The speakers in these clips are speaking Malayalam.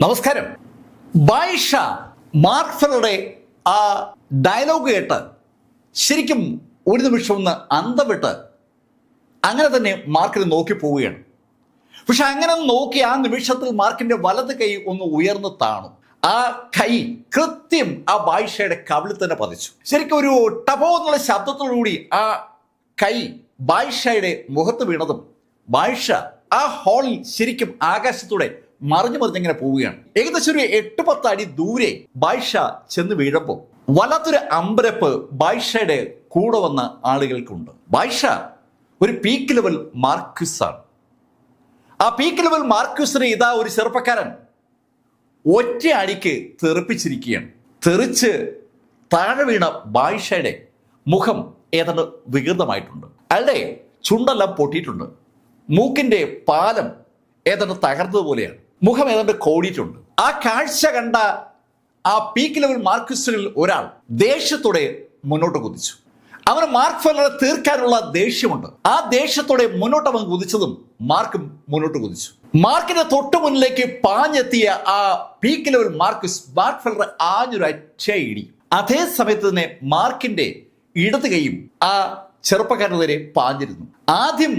നമസ്കാരം. ബായിഷ മാർക്ക് ഫെല്ലറുടെ ആ ഡയലോഗ് കേട്ട് ശരിക്കും ഒരു നിമിഷം ഒന്ന് അന്തം വിട്ട് അങ്ങനെ തന്നെ മാർക്കിനെ നോക്കി പോവുകയാണ്. പക്ഷെ അങ്ങനെ നോക്കി ആ നിമിഷത്തിൽ മാർക്കിന്റെ വലത് കൈ ഒന്ന് ഉയർന്നു താണു. ആ കൈ കൃത്യം ആ ബായിഷയുടെ കവിളിൽ തന്നെ പതിച്ചു. ശരിക്കും ഒരു ടപോ എന്നുള്ള ശബ്ദത്തോടുകൂടി ആ കൈ ബായിഷയുടെ മുഖത്ത് വീണതും ബായിഷ ആ ഹാളിൽ ശരിക്കും ആകാശത്തൂടെ മറിഞ്ഞിങ്ങനെ പോവുകയാണ്. ഏകദേശം ഒരു 8-10 അടി ദൂരെ ബായിഷ ചെന്ന് വീഴുമ്പോൾ വല്ലാത്തൊരു അമ്പരപ്പ് ബായിഷയുടെ കൂടെ വന്ന ആളുകൾക്കുണ്ട്. ബായിഷ ഒരു പീക്ക് ലെവൽ മാർക്വിസ് ആണ്. ആ പീക്ക് ലെവൽ മാർക്വിസിനെ ഇതാ ഒരു ചെറുപ്പക്കാരൻ ഒറ്റ അടിക്ക് തെറിപ്പിച്ചിരിക്കുകയാണ്. തെറിച്ച് താഴെ വീണ ബായിഷയുടെ മുഖം ഏതാണ്ട് വികൃതമായിട്ടുണ്ട്. അയാളുടെ ചുണ്ടെല്ലാം പൊട്ടിയിട്ടുണ്ട്. മൂക്കിന്റെ പാലം ഏതാണ്ട് തകർന്നതുപോലെയാണ്. മുഖം ഏതാണ്ട് കോടിയിട്ടുണ്ട്. ആ കാഴ്ച കണ്ട ആ പീക്ക് ലെവൽ മാർക്വിസ്റ്റുകളിൽ ഒരാൾ ദേഷ്യത്തോടെ മുന്നോട്ട് കുതിച്ചു. അവന് മാർക്ക് ഫെല്ലറെ തീർക്കാനുള്ള ദേഷ്യമുണ്ട്. ആ ദേഷ്യത്തോടെ മുന്നോട്ട് അവൻ കുതിച്ചതും മാർക്കും മുന്നോട്ട് കുതിച്ചു. മാർക്കിന്റെ തൊട്ടു മുന്നിലേക്ക് പാഞ്ഞെത്തിയ ആ പീക്ക് ലെവൽ മാർക്ക് ഫെല്ലറെ ആഞ്ഞൊരു അറ്റയിടി. അതേ സമയത്ത് തന്നെ മാർക്കിന്റെ ഇടത് കൈയും ആ ചെറുപ്പക്കാരന് നേരെ പാഞ്ഞിരുന്നു. ആദ്യം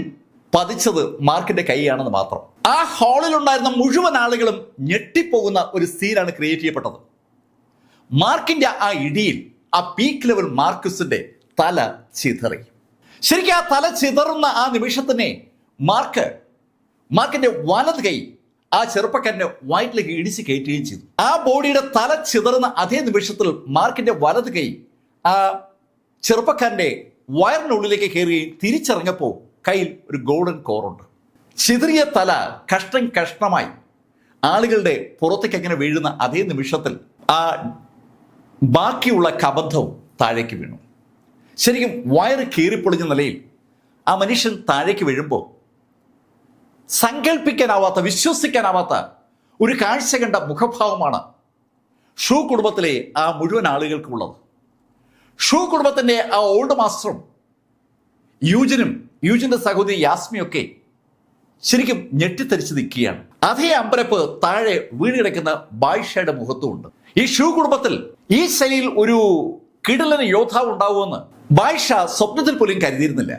പതിച്ചത് മാർക്കിന്റെ കൈയാണെന്ന് മാത്രം. ആ ഹാളിലുണ്ടായിരുന്ന മുഴുവൻ ആളുകളും ഞെട്ടിപ്പോകുന്ന ഒരു സീനാണ് ക്രിയേറ്റ് ചെയ്യപ്പെട്ടത്. മാർക്കിന്റെ ആ ഇടിയിൽ ആ പീക്ക് ലെവൽ മാർക്വിസിന്റെ തല ചിതറി. ശരിക്കും ആ തല ചിതറുന്ന ആ നിമിഷത്തിനെ മാർക്കിന്റെ വലത് കൈ ആ ചെറുപ്പക്കാരന്റെ വയറ്റിലേക്ക് ഇടിച്ച് കയറ്റുകയും ചെയ്തു. ആ ബോഡിയുടെ തല ചിതറുന്ന അതേ നിമിഷത്തിൽ മാർക്കിന്റെ വലത് കൈ ആ ചെറുപ്പക്കാരന്റെ വയറിനുള്ളിലേക്ക് കയറുകയും തിരിച്ചിറങ്ങപ്പോൾ കയ്യിൽ ഒരു ഗോൾഡൻ കോറുണ്ട്. ചിതറിയ തല കഷ്ണം കഷ്ണമായി ആളുകളുടെ പുറത്തേക്ക് അങ്ങനെ വീഴുന്ന അതേ നിമിഷത്തിൽ ആ ബാക്കിയുള്ള കബന്ധവും താഴേക്ക് വീണു. ശരിക്കും വയറ് കീറിപ്പൊളിഞ്ഞ നിലയിൽ ആ മനുഷ്യൻ താഴേക്ക് വീഴുമ്പോൾ സങ്കല്പിക്കാനാവാത്ത, വിശ്വസിക്കാനാവാത്ത ഒരു കാഴ്ച കണ്ട മുഖഭാവമാണ് ഷൂ കുടുംബത്തിലെ ആ മുഴുവൻ ആളുകൾക്കുള്ളത്. ഷൂ കുടുംബത്തിന്റെ ആ ഓൾഡ് മാസ്റ്ററും യൂജിന്റെ സഹോദരി യാസ്മിയൊക്കെ ശരിക്കും ഞെട്ടിത്തരിച്ച് നിൽക്കുകയാണ്. അതേ അമ്പരപ്പ് താഴെ വീണ് കിടക്കുന്ന ബായിഷയുടെ മുഖത്തുമുണ്ട്. ഈ ഷൂ കുടുംബത്തിൽ ഈ ശൈലിയിൽ ഒരു കിടിലന് യോദ്ധാവ് ഉണ്ടാവുമെന്ന് ബായിഷ സ്വപ്നത്തിൽ പോലും കരുതിയിരുന്നില്ല.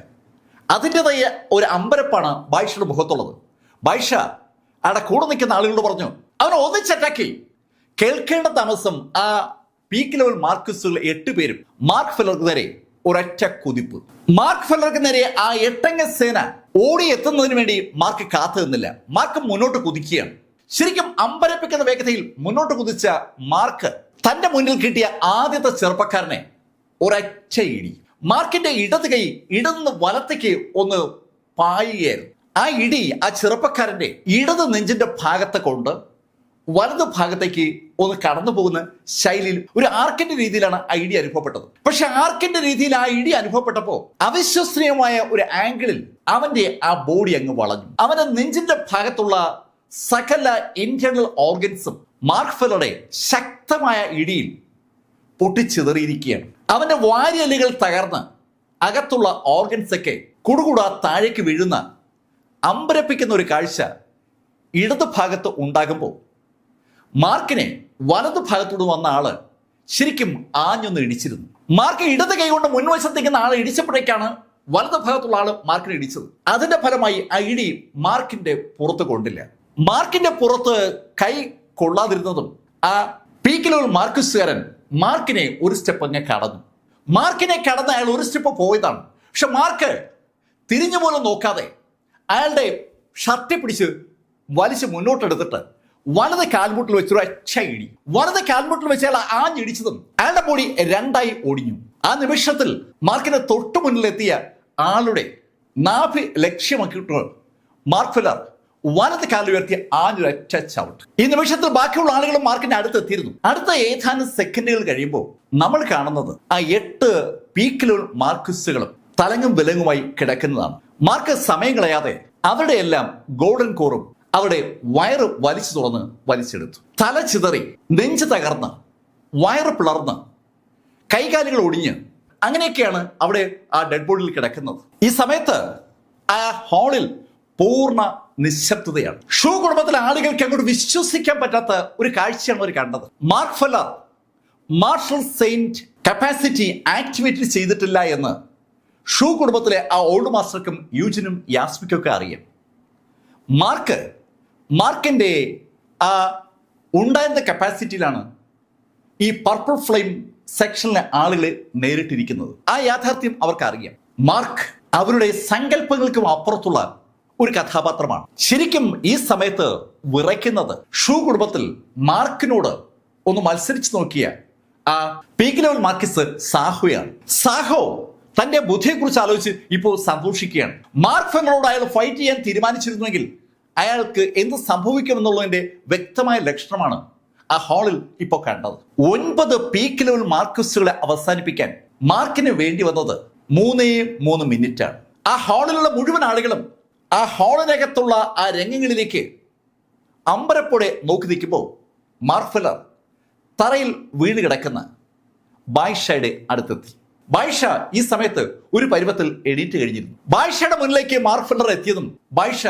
അതിൻ്റെതായ ഒരു അമ്പരപ്പാണ് ബായിഷയുടെ മുഖത്തുള്ളത്. ബായിഷ അവിടെ കൂടെ നിൽക്കുന്ന ആളുകളോട് പറഞ്ഞു, അവനെ ഒന്നിച്ചറ്റാക്കി. കേൾക്കേണ്ട താമസം ആ പീക്ക് ലെവൽ മാർക്വിസ്റ്റുകൾ 8 പേരും മാർക്ക് ഫെല്ലർക്ക് നേരെ ഒരൊറ്റ കുതിപ്പ്. മാർക്ക് ഫെല്ലർക്ക് നേരെ ആ 8 സേന ഓടി എത്തുന്നതിന് വേണ്ടി മാർക്ക് കാത്തു നിന്നില്ല. മാർക്ക് മുന്നോട്ട് കുതിക്കുകയാണ്. ശരിക്കും അമ്പരപ്പിക്കുന്ന വേഗതയിൽ മുന്നോട്ട് കുതിച്ച മാർക്ക് തന്റെ മുന്നിൽ കിട്ടിയ ആദ്യത്തെ ചെറുപ്പക്കാരനെ ഒരൊറ്റ ഇടി. മാർക്കിന്റെ ഇടത് കൈ ഇടന്ന് വലത്തേക്ക് ഒന്ന് പായുകയായിരുന്നു. ആ ഇടി ആ ചെറുപ്പക്കാരന്റെ ഇടത് നെഞ്ചിന്റെ ഭാഗത്തെ കൊണ്ട് വലത് ഭാഗത്തേക്ക് ഒന്ന് കടന്നു പോകുന്ന ശൈലിയിൽ ഒരു ആർക്കിന്റെ രീതിയിലാണ് ആ ഇടി അനുഭവപ്പെട്ടത്. പക്ഷെ ആർക്കിന്റെ രീതിയിൽ ആ ഇടി അനുഭവപ്പെട്ടപ്പോൾ അവിശ്വസനീയമായ ഒരു ആംഗിളിൽ അവന്റെ ആ ബോഡി അങ്ങ് വളഞ്ഞു. അവന്റെ നെഞ്ചിന്റെ ഭാഗത്തുള്ള സകല ഇന്റേണൽ ഓർഗൻസും മാർക്ക് ഫെല്ലറുടെ ശക്തമായ ഇടിയിൽ പൊട്ടിച്ചിതറിയിരിക്കുകയാണ്. അവന്റെ വാരിയലുകൾ തകർന്ന് അകത്തുള്ള ഓർഗൻസ് ഒക്കെ കുടുകൂടാ താഴേക്ക് വീഴുന്ന അമ്പരപ്പിക്കുന്ന ഒരു കാഴ്ച ഇടത് ഭാഗത്ത് ഉണ്ടാകുമ്പോൾ മാർക്കിനെ വലതു ഭാഗത്തോട് വന്ന ആള് ശരിക്കും ആഞ്ഞൊന്ന് ഇടിച്ചിരുന്നു. മാർക്ക് ഇടത് കൈ കൊണ്ട് മുൻവശത്തേക്കുന്ന ആളെ ഇടിച്ചപ്പോഴേക്കാണ് വലതു ഭാഗത്തുള്ള ആള് മാർക്കിനെ ഇടിച്ചത്. അതിന്റെ ഫലമായി ആ ഇടി മാർക്കിന്റെ പുറത്ത് കൊണ്ടില്ല. മാർക്കിന്റെ പുറത്ത് കൈ കൊള്ളാതിരുന്നതും ആ പീക്ക് ലെവൽ മാർക്വിസ്റ്റുകാരൻ മാർക്കിനെ ഒരു സ്റ്റെപ്പ് അങ്ങ് കടന്നു. മാർക്കിനെ കടന്ന് അയാൾ ഒരു സ്റ്റെപ്പ് പോയതാണ്. പക്ഷെ മാർക്ക് തിരിഞ്ഞു പോലും നോക്കാതെ അയാളുടെ ഷർട്ട് പിടിച്ച് വലിച്ച് മുന്നോട്ടെടുത്തിട്ട് വലത് കാൽമുട്ടിൽ വെച്ചൊരു ഒറ്റ ഇടി. വലത് കാൽമുട്ടിൽ വെച്ച് അയാൾ ആഞ്ഞിടിച്ചതും അയാളുടെ ബോഡി 2 ഓടിഞ്ഞു. ആ നിമിഷത്തിൽ മാർക്കിന് തൊട്ടു മുന്നിലെത്തിയ ആളുടെ നാഭി ലക്ഷ്യമാക്കിയിട്ട് മാർക്ക് ഫെല്ലർ വലത് കാലുയർത്തിയ ആഞ്ഞൊരൊറ്റ ചവിട്ട്. ഈ നിമിഷത്തിൽ ബാക്കിയുള്ള ആളുകളും മാർക്കിന്റെ അടുത്ത് എത്തിയിരുന്നു. അടുത്ത ഏതാനും സെക്കൻഡുകൾ കഴിയുമ്പോൾ നമ്മൾ കാണുന്നത് ആ 8 പീക്ക് ലെവൽ മാർക്വിസ്റ്റുകളും തലങ്ങും വിലങ്ങുമായി കിടക്കുന്നതാണ്. മാർക്ക് സമയം കളയാതെ അവരുടെ എല്ലാം ഗോൾഡൻ കോറും അവിടെ വയറ് വലിച്ചു തുറന്ന് വലിച്ചെടുത്തു. തല ചിതറി, നെഞ്ച് തകർന്ന്, വയറ് പിളർന്ന്, കൈകാലുകൾ ഒടിഞ്ഞ് അങ്ങനെയൊക്കെയാണ് അവിടെ ആ ഡെഡ് ബോഡിയിൽ കിടക്കുന്നത്. ഈ സമയത്ത് ആ ഹാളിൽ പൂർണ്ണ നിശബ്ദതയാണ്. ഷൂ കുടുംബത്തിലെ ആളുകൾക്ക് അങ്ങോട്ട് വിശ്വസിക്കാൻ പറ്റാത്ത ഒരു കാഴ്ചയാണ് അവർ കണ്ടത്. Mark Feller Marshall saint capacity activate ചെയ്തിട്ടില്ല എന്ന് ഷൂ കുടുംബത്തിലെ ആ ഓൾഡ് മാസ്റ്റർക്കും യൂജിനും യാസ്മിക്കും ഒക്കെ അറിയാം. മാർക്കിന്റെ ആ ഉണ്ടായിരുന്ന കപ്പാസിറ്റിയിലാണ് ഈ പർപ്പിൾ ഫ്ലെയിം സെക്ഷനിലെ ആളുകളെ നേരിട്ടിരിക്കുന്നത്. ആ യാഥാർത്ഥ്യം അവർക്ക് അറിയാം. മാർക്ക് അവരുടെ സങ്കല്പങ്ങൾക്കും അപ്പുറത്തുള്ള ഒരു കഥാപാത്രമാണ്. ശരിക്കും ഈ സമയത്ത് വിറയ്ക്കുന്നത് ഷൂ കുടുംബത്തിൽ മാർക്കിനോട് ഒന്ന് മത്സരിച്ച് നോക്കിയ ആ പീക്ക് ലെവൽ മാർക്കിസ് സാഹോയാണ്. സാഹോ തന്റെ ബുദ്ധിയെക്കുറിച്ച് ആലോചിച്ച് ഇപ്പോൾ സന്തോഷിക്കുകയാണ്. മാർക്ക് ഫെല്ലറോട് അയാൾ ഫൈറ്റ് ചെയ്യാൻ തീരുമാനിച്ചിരുന്നുവെങ്കിൽ അയാൾക്ക് എന്ത് സംഭവിക്കുമെന്നുള്ളതിന്റെ വ്യക്തമായ ലക്ഷണമാണ് ആ ഹാളിൽ ഇപ്പോൾ കണ്ടത്. 9 പീക്ക് ലെവൽ മാർക്കിസുകളെ അവസാനിപ്പിക്കാൻ മാർക്കിന് വേണ്ടി വന്നത് 3 മിനിറ്റാണ്. ആ ഹാളിലുള്ള മുഴുവൻ ആളുകളും ആ ഹാളിനകത്തുള്ള ആ രംഗങ്ങളിലേക്ക് അമ്പരപ്പോടെ നോക്കി നിൽക്കുമ്പോൾ മാർക്ക് ഫെല്ലർ തറയിൽ വീണ് കിടക്കുന്ന ബായിഷയുടെ അടുത്തെത്തി. ബായിഷ ഈ സമയത്ത് ഒരു പരുവത്തിൽ എണീറ്റ് കഴിഞ്ഞിരുന്നു. ബായിഷയുടെ മുന്നിലേക്ക് മാർക്ക് ഫെല്ലർ എത്തിയതും ബായിഷ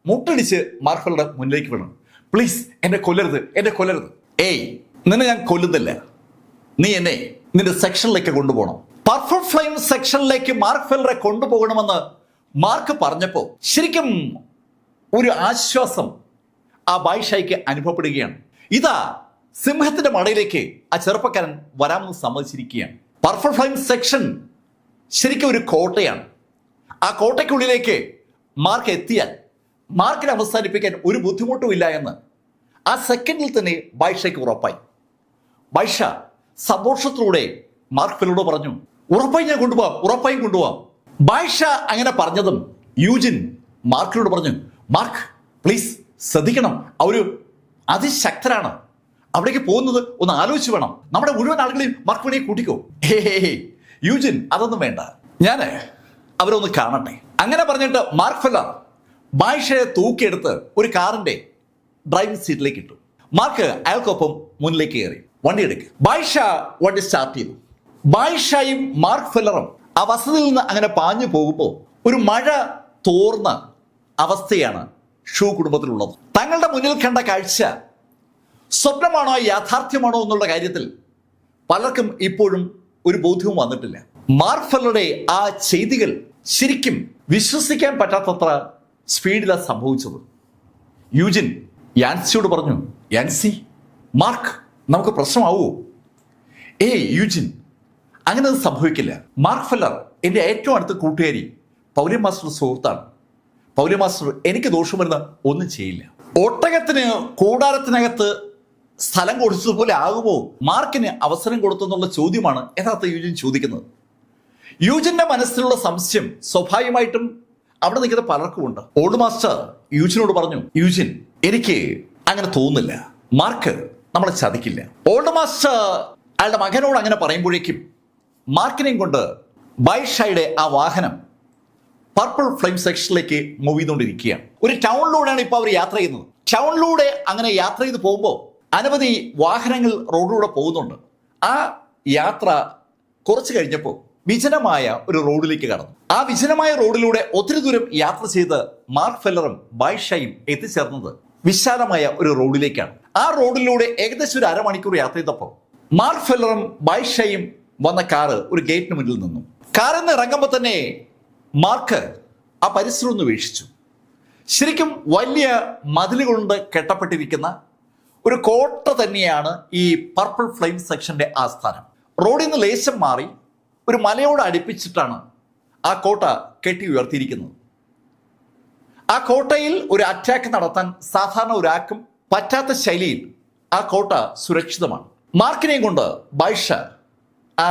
മുട്ടടിച്ച് മാർക്ക് ഫെല്ലറുടെ മുന്നിലേക്ക് വീണു. പ്ലീസ് എന്നെ കൊല്ലരുത്. ഏയ്, നിന്നെ ഞാൻ കൊല്ലുന്നില്ല. നീ എന്നെ നിന്റെ സെക്ഷനിലേക്ക് കൊണ്ടുപോകണം. പർപ്പിൾ ഫ്ലെയിം സെക്ഷനിലേക്ക് മാർക്ക് ഫെല്ലറെ കൊണ്ടുപോകണമെന്ന് മാർക്ക് പറഞ്ഞപ്പോൾ ശരിക്കും ഒരു ആശ്വാസം ആ ബായിഷയ്ക്ക് അനുഭവപ്പെടുകയാണ്. ഇതാ സിംഹത്തിന്റെ മടയിലേക്ക് ആ ചെറുപ്പക്കാരൻ വരാമെന്ന് സമ്മതിച്ചിരിക്കുകയാണ്. പർപ്പിൾ ഫ്ലെയിം സെക്ഷൻ ശരിക്കും ഒരു കോട്ടയാണ്. ആ കോട്ടയ്ക്കുള്ളിലേക്ക് മാർക്ക് എത്തിയാൽ മാർക്കിനെ അവസാനിപ്പിക്കാൻ ഒരു ബുദ്ധിമുട്ടും ഇല്ല എന്ന് ആ സെക്കൻഡിൽ തന്നെ ബായിഷയ്ക്ക് ഉറപ്പായി. ബായിഷ സന്തോഷത്തിലൂടെ മാർക്ക് ഫെല്ലറോട് പറഞ്ഞു, ഉറപ്പായും കൊണ്ടുപോവാം. ബായിഷ അങ്ങനെ പറഞ്ഞതും യൂജിൻ മാർക്കിനോട് പറഞ്ഞു, മാർക്ക് പ്ലീസ് ശ്രദ്ധിക്കണം, അവര് അതിശക്തരാണ്. അവിടേക്ക് പോകുന്നത് ഒന്ന് ആലോചിച്ച് വേണം. നമ്മുടെ മുഴുവൻ ആളുകളെയും മാർക്ക് വേണമെങ്കിൽ കൂട്ടിക്കോ. യൂജിൻ, അതൊന്നും വേണ്ട, ഞാൻ അവരൊന്ന് കാണട്ടെ. അങ്ങനെ പറഞ്ഞിട്ട് മാർക്ക് ഫെല്ലർ ബായിഷയെ തൂക്കിയെടുത്ത് ഒരു കാറിന്റെ ഡ്രൈവിംഗ് സീറ്റിലേക്ക് ഇട്ടു. മാർക്ക് അയാൾക്കൊപ്പം മുന്നിലേക്ക് കയറി. വണ്ടി എടുക്കുക. ബായിഷ വണ്ടി സ്റ്റാർട്ട് ചെയ്തു. ബായിഷയും മാർക്ക് ഫെല്ലറും ആ വസതിയിൽ നിന്ന് അങ്ങനെ പാഞ്ഞു പോകുമ്പോൾ ഒരു മഴ തോർന്ന അവസ്ഥയാണ് ഷൂ കുടുംബത്തിലുള്ളത്. തങ്ങളുടെ മുന്നിൽ കണ്ട കാഴ്ച സ്വപ്നമാണോ യാഥാർത്ഥ്യമാണോ എന്നുള്ള കാര്യത്തിൽ പലർക്കും ഇപ്പോഴും ഒരു ബോധ്യവും വന്നിട്ടില്ല. മാർക്ക് ഫെല്ലറുടെ ആ ചെയ്തികൾ ശരിക്കും വിശ്വസിക്കാൻ പറ്റാത്തത്ര സ്പീഡിലാണ് സംഭവിച്ചത്. യൂജിൻ യാൻസിയോട് പറഞ്ഞു, യാൻസി, മാർക്ക് നമുക്ക് പ്രശ്നമാവോ? യൂജിൻ, അങ്ങനെ അത് സംഭവിക്കില്ല. മാർക്ക് ഫെല്ലർ എൻ്റെ ഏറ്റവും അടുത്ത കൂട്ടുകാരി, പൗലി മാസ്റ്റർ സുഹൃത്താണ്. പൗലി മാസ്റ്റർ എനിക്ക് ദോഷം വരുന്ന ഒന്നും ചെയ്യില്ല. ഒട്ടകത്തിന് കൂടാരത്തിനകത്ത് സ്ഥലം കൊടുത്തതുപോലെ ആകുമോ മാർക്കിന് അവസരം കൊടുത്തെന്നുള്ള ചോദ്യമാണ് യഥാർത്ഥ യൂജിൻ ചോദിക്കുന്നത്. യൂജിന്റെ മനസ്സിലുള്ള സംശയം സ്വാഭാവികമായിട്ടും അവിടെ നിൽക്കുന്ന പലർക്കും ഉണ്ട്. ഓൾഡ് മാസ്റ്റർ യൂജിനോട് പറഞ്ഞു, യൂജിൻ, എനിക്ക് അങ്ങനെ തോന്നുന്നില്ല, മാർക്ക് നമ്മളെ ചതിക്കില്ല. ഓൾഡ് മാസ്റ്റർ അയാളുടെ മകനോട് അങ്ങനെ പറയുമ്പോഴേക്കും മാർക്കിനെയും കൊണ്ട് ബായിഷയുടെ ആ വാഹനം പർപ്പിൾ ഫ്ലെയിം സെക്ഷനിലേക്ക് മൂവ് ചെയ്തുകൊണ്ടിരിക്കുകയാണ്. ഒരു ടൗണിലൂടെയാണ് ഇപ്പോൾ അവർ യാത്ര ചെയ്യുന്നത്. ടൗണിലൂടെ അങ്ങനെ യാത്ര ചെയ്ത് പോകുമ്പോൾ അനവധി വാഹനങ്ങൾ റോഡിലൂടെ പോകുന്നുണ്ട്. ആ യാത്ര കുറച്ച് കഴിഞ്ഞപ്പോൾ വിജനമായ ഒരു റോഡിലേക്ക് കടന്നു. ആ വിജനമായ റോഡിലൂടെ ഒത്തിരി ദൂരം യാത്ര ചെയ്ത് മാർക്ക് ഫെല്ലറും ബായിഷയും എത്തിച്ചേർന്നത് വിശാലമായ ഒരു റോഡിലേക്കാണ്. ആ റോഡിലൂടെ ഏകദേശം ഒരു അരമണിക്കൂർ യാത്ര ചെയ്തപ്പോൾ മാർക്ക് ഫെല്ലറും ബായിഷയും വന്ന കാറ് ഒരു ഗേറ്റിന് മുന്നിൽ നിന്നു. കാറിൽ നിന്ന് ഇറങ്ങുമ്പോൾ തന്നെ മാർക്ക് ആ പരിസരം ഒന്ന് വീക്ഷിച്ചു. ശരിക്കും വലിയ മതിലുകൊണ്ട് കെട്ടപ്പെട്ടിരിക്കുന്ന ഒരു കോട്ട തന്നെയാണ് ഈ പർപ്പിൾ ഫ്ലെയിം സെക്ഷന്റെ ആസ്ഥാനം. റോഡിൽ നിന്ന് ലേശം മാറി ഒരു മലയോട് അടുപ്പിച്ചിട്ടാണ് ആ കോട്ട കെട്ടി ഉയർത്തിയിരിക്കുന്നത്. ആ കോട്ടയിൽ ഒരു അറ്റാക്ക് നടത്താൻ സാധാരണ ഒരാൾക്കും പറ്റാത്ത ശൈലിയിൽ ആ കോട്ട സുരക്ഷിതമാണ്. മാർക്കിനെയും കൊണ്ട് ബായിഷ ആ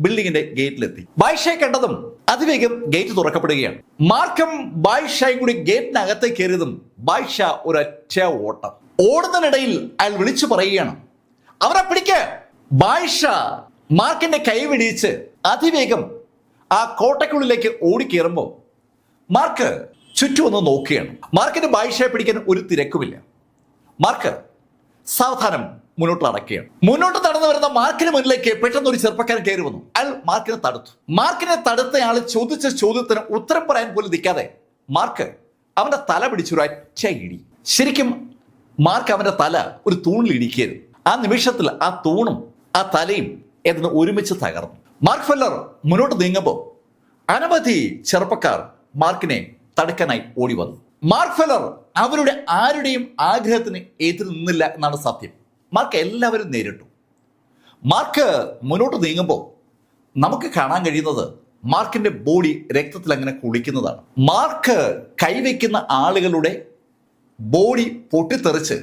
ബിൽഡിങ്ങിന്റെ ഗേറ്റിലെത്തി. ബായിഷയെ കണ്ടതും അതിവേഗം ഗേറ്റ് തുറക്കപ്പെടുകയാണ്. മാർക്കും ബായിഷയും കൂടി ഗേറ്റിനകത്തേക്ക് കയറിയതും ബായിഷ ഒരൊറ്റ ഓട്ടം. ഓടുന്നതിനിടയിൽ അയാൾ വിളിച്ചു പറയുകയാണ്, അവരെ പിടിക്ക്. ബായിഷ മാർക്കിന്റെ കൈ വെടിയിച്ച് അതിവേഗം ആ കോട്ടയ്ക്കുള്ളിലേക്ക് ഓടിക്കേറുമ്പോൾ മാർക്ക് ചുറ്റും ഒന്ന് നോക്കുകയാണ്. മാർക്കിന് ബായിഷയെ പിടിക്കാൻ ഒരു തിരക്കുമില്ല. മാർക്ക് സാവധാനം മുന്നോട്ട് നടക്കുകയാണ്. മുന്നോട്ട് നടന്നു വരുന്ന മാർക്കിന് മുന്നിലേക്ക് പെട്ടെന്ന് ഒരു ചെറുപ്പക്കാരൻ കയറി വന്നു. അയാൾ മാർക്കിനെ തടുത്ത ആൾ ചോദിച്ച ചോദ്യത്തിന് ഉത്തരം പറയാൻ പോലും നിൽക്കാതെ മാർക്ക് അവന്റെ തല പിടിച്ചൊരു ഒറ്റ ഇടി. ശരിക്കും മാർക്ക് അവന്റെ തല ഒരു തൂണിൽ ഇടിക്കരുത്. ആ നിമിഷത്തിൽ ആ തൂണും ആ തലയും എന്ന് ഒരുമിച്ച് തകർന്നു. മാർക്ക് ഫെല്ലർ മുന്നോട്ട് നീങ്ങുമ്പോൾ അനവധി ചെറുപ്പക്കാർ മാർക്കിനെ തടുക്കാനായി ഓടി വന്നു. മാർക്ക് ഫെല്ലർ അവരുടെ ആരുടെയും ആഗ്രഹത്തിന് എതിർ നിന്നില്ല എന്നാണ് സത്യം. മാർക്ക് എല്ലാവരും നേരിട്ടു. മാർക്ക് മുന്നോട്ട് നീങ്ങുമ്പോൾ നമുക്ക് കാണാൻ കഴിയുന്നത് മാർക്കിന്റെ ബോഡി രക്തത്തിൽ അങ്ങനെ കുളിക്കുന്നതാണ്. മാർക്ക് കൈവയ്ക്കുന്ന ആളുകളുടെ ബോഡി പൊട്ടിത്തെറിച്ച്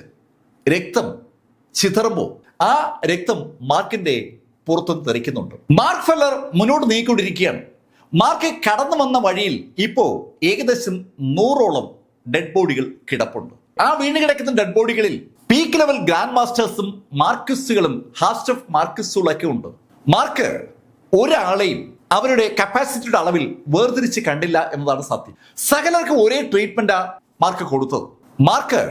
രക്തം ചിതറുമ്പോൾ ആ രക്തം മാർക്കിന്റെ പുറത്തും തെറിക്കുന്നുണ്ട്. മാർക്ക് ഫെല്ലർ മുന്നോട്ട് നീങ്ങിക്കൊണ്ടിരിക്കുകയാണ്. മാർക്ക് കടന്നു വന്ന വഴിയിൽ ഇപ്പോ ഏകദേശം 100ഓളം ഡെഡ് ബോഡികൾ കിടപ്പുണ്ട്. ആ വീണ് കിടക്കുന്ന ഡെഡ് ബോഡികളിൽ പീക്ക് ലെവൽ ഗ്രാൻഡ് മാസ്റ്റേഴ്സും മാർക്കിസ്റ്റുകളും ഹാസ്റ്റ് ഓഫ് മാർക്കിസ്റ്റുകളൊക്കെ ഉണ്ട്. മാർക്ക് ഒരാളെയും അവരുടെ കപ്പാസിറ്റിയുടെ അളവിൽ വേർതിരിച്ച് കണ്ടില്ല എന്നതാണ് സത്യം. സകലർക്കും ഒരേ ട്രീറ്റ്മെന്റാ മാർക്ക് കൊടുത്തത്. മാർക്ക്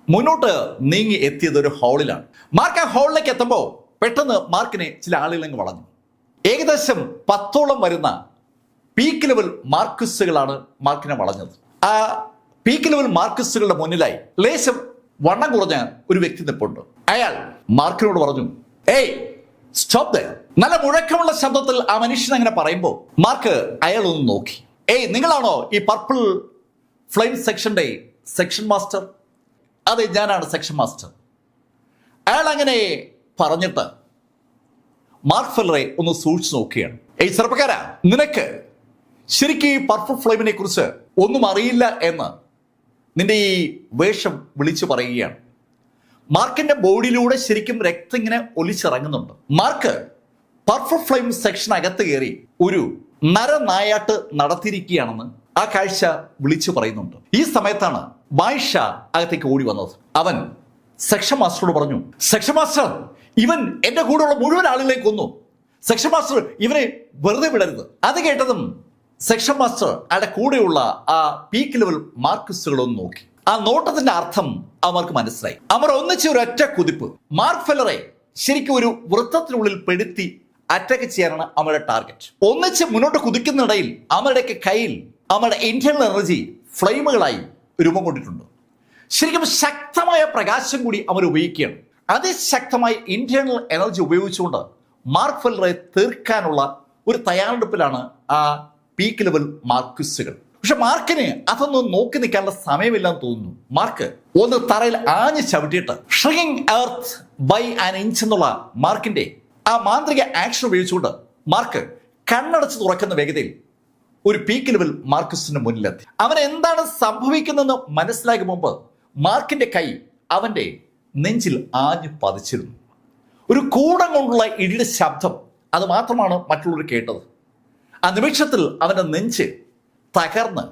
മുന്നോട്ട് നീങ്ങി എത്തിയത് ഒരു ഹാളിലാണ്. മാർക്ക് ആ ഹാളിലേക്ക് എത്തുമ്പോൾ പെട്ടെന്ന് മാർക്കിനെ ചില ആളുകളങ്ങ് വളഞ്ഞു. ഏകദേശം 10ഓളം വരുന്ന പീക്ക് ലെവൽ മാർക്കിസ്റ്റുകളാണ് മാർക്കിനെ വളഞ്ഞത്. ആ പീക്ക് ലെവൽ മാർക്കിസ്റ്റുകളുടെ മുന്നിലായി ലേശം വണ്ണം കുറഞ്ഞ ഒരു വ്യക്തി നിൽപ്പുണ്ട്. അയാൾ മാർക്കിനോട് പറഞ്ഞു, ഏയ് സ്റ്റോപ്പ് ദേ. നല്ല മുഴക്കമുള്ള ശബ്ദത്തിൽ ആ മനുഷ്യൻ അങ്ങനെ പറയുമ്പോൾ മാർക്ക് അയാൾ ഒന്ന് നോക്കി. ഏയ് നിങ്ങളാണോ ഈ പർപ്പിൾ ഫ്ലെയിം സെക്ഷന്റെ സെക്ഷൻ മാസ്റ്റർ? അതെ, ഞാനാണ് സെക്ഷൻ മാസ്റ്റർ. അയാൾ അങ്ങനെ പറഞ്ഞിട്ട് മാർക്ക് ഫെല്ലറെ ഒന്ന് സൂക്ഷിച്ചു നോക്കുകയാണ്. ഏയ് ചെറുപ്പക്കാരാ, നിനക്ക് ശരിക്കും ഈ പർപ്പിൾ ഫ്ലെയിമിനെ കുറിച്ച് ഒന്നും അറിയില്ല എന്ന് നിന്റെ ഈ വേഷം വിളിച്ചു പറയുകയാണ്. മാർക്കിന്റെ ബോഡിയിലൂടെ ശരിക്കും രക്തം ഇങ്ങനെ ഒലിച്ചിറങ്ങുന്നുണ്ട്. മാർക്ക് പർപ്പിൾ ഫ്ലെയിം സെക്ഷൻ അകത്ത് കയറി ഒരു നരനായാട്ട് നടത്തിയിരിക്കുകയാണെന്ന് ആ കാഴ്ച വിളിച്ചു പറയുന്നുണ്ട്. ഈ സമയത്താണ് ബായിഷ അകത്തേക്ക് ഓടി വന്നത്. അവൻ സെക്ഷൻ മാസ്റ്ററോട് പറഞ്ഞു, സെക്ഷൻ മാസ്റ്റർ, ഇവൻ എന്റെ കൂടെയുള്ള മുഴുവൻ ആളുകളെ കൊന്നു. സെക്ഷൻ മാസ്റ്റർ, ഇവനെ വെറുതെ വിടരുത്. അത് കേട്ടതും സെക്ഷൻ മാസ്റ്റർ അയാളുടെ കൂടെയുള്ള ആ പീക്ക് ലെവൽ മാർക്കിസ്റ്റുകളൊന്ന് നോക്കി. ആ നോട്ടത്തിന്റെ അർത്ഥം അവർക്ക് മനസ്സിലായി. അവർ ഒന്നിച്ച് ഒരു ഒറ്റ കുതിപ്പ് മാർക്ക് ഫെല്ലറെ ശരിക്കും ഒരു വൃത്തത്തിനുള്ളിൽ പെടുത്തി അറ്റാക്ക് ചെയ്യാനാണ് അവരുടെ ടാർഗറ്റ്. ഒന്നിച്ച് മുന്നോട്ട് കുതിക്കുന്നിടയിൽ അവരുടെയൊക്കെ കയ്യിൽ അവരുടെ ഇന്റേണൽ എനർജി ഫ്ലെയിമുകളായി രൂപം കൊണ്ടിട്ടുണ്ട്. ശരിക്കും ശക്തമായ പ്രകാശം കൂടി അവർ ഉപയോഗിക്കുകയാണ്. അതിശക്തമായ ഇന്റേണൽ എനർജി ഉപയോഗിച്ചുകൊണ്ട് മാർക്ക് ഫെല്ലറെ തീർക്കാനുള്ള ഒരു തയ്യാറെടുപ്പിലാണ് ആ പീക്ക് ലെവൽ മാർക്കിസ്റ്റുകൾ. പക്ഷെ മാർക്കിന് അതൊന്നും നോക്കി നിൽക്കാനുള്ള സമയമില്ലെന്ന് തോന്നുന്നു. മാർക്ക് ഒന്ന് തറയിൽ ആഞ്ഞ് ചവിട്ടിയിട്ട് shrinking earth by an inch എന്നുള്ള മാർക്കിന്റെ ആ മാന്ത്രിക ആക്ഷൻ ഉപയോഗിച്ചുകൊണ്ട് മാർക്ക് കണ്ണടച്ച് തുറക്കുന്ന വേഗതയിൽ ഒരു പീക്ക് ലെവൽ മാർക്കിസ്റ്റിന് മുന്നിലെത്തി. അവൻ എന്താണ് സംഭവിക്കുന്നതെന്ന് മനസ്സിലാക്കും മുമ്പ് മാർക്കിന്റെ കൈ അവന്റെ നെഞ്ചിൽ ആഞ്ഞു പതിച്ചിരുന്നു. ഒരു കൂടം കൊണ്ടുള്ള ഇടിയുടെ ശബ്ദം അത് മാത്രമാണ് മറ്റുള്ളവർ കേട്ടത്. ആ നിമിഷത്തിൽ അവന്റെ നെഞ്ച് തകർന്ന്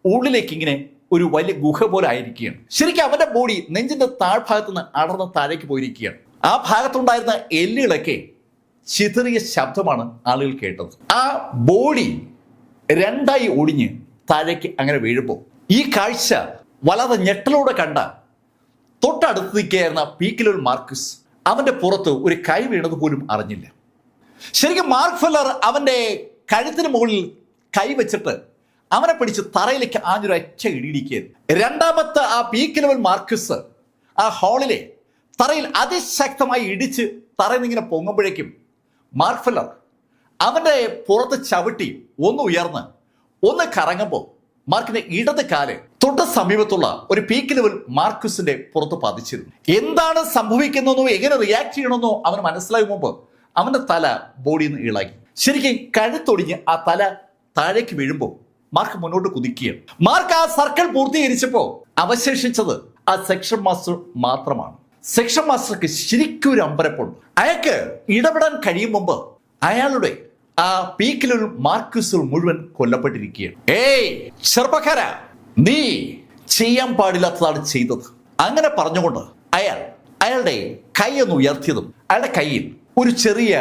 ഉള്ളിലേക്ക് ഇങ്ങനെ ഒരു വലിയ ഗുഹ പോലെ ആയിരിക്കുകയാണ്. ശരിക്കും അവന്റെ ബോഡി നെഞ്ചിന്റെ താഴ്ഭാഗത്ത് നിന്ന് അടർന്ന് താഴേക്ക് പോയിരിക്കുകയാണ്. ആ ഭാഗത്തുണ്ടായിരുന്ന എല്ലുകളൊക്കെ ചിതറിയ ശബ്ദമാണ് ആളുകൾ കേട്ടത്. ആ ബോഡി രണ്ടായി ഒടിഞ്ഞ് താഴേക്ക് അങ്ങനെ വീഴുമ്പോൾ ഈ കാഴ്ച വല്ലാതെ ഞെട്ടലോടെ കണ്ട തൊട്ടടുത്ത് നിൽക്കുകയായിരുന്ന പീക്ക് ലെവൽ മാർക്കിസ് അവന്റെ പുറത്ത് ഒരു കൈ വീണത് പോലും അറിഞ്ഞില്ല. ശരിക്കും മാർക്ക് ഫെല്ലർ അവന്റെ കഴുത്തിന് മുകളിൽ കൈ വെച്ചിട്ട് അവനെ പിടിച്ച് തറയിലേക്ക് ആഞ്ഞൊരു ഒറ്റ ഇടിയിടിക്കുകയായിരുന്നു. രണ്ടാമത്തെ ആ പീക്ക് ലെവൽ മാർക്കിസ് ആ ഹാളിലെ തറയിൽ അതിശക്തമായി ഇടിച്ച് തറയിൽ നിന്നിങ്ങനെ പൊങ്ങുമ്പോഴേക്കും മാർക്ക് ഫെല്ലർ അവന്റെ പുറത്ത് ചവിട്ടി ഒന്ന് ഉയർന്ന് ഒന്ന് കറങ്ങുമ്പോൾ മാർക്കിന്റെ ഇടത് കാല് തൊട്ട് സമീപത്തുള്ള ഒരു പീക്ക് ലെവൽ മാർക്കിസിന്റെ പുറത്ത് പതിച്ചിരുന്നു. എന്താണ് സംഭവിക്കുന്നതെന്നോ എങ്ങനെ റിയാക്ട് ചെയ്യണമെന്നോ അവന് മനസ്സിലാകും മുമ്പ് അവന്റെ തല ബോഡിയിൽ നിന്ന് ഇളകി. ശരിക്കും കഴുത്തൊടിഞ്ഞ് ആ തല താഴേക്ക് വീഴുമ്പോൾ മാർക്ക് മുന്നോട്ട് കുതിക്കുകയാണ്. മാർക്ക് ആ സർക്കിൾ പൂർത്തീകരിച്ചപ്പോൾ അവശേഷിച്ചത് ആ സെക്ഷൻ മാസ്റ്റർ മാത്രമാണ്. സെക്ഷൻ മാസ്റ്റർക്ക് ശരിക്കും ഒരു അമ്പരപ്പുണ്ട്. അയാൾക്ക് ഇടപെടാൻ കഴിയും മുമ്പ് അയാളുടെ ആ പീക്ക് ലെവൽ മാർക്കിസുകൾ മുഴുവൻ കൊല്ലപ്പെട്ടിരിക്കുകയാണ്. ഏയ് ചെറുപ്പക്കാരാ, നീ ചെയ്യാൻ പാടില്ലാത്തതാണ് ചെയ്തത്. അങ്ങനെ പറഞ്ഞുകൊണ്ട് അയാളുടെ കൈ ഒന്ന് ഉയർത്തിയതും അയാളുടെ കയ്യിൽ ഒരു ചെറിയ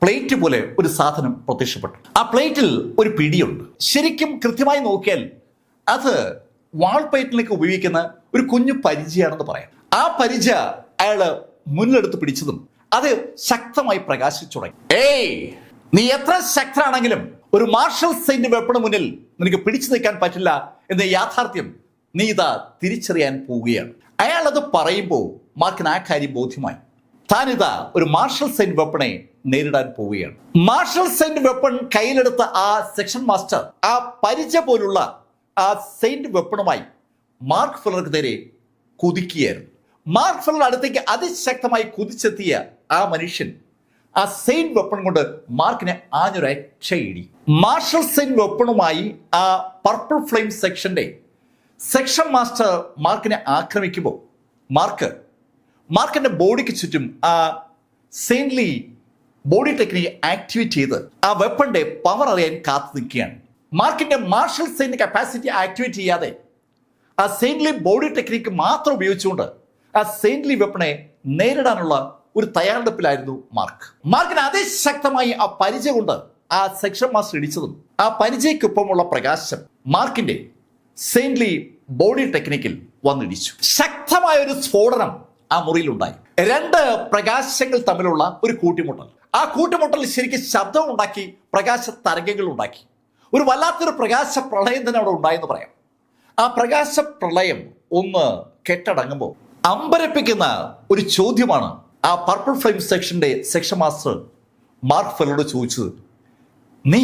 പ്ലേറ്റ് പോലെ ഒരു സാധനം പ്രത്യക്ഷപ്പെട്ടു. ആ പ്ലേറ്റിൽ ഒരു പിടിയുണ്ട്. ശരിക്കും കൃത്യമായി നോക്കിയാൽ അത് വാൾപയറ്റിലേക്ക് ഉപയോഗിക്കുന്ന ഒരു കുഞ്ഞു പരിചയാണെന്ന് പറയാം. ആ പരിച അയാള് മുന്നിലെടുത്ത് പിടിച്ചതും അത് ശക്തമായി പ്രകാശിച്ചു തുടങ്ങി. ഏയ്, നീ എത്ര ശക്തനാണെങ്കിലും ഒരു മാർഷൽ സെയിന്റ് വെപ്പണ് മുന്നിൽ നിനക്ക് പിടിച്ചു നിൽക്കാൻ പറ്റില്ല എന്ന യാഥാർത്ഥ്യം നീ ഇതാ തിരിച്ചറിയാൻ പോവുകയാണ്. അയാൾ അത് പറയുമ്പോൾ മാർക്കിന് ആ കാര്യം ബോധ്യമായി. താനിതാ ഒരു മാർഷൽ സെന്റ് വെപ്പണെ നേരിടാൻ പോവുകയാണ്. മാർഷൽ സെന്റ് വെപ്പൺ കയ്യിലെടുത്ത ആ സെക്ഷൻ മാസ്റ്റർ ആ പരിചയ പോലുള്ള ആ സെയിന്റ് വെപ്പണുമായി മാർക്ക് ഫെല്ലർക്ക് നേരെ കുതിക്കുകയായിരുന്നു. മാർക്ക് ഫെല്ലർ അടുത്തേക്ക് അതിശക്തമായി കുതിച്ചെത്തിയ ആ മനുഷ്യൻ ആ സെയിന്റ് വെപ്പൺ കൊണ്ട് മാർക്കിനെ ആഞ്ഞൊരക്ഷയിടി. മാർഷൽ സെയിന്റ് വെപ്പണുമായി ആ പർപ്പിൾ ഫ്ലെയിം സെക്ഷൻ മാസ്റ്റർ മാർക്കിനെ ആക്രമിക്കുമ്പോൾ മാർക്കിന്റെ ബോഡിക്ക് ചുറ്റും ആ സെയിൻലി ബോഡി ടെക്നിക് ആക്ടിവേറ്റ് ചെയ്ത് ആ വെപ്പന്റെ പവർ അറിയാൻ കാത്തു നിൽക്കുകയാണ്. മാർക്കിന്റെ മാർഷൽ സെയിന്റ് കപ്പാസിറ്റി ആക്ടിവേറ്റ് ചെയ്യാതെ ആ സെയിൻലി ബോഡി ടെക്നിക്ക് മാത്രം ഉപയോഗിച്ചുകൊണ്ട് ആ സെയിൻലി വെപ്പണെ നേരിടാനുള്ള ഒരു തയ്യാറെടുപ്പിലായിരുന്നു മാർക്കിന് അതിശക്തമായി ആ പരിചയം കൊണ്ട് ആ സെക്ഷൻ മാസ്റ്റർ ഇടിച്ചതും ആ പരിചയക്കൊപ്പമുള്ള പ്രകാശം മാർക്കിന്റെ സെയിൻലി ബോഡി ടെക്നിക്കിൽ വന്നിടിച്ചു. ശക്തമായ ഒരു സ്ഫോടനം ആ മുറിയിലുണ്ടായി. രണ്ട് പ്രകാശങ്ങൾ തമ്മിലുള്ള ഒരു കൂട്ടിമുട്ടൽ. ആ കൂട്ടിമുട്ടൽ ശരിക്കും ശബ്ദം ഉണ്ടാക്കി, പ്രകാശ തരംഗങ്ങൾ ഉണ്ടാക്കി. ഒരു വല്ലാത്തൊരു പ്രകാശ പ്രളയം തന്നെ അവിടെ ഉണ്ടായെന്ന് പറയാം. ആ പ്രകാശ പ്രളയം ഒന്ന് കെട്ടടങ്ങുമ്പോൾ അമ്പരപ്പിക്കുന്ന ഒരു ചോദ്യമാണ് ആ purple flame section master Mark ഫെല്ലറോട് ചോദിച്ചത്. നീ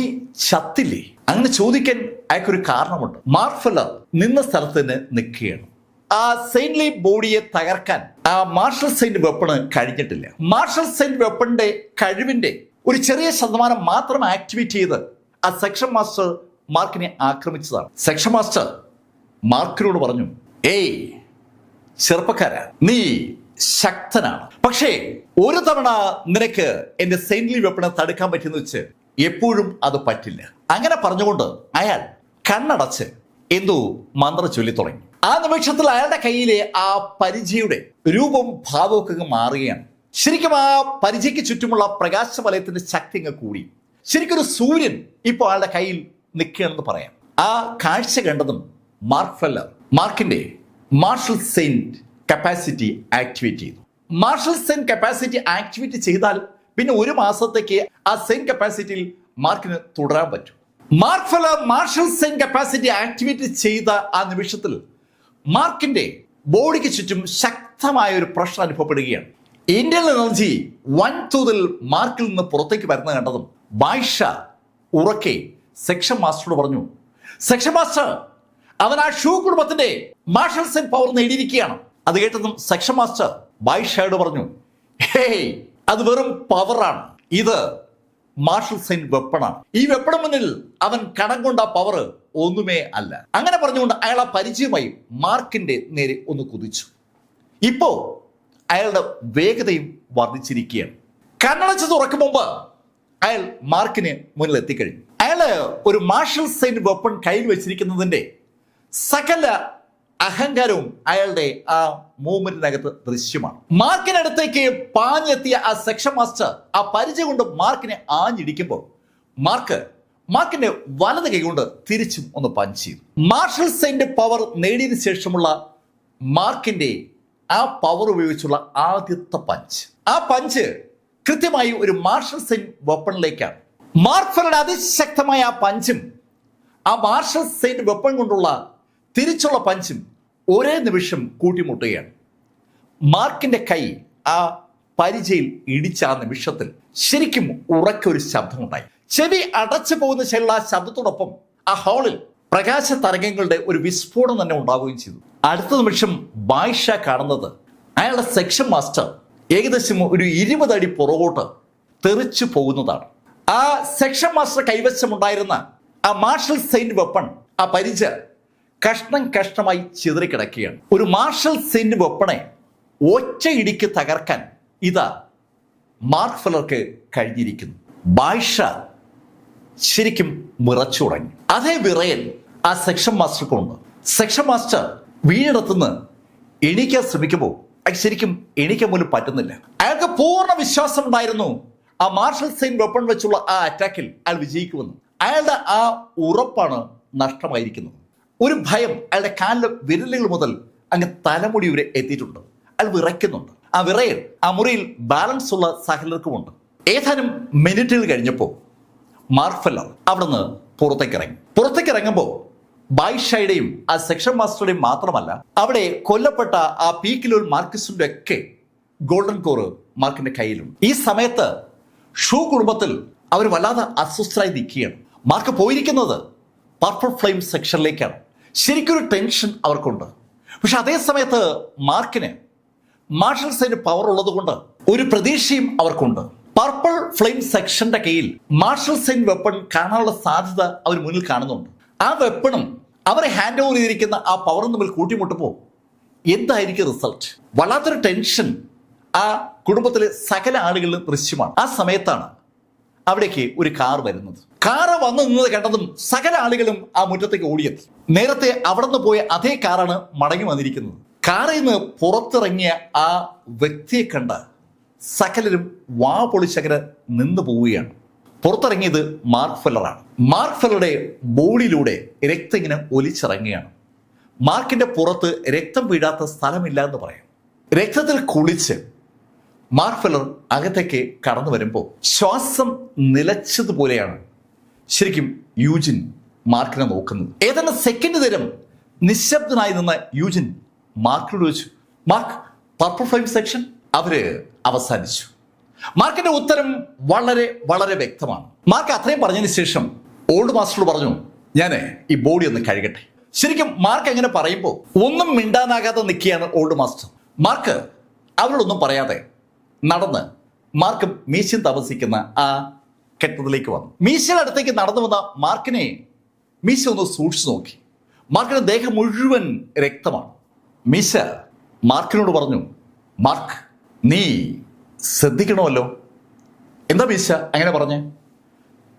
ചത്തില്ലേ? അങ്ങനെ ചോദിക്കാൻ അയാൾക്കൊരു കാരണമുണ്ട്. മാർക്ക് ഫെല്ലർ നിന്ന സ്ഥലത്ത് തന്നെ നിൽക്കുകയാണ്. ആ സെയിൻലി ബോഡിയെ തകർക്കാൻ ആ മാർഷൽ സെയിന്റ് വെപ്പണ് കഴിഞ്ഞിട്ടില്ല. മാർഷൽ സെയിന്റ് വെപ്പണിന്റെ കഴിവിന്റെ ഒരു ചെറിയ ശതമാനം മാത്രം ആക്ടിവേറ്റ് ചെയ്ത് ആ സെക്ഷൻ മാസ്റ്റർ മാർക്കിനെ ആക്രമിച്ചതാണ്. സെക്ഷൻ മാസ്റ്റർ മാർക്കിനോട് പറഞ്ഞു, ഏയ് ചെറുപ്പക്കാര, നീ ശക്തനാണ്, പക്ഷേ ഒരു തവണ നിനക്ക് എന്റെ സെയിൻലി വെപ്പണെ തടുക്കാൻ പറ്റുന്ന വെച്ച് എപ്പോഴും അത് പറ്റില്ല. അങ്ങനെ പറഞ്ഞുകൊണ്ട് അയാൾ കണ്ണടച്ച് എന്തോ മന്ത്ര ചൊല്ലി തുടങ്ങി. ആ നിമിഷത്തിൽ അയാളുടെ കയ്യിലെ ആ പരിചയുടെ രൂപവും ഭാവവും ഒക്കെ മാറുകയാണ്. ശരിക്കും ആ പരിചയ്ക്ക് ചുറ്റുമുള്ള പ്രകാശവലയത്തിന്റെ ശക്തി അങ്ങ് കൂടി. ശരിക്കും ഒരു സൂര്യൻ ഇപ്പോൾ അയാളുടെ കയ്യിൽ നിൽക്കുകയാണെന്ന് പറയാം. ആ കാഴ്ച കണ്ടതും മാർക്കിന്റെ മാർഷൽ സെയിന്റ് കപ്പാസിറ്റി ആക്ടിവേറ്റ് ചെയ്തു. മാർഷൽ സെയിന്റ് കപ്പാസിറ്റി ആക്ടിവേറ്റ് ചെയ്താൽ പിന്നെ ഒരു മാസത്തേക്ക് ആ സെയിന്റ് കപ്പാസിറ്റിയിൽ മാർക്കിന് തുടരാൻ പറ്റും. Mark Feller Marshall saint capacity activate ചെയ്ത ആ നിമിഷത്തിൽ മാർക്കിന്റെ ബോഡിക്ക് ചുറ്റും ശക്തമായ ഒരു പ്രഷർ അനുഭവപ്പെടുകയാണ്. ഇന്റേണൽ എനർജി വൻതോതിൽ മാർക്കിൽ നിന്ന് പുറത്തേക്ക് വരുന്ന കണ്ടതും ബായിഷ ഉറക്കെ സെക്ഷൻ മാസ്റ്ററോട് പറഞ്ഞു, സെക്ഷൻ മാസ്റ്റർ, അവൻ ആ ഷൂ കുടുംബത്തിന്റെ മാർഷൽ സെയിന്റ് പവർ നേടിയിരിക്കുകയാണ്. അത് കേട്ടതും സെക്ഷൻ മാസ്റ്റർ ബായിഷയോട് പറഞ്ഞു, ഹേയ്, അത് വെറും പവറാണ്, ഇത് മാർഷൽ സെയിന്റ് വെപ്പണാണ്. ഈ വെപ്പണ് മുന്നിൽ അവൻ കടം കൊണ്ട പവർ ഒന്നുമേ അല്ല. അങ്ങനെ പറഞ്ഞുകൊണ്ട് അയാൾ ആ പരിചയമായി മാർക്കിന്റെ നേരെ ഒന്ന് കുതിച്ചു. ഇപ്പോ അയാളുടെ വേഗതയും വർദ്ധിച്ചിരിക്കുകയാണ്. കണ്ണടച്ച് തുറക്കും മുമ്പ് അയാൾ മാർക്കിന് മുന്നിൽ എത്തിക്കഴിഞ്ഞു. അയാള് ഒരു മാർഷൽ സെയിന്റ് വെപ്പൺ കയ്യിൽ വെച്ചിരിക്കുന്നതിന്റെ സകല അഹങ്കാരവും അയാളുടെ ആ മൂവ്മെന്റിനകത്ത് ദൃശ്യമാണ്. മാർക്കിനടുത്തേക്ക് പാഞ്ഞെത്തിയ ആ സെക്ഷൻ മാസ്റ്റർ ആ പരിചയം കൊണ്ട് മാർക്കിനെ ആഞ്ഞിടിക്കുമ്പോൾ മാർക്കിന്റെ വലത് കൈ കൊണ്ട് തിരിച്ചും ഒന്ന് പഞ്ച് ചെയ്തു. മാർഷൽ സെയിന്റ് പവർ നേടിയതിനു ശേഷമുള്ള മാർക്കിന്റെ ആ പവർ ഉപയോഗിച്ചുള്ള ആദ്യത്തെ പഞ്ച്, ആ പഞ്ച് കൃത്യമായി ഒരു മാർഷൽ സെയിന്റ് വെപ്പണിലേക്കാണ്. മാർക്ക് ഫെല്ലറുടെ അതിശക്തമായ ആ പഞ്ചും ആ മാർഷൽ സെയിന്റ് വെപ്പൺ കൊണ്ടുള്ള തിരിച്ചുള്ള പഞ്ചും ഒരേ നിമിഷം കൂട്ടിമുട്ടുകയാണ്. മാർക്കിന്റെ കൈ ആ പരിചയിൽ ഇടിച്ച ആ നിമിഷത്തിൽ ശരിക്കും ഉറക്കൊരു ശബ്ദമുണ്ടായി. ചെവി അടച്ചു പോകുന്ന ശൈലിയുള്ള ശബ്ദത്തോടൊപ്പം ആ ഹാളിൽ പ്രകാശ തരംഗങ്ങളുടെ ഒരു വിസ്ഫോടനം തന്നെ ഉണ്ടാവുകയും ചെയ്തു. അടുത്ത നിമിഷം ബായിഷ കാണുന്നത് അയാളുടെ സെക്ഷൻ മാസ്റ്റർ ഏകദേശം ഒരു 20 അടി പുറകോട്ട് തെറിച്ചു പോകുന്നതാണ്. ആ സെക്ഷൻ മാസ്റ്റർ കൈവശമുണ്ടായിരുന്ന ആ മാർഷൽ സെയിന്റ് വെപ്പൺ, ആ പരിച കഷ്ണം കഷ്ണമായി ചിതറിക്കിടക്കുകയാണ്. ഒരു മാർഷൽ സെയിന്റ് വെപ്പണെ ഒറ്റ ഇടിക്ക് തകർക്കാൻ ഇതാ മാർക്ക് ഫെല്ലർക്ക് കഴിഞ്ഞിരിക്കുന്നു. ബായിഷ ശരിക്കും വിറച്ചു തുടങ്ങി. അതേ വിറയൽ ആ സെക്ഷൻ മാസ്റ്റർക്കുണ്ട്. സെക്ഷൻ മാസ്റ്റർ വീണിടത്തുനിന്ന് എണീക്കാൻ ശ്രമിക്കുമ്പോൾ ശരിക്കും എണീക്കാൻ പോലും പറ്റുന്നില്ല. അയാൾക്ക് പൂർണ്ണ വിശ്വാസം ഉണ്ടായിരുന്നു ആ മാർഷൽ സെയിന്റ് വെപ്പൺ വെച്ചുള്ള ആ അറ്റാക്കിൽ അയാൾ വിജയിക്കുമെന്ന്. അയാളുടെ ആ ഉറപ്പാണ് നഷ്ടമായിരിക്കുന്നത്. ഒരു ഭയം അയാളുടെ കാലിലെ വിരലുകൾ മുതൽ അങ്ങ് തലമുടി വരെ എത്തിയിട്ടുണ്ട്. അയാൾ വിറയ്ക്കുന്നുണ്ട്. ആ വിറയൽ ആ മുറിയിൽ ബാലൻസ് ഉള്ള സകലർക്കുമുണ്ട്. ഏതാനും മിനിറ്റുകൾ കഴിഞ്ഞപ്പോൾ മാർക്ക് ഫെല്ലർ അവിടെ നിന്ന് പുറത്തേക്ക് ഇറങ്ങുമ്പോൾ ബായിഷയുടെയും ആ സെക്ഷൻ മാസ്റ്ററുടെയും മാത്രമല്ല, അവിടെ കൊല്ലപ്പെട്ട ആ പീക്കിലോൽ മാർക്കസിന്റെ ഒക്കെ ഗോൾഡൻ കോറ് മാർക്കിന്റെ കയ്യിലുണ്ട്. ഈ സമയത്ത് ഷൂ കുടുംബത്തിൽ അവർ വല്ലാതെ അസ്വസ്ഥരായി നിൽക്കുകയാണ്. മാർക്ക് പോയിരിക്കുന്നത് പർപ്പിൾ ഫ്ലെയിം സെക്ഷനിലേക്കാണ്. ശരിക്കൊരു ടെൻഷൻ അവർക്കുണ്ട്. പക്ഷെ അതേ സമയത്ത് മാർക്കിന് മാർഷൽ സൈന് പവർ ഉള്ളത് കൊണ്ട് ഒരു പ്രതീക്ഷയും അവർക്കുണ്ട്. പർപ്പിൾ ഫ്ലെയിം സെക്ഷന്റെ കയ്യിൽ മാർഷൽ സൈൻ വെപ്പൺ കാണാനുള്ള സാധ്യത അവർ മുന്നിൽ കാണുന്നുണ്ട്. ആ വെപ്പണും അവരെ ഹാൻഡ് ഓവർ ചെയ്തിരിക്കുന്ന ആ പവറും തമ്മിൽ കൂട്ടിമുട്ടുമ്പോൾ എന്തായിരിക്കും റിസൾട്ട്? വല്ലാത്തൊരു ടെൻഷൻ ആ കുടുംബത്തിലെ സകല ആളുകളിലും ദൃശ്യമാണ്. ആ സമയത്താണ് അവിടേക്ക് ഒരു കാർ വരുന്നത്. കാറ് വന്നു നിന്നത് കണ്ടതും സകല ആളുകളും ആ മുറ്റത്തേക്ക് ഓടിയെത്തി. നേരത്തെ അവിടെ നിന്ന് പോയ അതേ കാറാണ് മടങ്ങി വന്നിരിക്കുന്നത്. കാറിൽ നിന്ന് പുറത്തിറങ്ങിയ ആ വ്യക്തിയെ കണ്ട സകലരും വാ പൊളിച്ചങ്ങനെ നിന്നു പോവുകയാണ്. പുറത്തിറങ്ങിയത് മാർക്ക് ഫെല്ലറാണ്. മാർക്ക് ഫെല്ലറുടെ ബോഡിയിലൂടെ രക്തം ഇങ്ങനെ ഒലിച്ചിറങ്ങുകയാണ്. മാർക്കിന്റെ പുറത്ത് രക്തം വീഴാത്ത സ്ഥലമില്ല എന്ന് പറയാം. രക്തത്തിൽ കുളിച്ച് മാർക്ക് ഫെല്ലർ അകത്തേക്ക് കടന്നു വരുമ്പോൾ ശ്വാസം നിലച്ചതുപോലെയാണ് ശരിക്കും യൂജിൻ മാർക്കിനെ നോക്കുന്നത്. ഏതാനും സെക്കൻഡ് നേരം നിശബ്ദനായി നിന്ന യൂജിൻ മാർക്കിനോട് ചോദിച്ചു, മാർക്ക്, പർപ്പിൾ ഫ്ലെയിം സെക്ഷൻ അവര് അവസാനിച്ചു. മാർക്കിന്റെ ഉത്തരം വളരെ വളരെ വ്യക്തമാണ്. മാർക്ക് അത്രയും പറഞ്ഞതിന് ശേഷം ഓൾഡ് മാസ്റ്ററോട് പറഞ്ഞു, ഞാൻ ഈ ബോഡി ഒന്ന് കഴുകട്ടെ. ശരിക്കും മാർക്ക് എങ്ങനെ പറയുമ്പോൾ ഒന്നും മിണ്ടാനാകാതെ നിൽക്കുകയാണ് ഓൾഡ് മാസ്റ്റർ. മാർക്ക് അവരോടൊന്നും പറയാതെ നടന്ന് മാർക്ക് മീശൻ താമസിക്കുന്ന ആ കെട്ടിടത്തിലേക്ക് വന്നു. മീശയുടെ അടുത്തേക്ക് നടന്നു വന്ന മാർക്കിനെ മീശ ഒന്ന് സൂക്ഷിച്ചു നോക്കി. മാർക്കിന്റെ ദേഹം മുഴുവൻ രക്തമാണ്. മീശ മാർക്കിനോട് പറഞ്ഞു, മാർക്ക്, നീ ശ്രദ്ധിക്കണമല്ലോ. എന്താ മീശ അങ്ങനെ പറഞ്ഞേ?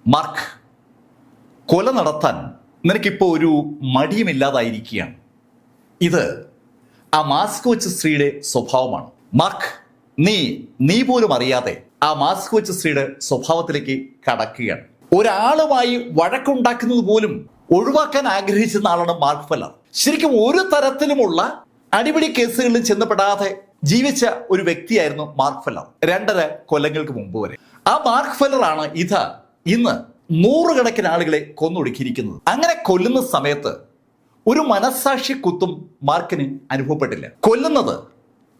മാർക്ക്, കൊല നടത്താൻ നിനക്കിപ്പോൾ ഒരു മടിയുമില്ലാതായിരിക്കുകയാണ്. ഇത് ആ മാസ്ക് വെച്ച സ്ത്രീയുടെ സ്വഭാവമാണ്. മാർക്ക്, നീ പോലും അറിയാതെ ആ മാസ്ക് വെച്ച സ്ത്രീയുടെ സ്വഭാവത്തിലേക്ക് കടക്കുകയാണ്. ഒരാളുമായി വഴക്കുണ്ടാക്കുന്നത് പോലും ഒഴിവാക്കാൻ ആഗ്രഹിച്ചിരുന്ന ആളാണ് മാർക്ക് ഫെല്ലർ. ശരിക്കും ഒരു തരത്തിലുമുള്ള അടിപിടി കേസുകളിൽ ചെന്നപ്പെടാതെ ജീവിച്ച ഒരു വ്യക്തിയായിരുന്നു മാർക്ക് ഫെല്ലർ 2.5 കൊല്ലങ്ങൾക്ക് മുമ്പ് വരെ. ആ മാർക്ക് ഫെല്ലർ ആണ് ഇന്ന് 100 കണക്കിന് ആളുകളെ കൊന്നൊടുക്കിയിരിക്കുന്നത്. അങ്ങനെ കൊല്ലുന്ന സമയത്ത് ഒരു മനസ്സാക്ഷി കുത്തും മാർക്കിന് അനുഭവപ്പെട്ടില്ല. കൊല്ലുന്നത്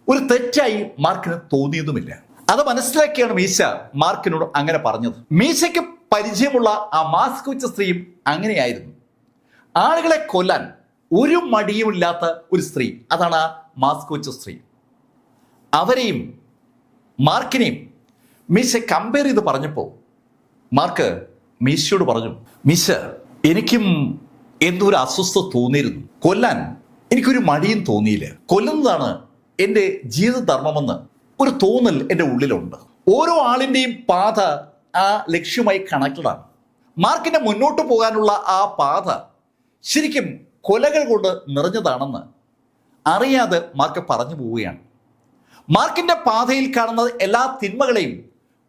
ഒരു തെറ്റായി മാർക്കിന് തോന്നിയതുമില്ല. അത് മനസ്സിലാക്കിയാണ് മീശ മാർക്കിനോട് അങ്ങനെ പറഞ്ഞത്. മീശയ്ക്ക് പരിചയമുള്ള ആ മാസ്ക് വെച്ച സ്ത്രീയും അങ്ങനെയായിരുന്നു. ആളുകളെ കൊല്ലാൻ ഒരു മടിയുമില്ലാത്ത ഒരു സ്ത്രീ, അതാണ് ആ മാസ്ക് വെച്ച സ്ത്രീ. അവരെയും മാർക്കിനെയും മീശ കമ്പയർ ചെയ്ത് പറഞ്ഞപ്പോൾ മാർക്ക് മീശയോട് പറഞ്ഞു, മീശ, എനിക്കും എന്തോ ഒരു അസ്വസ്ഥത തോന്നിയിരുന്നു. കൊല്ലാൻ എനിക്കൊരു മടിയും തോന്നിയില്ല. കൊല്ലുന്നതാണ് എൻ്റെ ജീവിതധർമ്മമെന്ന് ഒരു തോന്നൽ എൻ്റെ ഉള്ളിലുണ്ട്. ഓരോ ആളിൻ്റെയും പാത ആ ലക്ഷ്യമായി കണക്റ്റഡ് ആണ്. മാർക്കിന്റെ മുന്നോട്ട് പോകാനുള്ള ആ പാത ശരിക്കും കൊലകൾ കൊണ്ട് നിറഞ്ഞതാണെന്ന് അറിയാതെ മാർക്ക് പറഞ്ഞു പോവുകയാണ്. മാർക്കിന്റെ പാതയിൽ കാണുന്ന എല്ലാ തിന്മകളെയും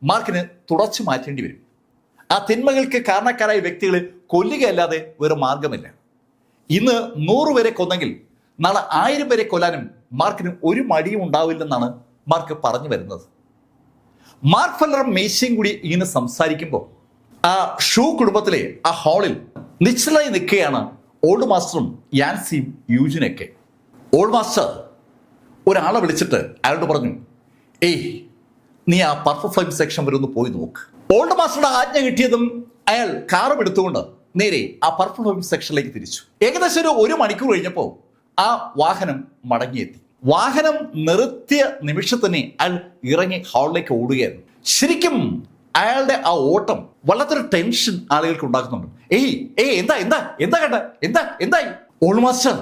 മാർക്കിന് തുടച്ചു മാറ്റേണ്ടി വരും. ആ തിന്മകൾക്ക് കാരണക്കാരായ വ്യക്തികളെ കൊല്ലുകയല്ലാതെ വേറെ മാർഗമില്ല. ഇന്ന് 100 പേരെ കൊന്നെങ്കിൽ നാളെ 1000 പേരെ കൊല്ലാനും മാർക്കിന് ഒരു മടിയും ഉണ്ടാവില്ലെന്നാണ് മാർക്ക് പറഞ്ഞു വരുന്നത്. മാർക്ക് ഫെല്ലറും മീശയും കൂടി ഇങ്ങനെ സംസാരിക്കുമ്പോൾ ആ ഷൂ കുടുംബത്തിലെ ആ ഹാളിൽ നിശ്ചലായി നിൽക്കുകയാണ് ഓൾഡ് മാസ്റ്ററും യാൻസിയും യൂജിനൊക്കെ. ഓൾഡ് മാസ്റ്റർ ഒരാളെ വിളിച്ചിട്ട് അയാളോട് പറഞ്ഞു, നീ ആ പർപ്പിൾ ഫ്ലെയിം സെക്ഷൻ വരെ ഒന്ന് പോയി നോക്ക്. ഓൾഡ് മാസ്റ്ററുടെ ആജ്ഞ കിട്ടിയതും അയാൾ കാറും എടുത്തുകൊണ്ട് നേരെ ആ പർപ്പിൾ ഫ്ലെയിം സെക്ഷനിലേക്ക് തിരിച്ചു. ഏകദേശം ഒരു മണിക്കൂർ കഴിഞ്ഞപ്പോൾ ആ വാഹനം മടങ്ങിയെത്തി. വാഹനം നിർത്തിയ നിമിഷത്തിന് അയാൾ ഇറങ്ങി ഹാളിലേക്ക് ഓടുകയായിരുന്നു. ശരിക്കും അയാളുടെ ആ ഓട്ടം വല്ലാത്തൊരു ടെൻഷൻ ആളുകൾക്ക് ഉണ്ടാക്കുന്നുണ്ട്. എന്തായി? ഓൾഡ് മാസ്റ്റർ,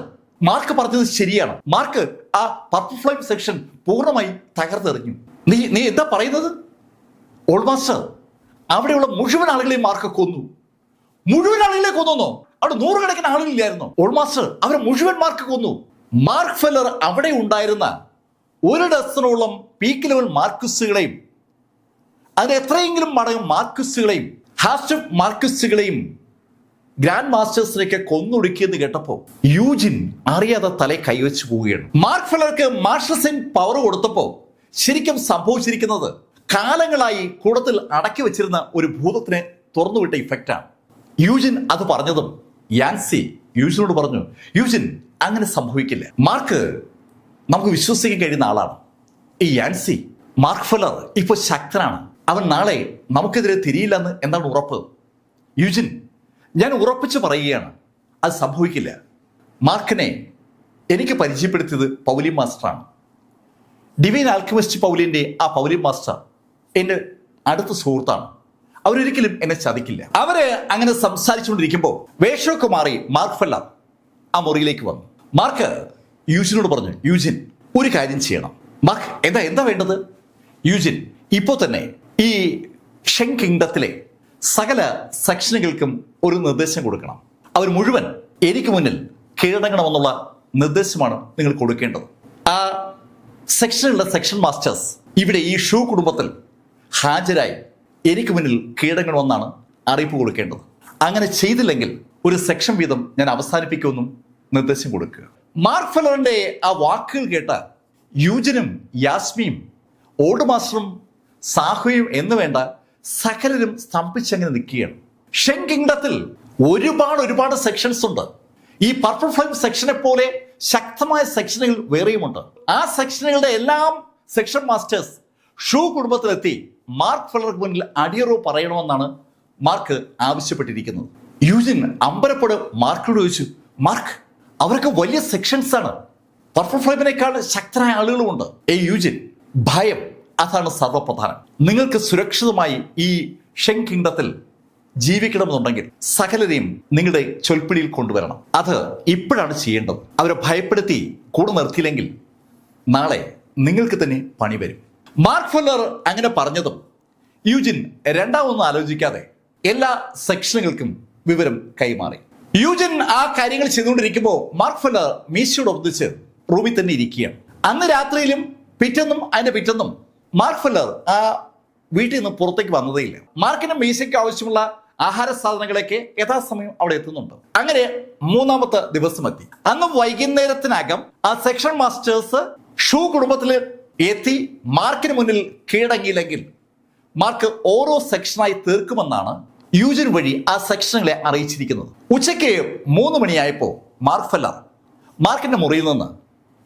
മാർക്ക് പറഞ്ഞത് ശരിയാണ്. മാർക്ക് ആ പർപ്പിൾ ഫ്ലെയിം സെക്ഷൻ പൂർണ്ണമായി തകർത്തെറിഞ്ഞു. നീ എന്താ പറയുന്നത്? ഓൾഡ് മാസ്റ്റർ, അവിടെയുള്ള മുഴുവൻ ആളുകളെയും മാർക്ക് കൊന്നു. മുഴുവൻ ആളുകളെ കൊന്നോ? അവിടെ 100 കണക്കിന് ആളുകളില്ലായിരുന്നു. ഓൾഡ് മാസ്റ്റർ, അവരെ മുഴുവൻ മാർക്ക് കൊന്നു. മാർക്ക് ഫെല്ലർ അവിടെ ഉണ്ടായിരുന്ന 1 ഡസനോളം പീക്ക് ലെവൽ മാർക്വിസ്റ്റുകളെയും അതിന് എത്രയെങ്കിലും മടങ്ങ് മാർക്വിസ്റ്റുകളെയും ഹാസ്റ്റഫ് മാർക്വിസ്റ്റുകളെയും ഗ്രാൻഡ് മാസ്റ്റേഴ്സിനെയൊക്കെ കൊന്നൊടുക്കിയെന്ന് കേട്ടപ്പോൾ യൂജിൻ അറിയാതെ തലേ കൈവച്ചു പോവുകയാണ്. മാർക്ക് ഫെല്ലർക്ക് മാർഷൽ സൈൻ പവർ കൊടുത്തപ്പോൾ ശരിക്കും സംഭവിച്ചിരിക്കുന്നത് കാലങ്ങളായി കൂടത്തിൽ അടക്കി വെച്ചിരുന്ന ഒരു ഭൂതത്തിനെ തുറന്നുവിട്ട ഇഫക്റ്റാണ്. യൂജിൻ അത് പറഞ്ഞതും യാൻസി യൂജിനോട് പറഞ്ഞു, യൂജിൻ അങ്ങനെ സംഭവിക്കില്ല. മാർക്ക് നമുക്ക് വിശ്വസിക്കാൻ കഴിയുന്ന ആളാണ്. ഈ യാൻസി മാർക്ക് ഫെല്ലർ ഇപ്പോൾ ശക്തനാണ്. അവൻ നാളെ നമുക്കെതിരെ തിരിയില്ലെന്ന് എന്താണ് ഉറപ്പ്? യൂജിൻ, ഞാൻ ഉറപ്പിച്ച് പറയുകയാണ്, അത് സംഭവിക്കില്ല. മാർക്കിനെ എനിക്ക് പരിചയപ്പെടുത്തിയത് പൗലിൻ മാസ്റ്ററാണ്. ഡിവൈൻ ആൽക്കമിസ്റ്റ് പൗലിൻ്റെ ആ പൗലിൻ മാസ്റ്റർ എൻ്റെ അടുത്ത സുഹൃത്താണ്. അവരൊരിക്കലും എന്നെ ചതിക്കില്ല. അവര് അങ്ങനെ സംസാരിച്ചുകൊണ്ടിരിക്കുമ്പോൾ വേഷമൊക്കെ മാറി മാർക്ക് ഫെല്ലർ ആ മുറിയിലേക്ക് വന്നു. മാർക്ക് യൂജിനോട് പറഞ്ഞു, യൂജിൻ ഒരു കാര്യം ചെയ്യണം. മാർക്ക് എന്താ വേണ്ടത്? യൂജിൻ, ഇപ്പോൾ തന്നെ ഈ ഷെങ് കിങ്ഡത്തിലെ സകല സെക്ഷനുകൾക്കും ഒരു നിർദ്ദേശം കൊടുക്കണം. അവർ മുഴുവൻ എനിക്ക് മുന്നിൽ കീഴടങ്ങണമെന്നുള്ള നിർദ്ദേശമാണ് നിങ്ങൾ കൊടുക്കേണ്ടത്. ആ സെക്ഷനിലുള്ള സെക്ഷൻ മാസ്റ്റേഴ്സ് ഇവിടെ ഈ ഷൂ കുടുംബത്തിൽ ഹാജരായി എനിക്ക് മുന്നിൽ കീഴടങ്ങണമെന്നാണ് അറിയിപ്പ് കൊടുക്കേണ്ടത്. അങ്ങനെ ചെയ്തില്ലെങ്കിൽ ഒരു സെക്ഷൻ വീതം ഞാൻ അവസാനിപ്പിക്കുമെന്നും നിർദ്ദേശം കൊടുക്കുക. മാർക്ക് ഫെല്ലറിന്റെ ആ വാക്കുകൾ കേട്ട യൂജിനും യാസ്മിയും ഓൾഡ് മാസ്റ്ററും സാഹുയും എന്ന് വേണ്ട സകലരും സ്തംഭിച്ചങ്ങനെ നിൽക്കുകയാണ്. ഷെങ് കിങ്ഡത്തിൽ ഒരുപാട് സെക്ഷൻസ് ഉണ്ട്. ഈ പർപ്പിൾ ഫ്ലെയിം സെക്ഷനെ പോലെ ശക്തമായ സെക്ഷനുകൾ വേറെയുമുണ്ട്. ആ സെക്ഷനുകളുടെ എല്ലാം സെക്ഷൻ മാസ്റ്റേഴ്സ് ഷൂ കുടുംബത്തിലെത്തി മാർക്ക് ഫെല്ലർക്ക് മുന്നിൽ അടിയറവ് പറയണമെന്നാണ് മാർക്ക് ആവശ്യപ്പെട്ടിരിക്കുന്നത്. യൂജിൻ അമ്പരപ്പോട് മാർക്കിനോട് ചോദിച്ചു, മാർക്ക് അവരൊക്കെ വലിയ സെക്ഷൻസ് ആണ്, പർപ്പിൾ ഫ്ലെയിമിനേക്കാൾ ശക്തരായ ആളുകളുമുണ്ട്. യൂജിൻ, ഭയം അതാണ് സർവപ്രധാനം. നിങ്ങൾക്ക് സുരക്ഷിതമായി ഈ ഷെങ് കിങ്ഡത്തിൽ ജീവിക്കണമെന്നുണ്ടെങ്കിൽ സകലരെയും നിങ്ങളുടെ ചൊൽപ്പിടിയിൽ കൊണ്ടുവരണം. അത് ഇപ്പോഴാണ് ചെയ്യേണ്ടത്. അവരെ ഭയപ്പെടുത്തി കൂടെ നിർത്തിയില്ലെങ്കിൽ നാളെ നിങ്ങൾക്ക് തന്നെ പണി വരും. മാർക്ക് ഫെല്ലർ അങ്ങനെ പറഞ്ഞതും യൂജിൻ രണ്ടാമൊന്നും ആലോചിക്കാതെ എല്ലാ സെക്ഷനുകൾക്കും വിവരം കൈമാറി. യൂജിൻ ആ കാര്യങ്ങൾ ചെയ്തുകൊണ്ടിരിക്കുമ്പോൾ മാർക്ക് ഫെല്ലർ മീശയോട് ഒന്നിച്ച് റൂമിൽ തന്നെ ഇരിക്കുകയാണ്. അന്ന് രാത്രിയിലും പിറ്റെന്നും അതിന്റെ പിറ്റെന്നും മാർക്ക് ഫെല്ലർ ആ വീട്ടിൽ നിന്ന് പുറത്തേക്ക് വന്നതേയില്ല. മാർക്കിനും മീശയ്ക്ക് ആവശ്യമുള്ള ആഹാര സാധനങ്ങളൊക്കെ യഥാസമയം അവിടെ എത്തുന്നുണ്ട്. അങ്ങനെ മൂന്നാമത്തെ ദിവസം എത്തി. അന്ന് വൈകുന്നേരത്തിനകം ആ സെക്ഷൻ മാസ്റ്റേഴ്സ് ഷൂ കുടുംബത്തിൽ എത്തി മാർക്കിന് മുന്നിൽ കീഴടങ്ങിയില്ലെങ്കിൽ മാർക്ക് ഓരോ സെക്ഷനായി തീർക്കുമെന്നാണ് യൂജിൻ വഴി ആ സെക്ഷനുകളെ അറിയിച്ചിരിക്കുന്നത്. ഉച്ചയ്ക്ക് 3 മണിയായപ്പോൾ മാർക്ക് ഫെല്ലർ മാർക്കിന്റെ മുറിയിൽ നിന്ന്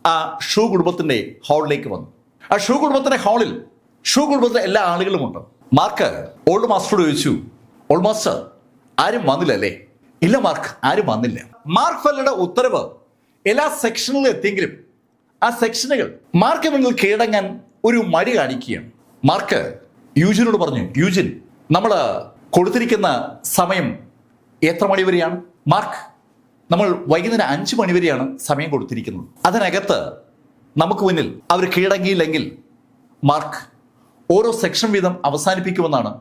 ആ ഷൂ കുടുംബത്തിന്റെ ഹാളിലേക്ക് വന്നു. ആ ഷൂ കുടുംബത്തിന്റെ ഹാളിൽ ഷൂ കുടുംബത്തിലെ എല്ലാ ആളുകളുമുണ്ട്. മാർക്ക് ഓൾഡ് മാസ്റ്ററോട് ചോദിച്ചു, ഓൾഡ് മാസ്റ്റർ ആരും വന്നില്ലല്ലേ? ഇല്ല മാർക്ക്, ആരും വന്നില്ല. മാർക്ക് ഫെല്ലറുടെ ഉത്തരവ് എല്ലാ സെക്ഷനുകളിലും എത്തിയെങ്കിലും ആ സെക്ഷനുകൾ മാർക്ക് മുന്നിൽ കീഴടങ്ങാൻ ഒരു മടി കാണിക്കുകയാണ്. മാർക്ക് യൂജിനോട് പറഞ്ഞു, യൂജിൻ നമ്മൾ കൊടുത്തിരിക്കുന്ന സമയം എത്ര മണി വരെയാണ്? മാർക്ക്, നമ്മൾ വൈകുന്നേരം 5 മണി വരെയാണ് സമയം കൊടുത്തിരിക്കുന്നത്. അതിനകത്ത് നമുക്ക് മുന്നിൽ അവർ കീഴടങ്ങിയില്ലെങ്കിൽ മാർക്ക് ഓരോ സെക്ഷൻ വീതം അവസാനിപ്പിക്കുമെന്നാണ്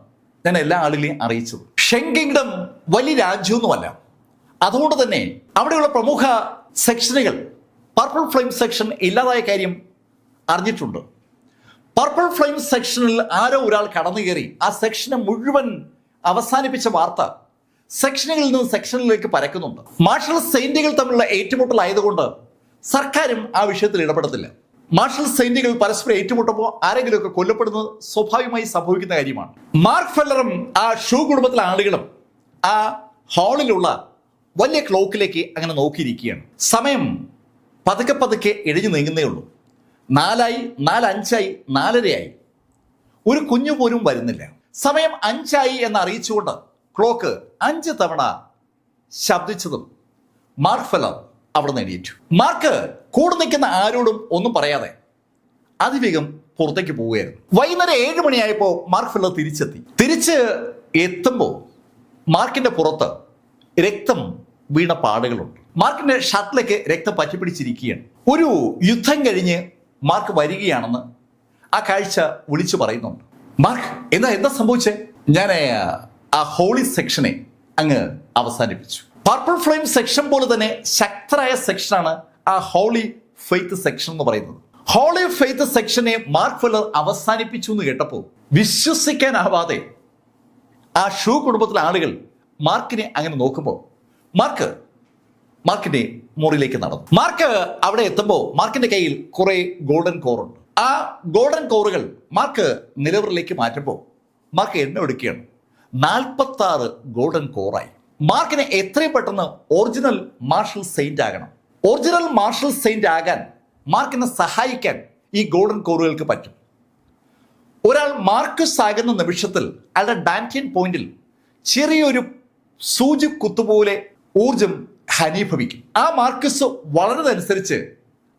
ഞാൻ എല്ലാ ആളുകളെയും അറിയിച്ചത്. ഷെങ് കിങ്ഡം വലിയ രാജ്യമൊന്നുമല്ല. അതുകൊണ്ട് തന്നെ അവിടെയുള്ള പ്രമുഖ സെക്ഷനുകൾ പർപ്പിൾ ഫ്ലെയിം സെക്ഷൻ ഇല്ലാതായ കാര്യം അറിഞ്ഞിട്ടുണ്ട്. പർപ്പിൾ ഫ്ലെയിം സെക്ഷനിൽ ആരോ ഒരാൾ കടന്നു കയറി ആ സെക്ഷനെ മുഴുവൻ അവസാനിപ്പിച്ച വാർത്ത സെക്ഷനുകളിൽ നിന്ന് സെക്ഷനിലേക്ക് പരക്കുന്നുണ്ട്. മാർഷൽ സെയിന്റുകൾ തമ്മിലുള്ള ഏറ്റുമുട്ടൽ ആയതുകൊണ്ട് സർക്കാരും ആ വിഷയത്തിൽ ഇടപെടത്തില്ല. മാർഷൽ സെയിന്റുകൾ പരസ്പരം ഏറ്റുമുട്ടുമ്പോൾ ആരെങ്കിലുമൊക്കെ കൊല്ലപ്പെടുന്നത് സ്വാഭാവികമായി സംഭവിക്കുന്ന കാര്യമാണ്. മാർക്ക് ഫെല്ലറും ആ ഷൂ കുടുംബത്തിലെ ആളുകളും ആ ഹാളിലുള്ള വലിയ ക്ലോക്കിലേക്ക് അങ്ങനെ നോക്കിയിരിക്കുകയാണ്. സമയം പതുക്കെ ഇഴഞ്ഞു നീങ്ങുന്നേ ഉള്ളൂ. 4 4:05 4:30 ഒരു കുഞ്ഞു പോലും വരുന്നില്ല. സമയം 5 എന്ന് അറിയിച്ചുകൊണ്ട് ക്ലോക്ക് 5 തവണ ശബ്ദിച്ചതും മാർക്ക് ഫെല്ലർ അവിടെ നിന്ന് എണീറ്റു. മാർക്ക് കൂടെ നിൽക്കുന്ന ആരോടും ഒന്നും പറയാതെ അതിവേഗം പുറത്തേക്ക് പോവുകയായിരുന്നു. വൈകുന്നേരം 7 മണിയായപ്പോൾ മാർക്ക് ഫെല്ലർ തിരിച്ച് എത്തുമ്പോൾ മാർക്കിന്റെ പുറത്ത് രക്തം വീണ പാടുകളുണ്ട്. മാർക്കിന്റെ ഷർട്ടിലേക്ക് രക്തം പറ്റിപ്പിടിച്ചിരിക്കുകയാണ്. ഒരു യുദ്ധം കഴിഞ്ഞ് മാർക്ക് വരികയാണെന്ന് ആ കാഴ്ച വിളിച്ചു പറയുന്നുണ്ട്. മാർക്ക് എന്താ സംഭവിച്ചേ? ഞാൻ ആ ഹോളി സെക്ഷനെ അങ്ങ് അവസാനിപ്പിച്ചു. പർപ്പിൾ ഫ്ലെയിം സെക്ഷൻ പോലെ തന്നെ ശക്തരായ സെക്ഷനാണ് ആ ഹോളി ഫെയ്ത്ത് സെക്ഷൻ എന്ന് പറയുന്നത്. ഹോളി ഫെയ്ത്ത് സെക്ഷനെ മാർക്ക് ഫെല്ലർ അവസാനിപ്പിച്ചു എന്ന് കേട്ടപ്പോൾ വിശ്വസിക്കാനാവാതെ ആ ഷൂ കുടുംബത്തിലെ ആളുകൾ മാർക്കിനെ അങ്ങനെ നോക്കുമ്പോൾ മാർക്കിന്റെ മുറിയിലേക്ക് നടന്നു. മാർക്ക് അവിടെ എത്തുമ്പോൾ മാർക്കിന്റെ കയ്യിൽ കുറെ ഗോൾഡൻ കോറുണ്ട്. ആ ഗോൾഡൻ കോറുകൾ മാർക്ക് നിലവറിലേക്ക് മാറ്റുമ്പോൾ മാർക്ക് എണ്ണ എടുക്കുകയാണ്. 46 ഗോൾഡൻ കോറായി. മാർക്കിന് എത്രയും പെട്ടെന്ന് ഒറിജിനൽ മാർഷൽ സെയിന്റ് ആകണം. ഒറിജിനൽ മാർഷൽ സെയിന്റ് ആകാൻ മാർക്കിനെ സഹായിക്കാൻ ഈ ഗോൾഡൻ കോറുകൾക്ക് പറ്റും. ഒരാൾ മാർക്കസ് ആകുന്ന നിമിഷത്തിൽ അയാളുടെ ഡാന്റിയൻ പോയിന്റിൽ ചെറിയൊരു സൂചി കുത്തുപോലെ ഊർജം ഘനീഭവിക്കും. ആ മാർക്കസ് വളരുന്നതനുസരിച്ച്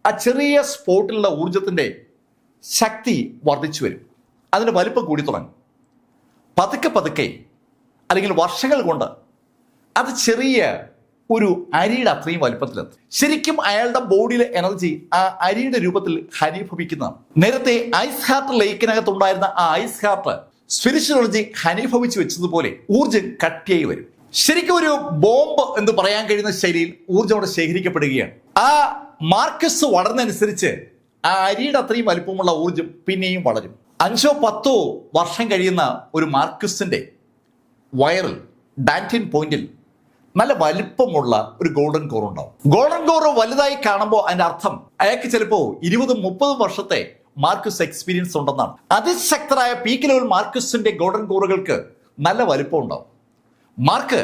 ആ ചെറിയ സ്പോട്ടിലുള്ള ഊർജത്തിന്റെ ശക്തി വർദ്ധിച്ചു വരും. അതിന് വലിപ്പം കൂടി തുടങ്ങും. പതുക്കെ പതുക്കെ അല്ലെങ്കിൽ വർഷങ്ങൾ കൊണ്ട് അത് ചെറിയ ഒരു അരിയുടെ അത്രയും വലിപ്പത്തിലെത്തും. ശരിക്കും അയാളുടെ ബോഡിയിലെ എനർജി ആ അരിയുടെ രൂപത്തിൽ ഘനീഭവിക്കുന്നതാണ്. നേരത്തെ ഐസ് ഹാർട്ട് ലേക്കിനകത്തുണ്ടായിരുന്ന ആ ഐസ് ഹാർട്ട് സ്പിരിച്വൽ എനർജി ഘനീഭവിച്ചു വെച്ചതുപോലെ ഊർജം കട്ടിയായി വരും. ശരിക്കും ഒരു ബോംബ് എന്ന് പറയാൻ കഴിയുന്ന ശൈലിയിൽ ഊർജം അവിടെ ശേഖരിക്കപ്പെടുകയാണ്. ആ മാർക്കസ് വളർന്നതനുസരിച്ച് ആ അരിയുടെ അത്രയും വലിപ്പമുള്ള ഊർജം പിന്നെയും വളരും. 5-10 വർഷം കഴിയുന്ന ഒരു മാർക്കസിന്റെ വയറിൽ ഡാന്റിയൻ പോയിന്റിൽ നല്ല വലിപ്പമുള്ള ഒരു ഗോൾഡൻ കോർ ഉണ്ടാവും. ഗോൾഡൻ കോർ വലുതായി കാണുമ്പോൾ അതിന്റെ അർത്ഥം അയാൾക്ക് ചിലപ്പോൾ 20-30 വർഷത്തെ മാർക്കസ് എക്സ്പീരിയൻസ് ഉണ്ടെന്നാണ്. അതിശക്തരായ പീക്ക് ലെവൽ മാർക്കസിന്റെ ഗോൾഡൻ കോറുകൾക്ക് നല്ല വലിപ്പം ഉണ്ടാവും. മാർക്ക്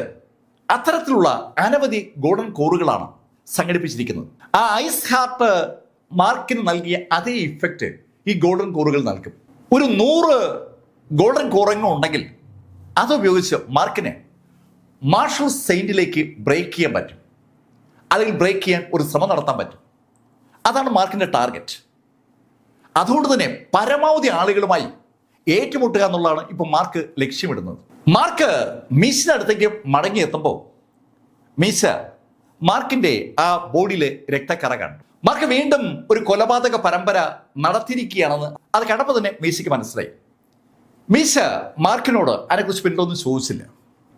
അത്തരത്തിലുള്ള അനവധി ഗോൾഡൻ കോറുകളാണ് സംഘടിപ്പിച്ചിരിക്കുന്നത്. ആ ഐസ് ഹാർട്ട് മാർക്കിന് നൽകിയ അതേ ഇഫക്റ്റ് ഈ ഗോൾഡൻ കോറുകൾ നൽകും. ഒരു 100 ഗോൾഡൻ കോറങ്ങൾ ഉണ്ടെങ്കിൽ അതുപയോഗിച്ച് മാർക്കിന് മാർഷൽ സെയിന്റിലേക്ക് ബ്രേക്ക് ചെയ്യാൻ പറ്റും, അല്ലെങ്കിൽ ബ്രേക്ക് ചെയ്യാൻ ഒരു ശ്രമം നടത്താൻ പറ്റും. അതാണ് മാർക്കിന്റെ ടാർഗറ്റ്. അതുകൊണ്ട് തന്നെ പരമാവധി ആളുകളുമായി ഏറ്റുമുട്ടുക എന്നുള്ളതാണ് ഇപ്പോൾ മാർക്ക് ലക്ഷ്യമിടുന്നത്. മാർക്ക് മീശയുടെ അടുത്തേക്ക് മടങ്ങിയെത്തുമ്പോൾ മീശ മാർക്കിന്റെ ആ ബോഡിയിലെ രക്തക്കറ കണ്ടു. മാർക്ക് വീണ്ടും ഒരു കൊലപാതക പരമ്പര നടത്തിയിരിക്കുകയാണെന്ന് അത് കണ്ടപ്പോൾ തന്നെ മീശയ്ക്ക് മനസ്സിലായി. മീശ മാർക്കിനോട് അതിനെക്കുറിച്ച് പിന്നീടൊന്നും ചോദിച്ചില്ല.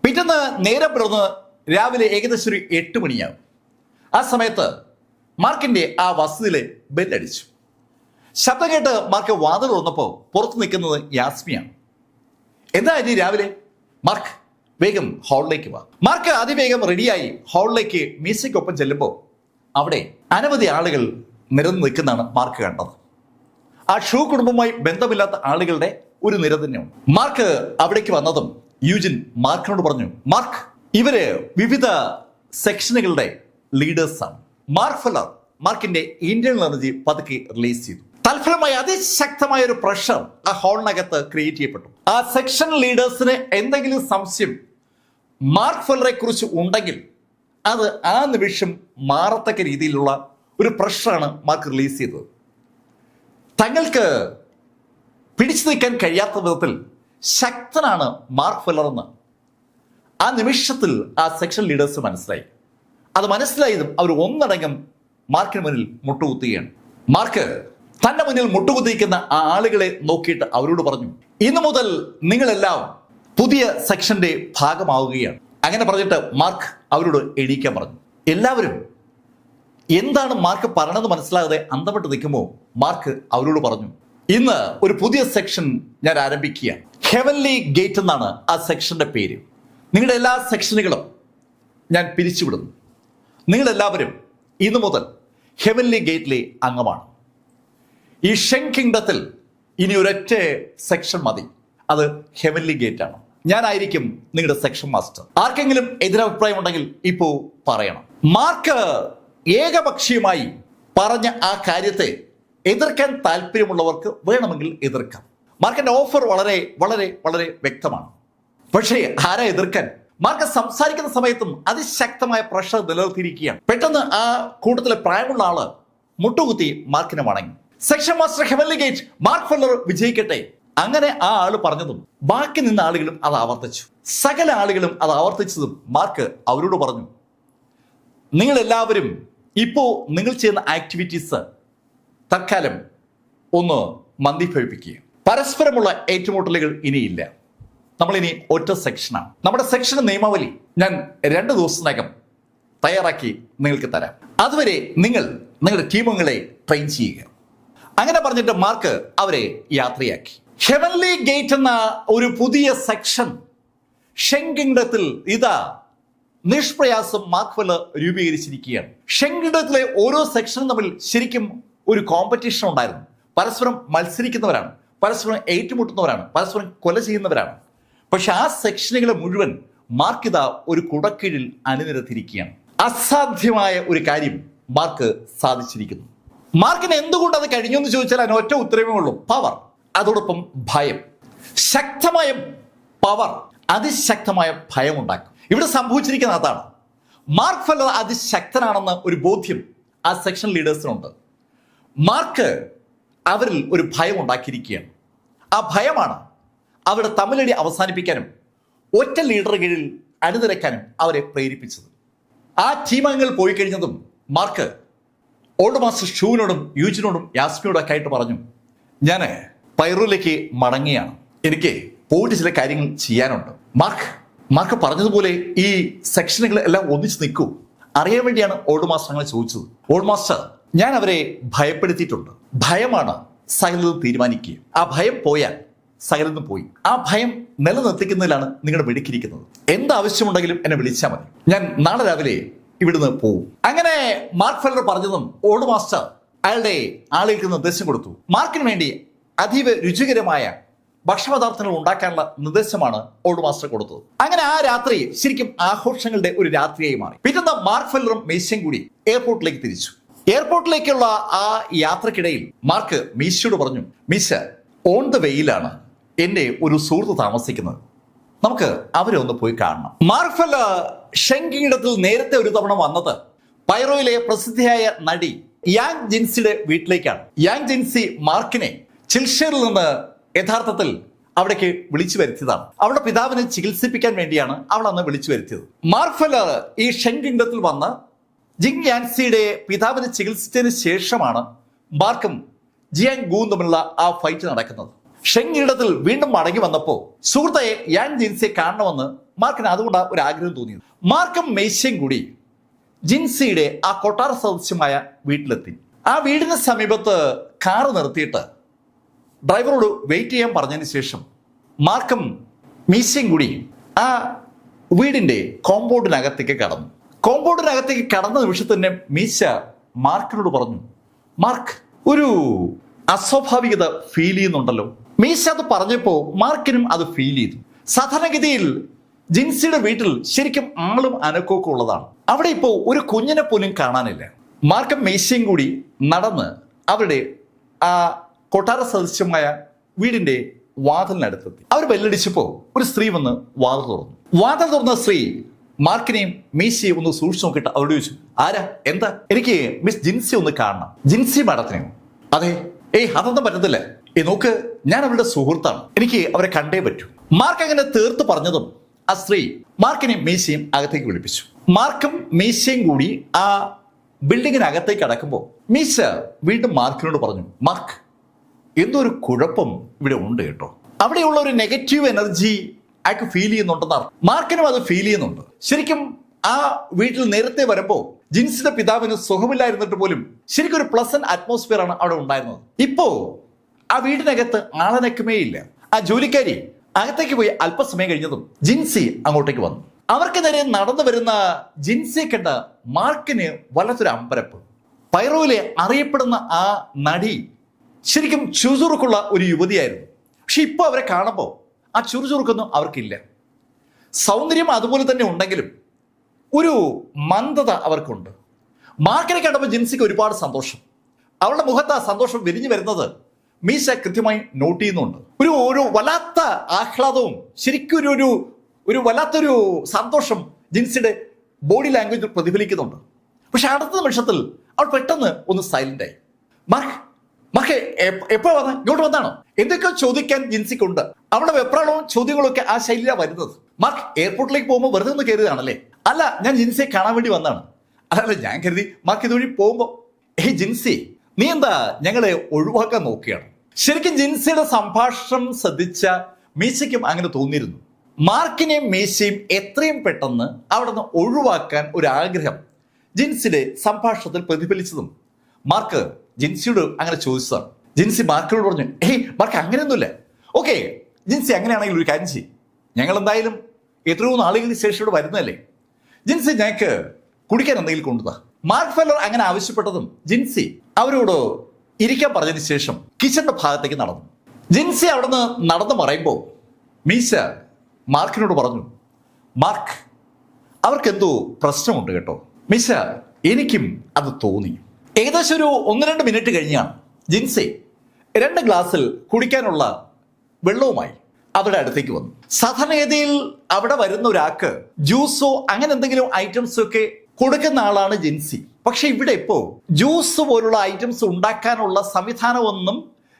പിറ്റേന്ന് നേരം പുലർന്ന് രാവിലെ ഏകദേശം ഒരു 8 മണിയാകും. ആ സമയത്ത് മാർക്കിന്റെ ആ വസതിയിലെ ബെല്ലടിച്ചു. ശബ്ദം കേട്ട് മാർക്ക് വാതിൽ തുറന്നപ്പോൾ പുറത്ത് നിൽക്കുന്നത് യാസ്മിയാണ്. എന്താ ഇനി രാവിലെ? മാർക്ക് വേഗം ഹാളിലേക്ക് വാ. മാർക്ക് അതിവേഗം റെഡിയായി ഹാളിലേക്ക് മീശയ്ക്കൊപ്പം ചെല്ലുമ്പോൾ അവിടെ അനവധി ആളുകൾ നിരന്ന് നിൽക്കുന്നതാണ് മാർക്ക് കണ്ടത്. ആ ഷൂ കുടുംബവുമായി ബന്ധമില്ലാത്ത ആളുകളുടെ ഒരു നിര തന്നെയാണ്. മാർക്ക് അവിടേക്ക് വന്നതും യൂജിൻ മാർക്കിനോട് പറഞ്ഞു, മാർക്ക്, ഇവര് വിവിധ സെക്ഷനുകളുടെ ലീഡേഴ്സാണ്. മാർക്ക് ഫെല്ലർ മാർക്കിന്റെ ഇന്റേണൽ എനർജി പതുക്കെ റിലീസ് ചെയ്തു. തൽഫലമായി അതിശക്തമായ ഒരു പ്രഷർ ആ ഹാളിനകത്ത് ക്രിയേറ്റ് ചെയ്യപ്പെട്ടു. ആ സെക്ഷൻ ലീഡേഴ്സിന് എന്തെങ്കിലും സംശയം മാർക്ക് ഫെല്ലറെ കുറിച്ച് ഉണ്ടെങ്കിൽ അത് ആ നിമിഷം മാറത്തക്ക രീതിയിലുള്ള ഒരു പ്രഷറാണ് മാർക്ക് റിലീസ് ചെയ്തത്. തങ്ങൾക്ക് പിടിച്ചു നിൽക്കാൻ കഴിയാത്ത വിധത്തിൽ ശക്തനാണ് മാർക്ക് ഫെല്ലർ എന്ന് ആ നിമിഷത്തിൽ ആ സെക്ഷൻ ലീഡേഴ്സ് മനസ്സിലായി. അത് മനസ്സിലായതും അവർ ഒന്നടങ്കം മാർക്കിന് മുന്നിൽ മുട്ടുകുത്തുകയാണ്. മാർക്ക് തന്റെ മുന്നിൽ മുട്ടുകുത്തിയിരിക്കുന്ന ആ ആളുകളെ നോക്കിയിട്ട് അവരോട് പറഞ്ഞു, ഇന്നു മുതൽ നിങ്ങളെല്ലാം പുതിയ സെക്ഷന്റെ ഭാഗമാവുകയാണ്. അങ്ങനെ പറഞ്ഞിട്ട് മാർക്ക് അവരോട് എണീക്കാൻ പറഞ്ഞു. എല്ലാവരും എന്താണ് മാർക്ക് പറയണത് മനസ്സിലാകാതെ അന്തപ്പെട്ട് നിൽക്കുമ്പോൾ മാർക്ക് അവരോട് പറഞ്ഞു, ഇന്ന് ഒരു പുതിയ സെക്ഷൻ ഞാൻ ആരംഭിക്കുകയാണ്. ഹെവൻലി ഗേറ്റ് എന്നാണ് ആ സെക്ഷന്റെ പേര്. നിങ്ങളുടെ എല്ലാ സെക്ഷനുകളും ഞാൻ പിരിച്ചുവിടുന്നു. നിങ്ങളെല്ലാവരും ഇന്നു മുതൽ ഹെവൻലി ഗേറ്റിലെ അംഗമാണ്. ഈ ഷെങ് കിങ്ഡത്തിൽ ഇനി ഒരൊറ്റ സെക്ഷൻ മതി, അത് ഹെവൻലി ഗേറ്റ് ആണ്. ഞാനായിരിക്കും നിങ്ങളുടെ സെക്ഷൻ മാസ്റ്റർ. ആർക്കെങ്കിലും എതിരഭിപ്രായം ഉണ്ടെങ്കിൽ ഇപ്പോൾ പറയണം. മാർക്ക് ഏകപക്ഷീയമായി പറഞ്ഞ ആ കാര്യത്തെ എതിർക്കാൻ താല്പര്യമുള്ളവർക്ക് വേണമെങ്കിൽ എതിർക്കാം. മാർക്കിന്റെ ഓഫർ വളരെ വളരെ വളരെ വ്യക്തമാണ്. പക്ഷേ ആരാ എതിർക്കാൻ? മാർക്ക് സംസാരിക്കുന്ന സമയത്തും അതിശക്തമായ പ്രഷർ നിലനിർത്തിയിരിക്കുകയാണ്. പെട്ടെന്ന് ആ കൂട്ടത്തിലെ പ്രായമുള്ള ആള് മുട്ടുകുത്തി മാർക്കിനെ വണങ്ങി. Section master heavenly gate, Mark Feller വിജയിക്കട്ടെ. അങ്ങനെ ആ ആള് പറഞ്ഞതും ബാക്കി നിന്ന ആളുകളും അത് ആവർത്തിച്ചു. സകല ആളുകളും അത് ആവർത്തിച്ചതും മാർക്ക് അവരോട് പറഞ്ഞു, നിങ്ങൾ എല്ലാവരും ഇപ്പോ നിങ്ങൾ ചെയ്യുന്ന ആക്ടിവിറ്റീസ് തൽക്കാലം ഒന്ന് മന്ദീഭവിപ്പിക്കുക. പരസ്പരമുള്ള ഏറ്റുമുട്ടലുകൾ ഇനിയില്ല. നമ്മളിനി ഒറ്റ സെക്ഷനാണ്. നമ്മുടെ സെക്ഷൻ നിയമാവലി ഞാൻ 2 ദിവസത്തിനകം തയ്യാറാക്കി നിങ്ങൾക്ക് തരാം. അതുവരെ നിങ്ങൾ നിങ്ങളുടെ ടീമുകളെ ട്രെയിൻ ചെയ്യുക. അങ്ങനെ പറഞ്ഞിട്ട് മാർക്ക് അവരെ യാത്രയാക്കി. ഹെവൻലി ഗേറ്റ് എന്ന ഒരു പുതിയ സെക്ഷൻ ഷെങ് കിങ്ഡത്തിൽ ഇതാ നിഷ്പ്രയാസം മാർക്ക് ഫെല്ലർ രൂപീകരിച്ചിരിക്കുകയാണ്. ഷെങ് കിങ്ഡത്തിലെ ഓരോ സെക്ഷനും തമ്മിൽ ശരിക്കും ഒരു കോമ്പറ്റീഷൻ ഉണ്ടായിരുന്നു. പരസ്പരം മത്സരിക്കുന്നവരാണ്, പരസ്പരം ഏറ്റുമുട്ടുന്നവരാണ്, പരസ്പരം കൊല ചെയ്യുന്നവരാണ്. പക്ഷെ ആ സെക്ഷനുകളെ മുഴുവൻ മാർക്ക് ഇതാ ഒരു കുടക്കീഴിൽ അണിനിരത്തിയിരിക്കുകയാണ്. അസാധ്യമായ ഒരു കാര്യം മാർക്ക് സാധിച്ചിരിക്കുന്നു. മാർക്കിന് എന്തുകൊണ്ട് അത് കഴിഞ്ഞു എന്ന് ചോദിച്ചാൽ അതിന് ഒറ്റ ഉത്തരവേ ഉള്ളൂ: പവർ. അതോടൊപ്പം ഭയം. ശക്തമായ പവർ അതിശക്തമായ ഭയം ഉണ്ടാക്കും. ഇവിടെ സംഭവിച്ചിരിക്കുന്ന അതാണ്. മാർക്ക് ഫെല്ലർ അതിശക്തനാണെന്ന് ഒരു ബോധ്യം ആ സെക്ഷൻ ലീഡേഴ്സിനുണ്ട്. മാർക്ക് അവരിൽ ഒരു ഭയം ഉണ്ടാക്കിയിരിക്കുകയാണ്. ആ ഭയമാണ് അവരുടെ തമ്മിലടി അവസാനിപ്പിക്കാനും ഒറ്റ ലീഡറുടെ കീഴിൽ അണിനിരക്കാനും അവരെ പ്രേരിപ്പിച്ചത്. ആ ടീം അംഗങ്ങൾ പോയി കഴിഞ്ഞതും മാർക്ക് ഓൾഡ് മാസ്റ്റർ ഷൂവിനോടും യൂജിനോടും യാസ്മിനോടും ഒക്കെ ആയിട്ട് പറഞ്ഞു, ഞാൻ പൈറോയിലേക്ക് മടങ്ങിയാണ്, എനിക്ക് പോയിട്ട് ചില കാര്യങ്ങൾ ചെയ്യാനുണ്ട്. മാർക്ക് പറഞ്ഞതുപോലെ ഈ സെക്ഷനുകൾ എല്ലാം ഒന്നിച്ച് നിൽക്കൂ അറിയാൻ വേണ്ടിയാണ് ഓൾഡ് മാസ്റ്റർ അങ്ങനെ ചോദിച്ചത്. ഓൾഡ് മാസ്റ്റർ, ഞാൻ അവരെ ഭയപ്പെടുത്തിയിട്ടുണ്ട്. ഭയമാണ് സകലതും തീരുമാനിക്കുക. ആ ഭയം പോയാൽ സകലതും പോയി. ആ ഭയം നിലനിർത്തിക്കുന്നതിലാണ് നിങ്ങളുടെ വെടിക്കിരിക്കുന്നത്. എന്താവശ്യമുണ്ടെങ്കിലും എന്നെ വിളിച്ചാൽ മതി, ഞാൻ നാളെ രാവിലെ ഇവിടുന്ന് പോവും. അങ്ങനെ മാർക്ക് ഫെല്ലർ പറഞ്ഞതും ഓൾഡ് മാസ്റ്റർ അയാളുടെ ആളുകൾക്ക് നിർദ്ദേശം കൊടുത്തു. മാർക്കിന് വേണ്ടി അതീവ രുചികരമായ ഭക്ഷണപദാർത്ഥങ്ങൾ ഉണ്ടാക്കാനുള്ള നിർദ്ദേശമാണ് ഓൾഡ് മാസ്റ്റർ കൊടുത്തത്. അങ്ങനെ ആ രാത്രി ശരിക്കും ആഘോഷങ്ങളുടെ ഒരു രാത്രിയായി മാറി. പിറ്റേന്ന് മാർക്ക് ഫെല്ലറും മീശയും കൂടി എയർപോർട്ടിലേക്ക് തിരിച്ചു. എയർപോർട്ടിലേക്കുള്ള ആ യാത്രക്കിടയിൽ മാർക്ക് മീശയോട് പറഞ്ഞു, മീശ, ഓൺ ദ വേയിലാണ് എൻ്റെ ഒരു സുഹൃത്ത് താമസിക്കുന്നത്, നമുക്ക് അവരെ ഒന്ന് പോയി കാണണം. മാർക്ക് ഫെല്ലർ ഷെങ്കിടത്തിൽ നേരത്തെ ഒരു തവണ വന്നത് പൈറോയിലെ പ്രസിദ്ധിയായ നടി യാങ് ജിൻസിയുടെ വീട്ടിലേക്കാണ്. യാങ് ജിൻസി മാർക്കിനെ ചിൽഷറിൽ നിന്ന് യഥാർത്ഥത്തിൽ അവിടേക്ക് വിളിച്ചു വരുത്തിയതാണ്. അവളുടെ പിതാവിനെ ചികിത്സിപ്പിക്കാൻ വേണ്ടിയാണ് അവൾ അന്ന് വിളിച്ചു വരുത്തിയത്. മാർക്ക് ഫെല്ലർ ഈ ഷെങ്കിടത്തിൽ വന്ന് ജിങ് യാൻസിയുടെ പിതാവിനെ ചികിത്സിച്ചതിന് ശേഷമാണ് മാർക്കും ജിയാങ് ഗൂവും തമ്മിലുള്ള ആ ഫൈറ്റ് നടക്കുന്നത്. ഷെങ്കിടത്തിൽ വീണ്ടും മടങ്ങി വന്നപ്പോൾ സുഹൃത്തെ യാങ് ജിൻസിയെ കാണണമെന്ന് മാർക്കിന് അതുകൊണ്ട് ഒരു ആഗ്രഹം തോന്നിയത്. മാർക്കും മേശയും കൂടി ജിൻസിയുടെ ആ കൊട്ടാര സദൃശ്യമായ വീട്ടിലെത്തി. ആ വീടിന് സമീപത്ത് കാറ് നിർത്തിയിട്ട് ഡ്രൈവറോട് വെയിറ്റ് ചെയ്യാൻ പറഞ്ഞതിന് ശേഷം മാർക്കും മീശയും കൂടി ആ വീടിന്റെ കോമ്പൗണ്ടിനകത്തേക്ക് കടന്നു. കോമ്പൗണ്ടിനകത്തേക്ക് കടന്ന നിമിഷത്തിൽ തന്നെ മീശ മാർക്കിനോട് പറഞ്ഞു, മാർക്ക്, ഒരു അസ്വാഭാവികത ഫീൽ ചെയ്യുന്നുണ്ടല്ലോ. മീശ അത് പറഞ്ഞപ്പോൾ മാർക്കിനും അത് ഫീൽ ചെയ്തു. സാധാരണഗതിയിൽ ജിൻസിയുടെ വീട്ടിൽ ശരിക്കും ആളും അനക്കമൊക്കെ ഉള്ളതാണ്. അവിടെ ഇപ്പോൾ ഒരു കുഞ്ഞിനെ പോലും കാണാനില്ല. മാർക്കും മീശയും കൂടി നടന്ന് അവരുടെ ആ കൊട്ടാര സദൃശ്യമായ വീടിന്റെ വാതിലിനടുത്തെത്തി. അവർ ബെല്ലടിച്ചപ്പോൾ ഒരു സ്ത്രീ വന്ന് വാതിൽ തുറന്നു. വാതിൽ തുറന്ന സ്ത്രീ മാർക്കിനെയും മീശയും ഒന്ന് സൂക്ഷിച്ചു നോക്കിയിട്ട് അവരോട് ചോദിച്ചു, ആരാ, എന്താ? എനിക്ക് മിസ് ജിൻസി ഒന്ന് കാണണം. ജിൻസി മാഡത്തിനെയോ? അതെ. അതൊന്നും പറ്റത്തില്ല. നോക്ക്, ഞാൻ അവരുടെ സുഹൃത്താണ്, എനിക്ക് അവരെ കണ്ടേ പറ്റൂ. മാർക്ക് അങ്ങനെ തീർത്ത് പറഞ്ഞതും ആ സ്ത്രീ മാർക്കിനെയും മീശയും അകത്തേക്ക് വിളിപ്പിച്ചു. മാർക്കും മീശയും കൂടി ആ ബിൽഡിങ്ങിനകത്തേക്ക് അടക്കുമ്പോൾ മീശ വീണ്ടും മാർക്കിനോട് പറഞ്ഞു, മാർക്ക്, എന്തോ ഒരു കുഴപ്പം ഇവിടെ ഉണ്ട് കേട്ടോ. അവിടെയുള്ള ഒരു നെഗറ്റീവ് എനർജി അയാൾക്ക് ഫീൽ ചെയ്യുന്നുണ്ടെന്നാണ്. മാർക്കിനും അത് ഫീൽ ചെയ്യുന്നുണ്ട്. ശരിക്കും ആ വീട്ടിൽ നേരത്തെ വരുമ്പോൾ ജിൻസിയുടെ പിതാവിന് സുഖമില്ലായിരുന്നിട്ട് പോലും ശരിക്കും ഒരു പ്ലസന്റ് അറ്റ്മോസ്ഫിയർ ആണ് അവിടെ ഉണ്ടായിരുന്നത്. ഇപ്പോ ആ വീടിനകത്ത് ആളനക്കമേ ഇല്ല. ആ ജോലിക്കാരി അകത്തേക്ക് പോയി അല്പസമയം കഴിഞ്ഞതും ജിൻസി അങ്ങോട്ടേക്ക് വന്നു. അവർക്ക് നേരെ നടന്നു വരുന്ന ജിൻസിയെ കണ്ട മാർക്കിന് വല്ലാത്തൊരു അമ്പരപ്പ്. പൈറോയിലെ അറിയപ്പെടുന്ന ആ നടി ശരിക്കും ചുറുചുറുക്കുള്ള ഒരു യുവതിയായിരുന്നു. പക്ഷെ ഇപ്പൊ അവരെ കാണുമ്പോൾ ആ ചുറുചുറുക്കൊന്നും അവർക്കില്ല. സൗന്ദര്യം അതുപോലെ തന്നെ ഉണ്ടെങ്കിലും ഒരു മന്ദത അവർക്കുണ്ട്. മാർക്കിനെ കണ്ടപ്പോൾ ജിൻസിക്ക് ഒരുപാട് സന്തോഷം. അവളുടെ മുഖത്ത് ആ സന്തോഷം വിരിഞ്ഞു വരുന്നത് മീശ കൃത്യമായി നോട്ട് ചെയ്യുന്നുണ്ട്. ഒരു വല്ലാത്ത ആഹ്ലാദവും ശരിക്കും ഒരു വല്ലാത്തൊരു സന്തോഷം ജിൻസിയുടെ ബോഡി ലാംഗ്വേജ് പ്രതിഫലിക്കുന്നുണ്ട്. പക്ഷെ അടുത്ത നിമിഷത്തിൽ അവൾ പെട്ടെന്ന് ഒന്ന് സൈലന്റായി. മാർക്ക് എപ്പോ വന്ന, ഇങ്ങോട്ട് വന്നാണോ? എന്തൊക്കെയോ ചോദിക്കാൻ ജിൻസിക്കുണ്ട്. അവളുടെ വെപ്രാളവും ചോദ്യങ്ങളും ഒക്കെ ആ ശൈലിയിലാണ് വരുന്നത്. മാർക്ക് എയർപോർട്ടിലേക്ക് പോകുമ്പോൾ വെറുതെ ഒന്ന് കയറിയതാണല്ലേ? അല്ല, ഞാൻ ജിൻസിയെ കാണാൻ വേണ്ടി വന്നതാണ്. അതല്ല, ഞാൻ കരുതി മാർക്ക് ഇതുവഴി പോകുമ്പോ ജിൻസി, നീ എന്താ ഞങ്ങളെ ഒഴിവാക്കാൻ നോക്കുകയാണ്? ശരിക്കും ജിൻസിയുടെ സംഭാഷണം ശ്രദ്ധിച്ച മീശയ്ക്കും അങ്ങനെ തോന്നിയിരുന്നു. മാർക്കിനെയും മീശയും എത്രയും പെട്ടെന്ന് അവിടെ നിന്ന് ഒഴിവാക്കാൻ ഒരു ആഗ്രഹം ജിൻസിയുടെ സംഭാഷണത്തിൽ പ്രതിഫലിച്ചതും മാർക്ക് ജിൻസിയോട് അങ്ങനെ ചോദിച്ചതാണ്. ജിൻസി മാർക്കിനോട് പറഞ്ഞു, മാർക്ക് അങ്ങനെയൊന്നുമില്ല. ഓക്കെ ജിൻസി, അങ്ങനെയാണെങ്കിൽ ഒരു കാര്യം ചെയ്യും, ഞങ്ങൾ എന്തായാലും എത്രയോ നാളുകൾക്ക് ശേഷം ഇവിടെ വരുന്നതല്ലേ, ജിൻസി ഞങ്ങൾക്ക് കുടിക്കാൻ എന്തെങ്കിലും കൊണ്ടുതാ. മാർക്ക് ഫെല്ലർ അങ്ങനെ ആവശ്യപ്പെട്ടതും ജിൻസി അവരോട് ഇരിക്കാൻ പറഞ്ഞതിന് ശേഷം കിച്ചന്റെ ഭാഗത്തേക്ക് നടന്നു. ജിൻസി അവിടെ നിന്ന് നടന്നു പറയുമ്പോൾ മീശ മാർക്കിനോട് പറഞ്ഞു, മാർക്ക് അവർക്കെന്തോ പ്രശ്നമുണ്ട് കേട്ടോ. മിശ എനിക്കും അത് തോന്നി. ഏകദേശം ഒരു 1-2 മിനിറ്റ് കഴിഞ്ഞാണ് ജിൻസി 2 ഗ്ലാസ്സിൽ കുടിക്കാനുള്ള വെള്ളവുമായി അവരുടെ അടുത്തേക്ക് വന്നു. സാധാരണഗതിയിൽ അവിടെ വരുന്ന ഒരാൾക്ക് ജ്യൂസോ അങ്ങനെ എന്തെങ്കിലും ഐറ്റംസോ ഒക്കെ കൊടുക്കുന്ന ആളാണ് ജിൻസി. പക്ഷെ ഇവിടെ ഇപ്പോ ജ്യൂസ് പോലുള്ള ഐറ്റംസ് ഉണ്ടാക്കാനുള്ള സംവിധാനമൊന്നും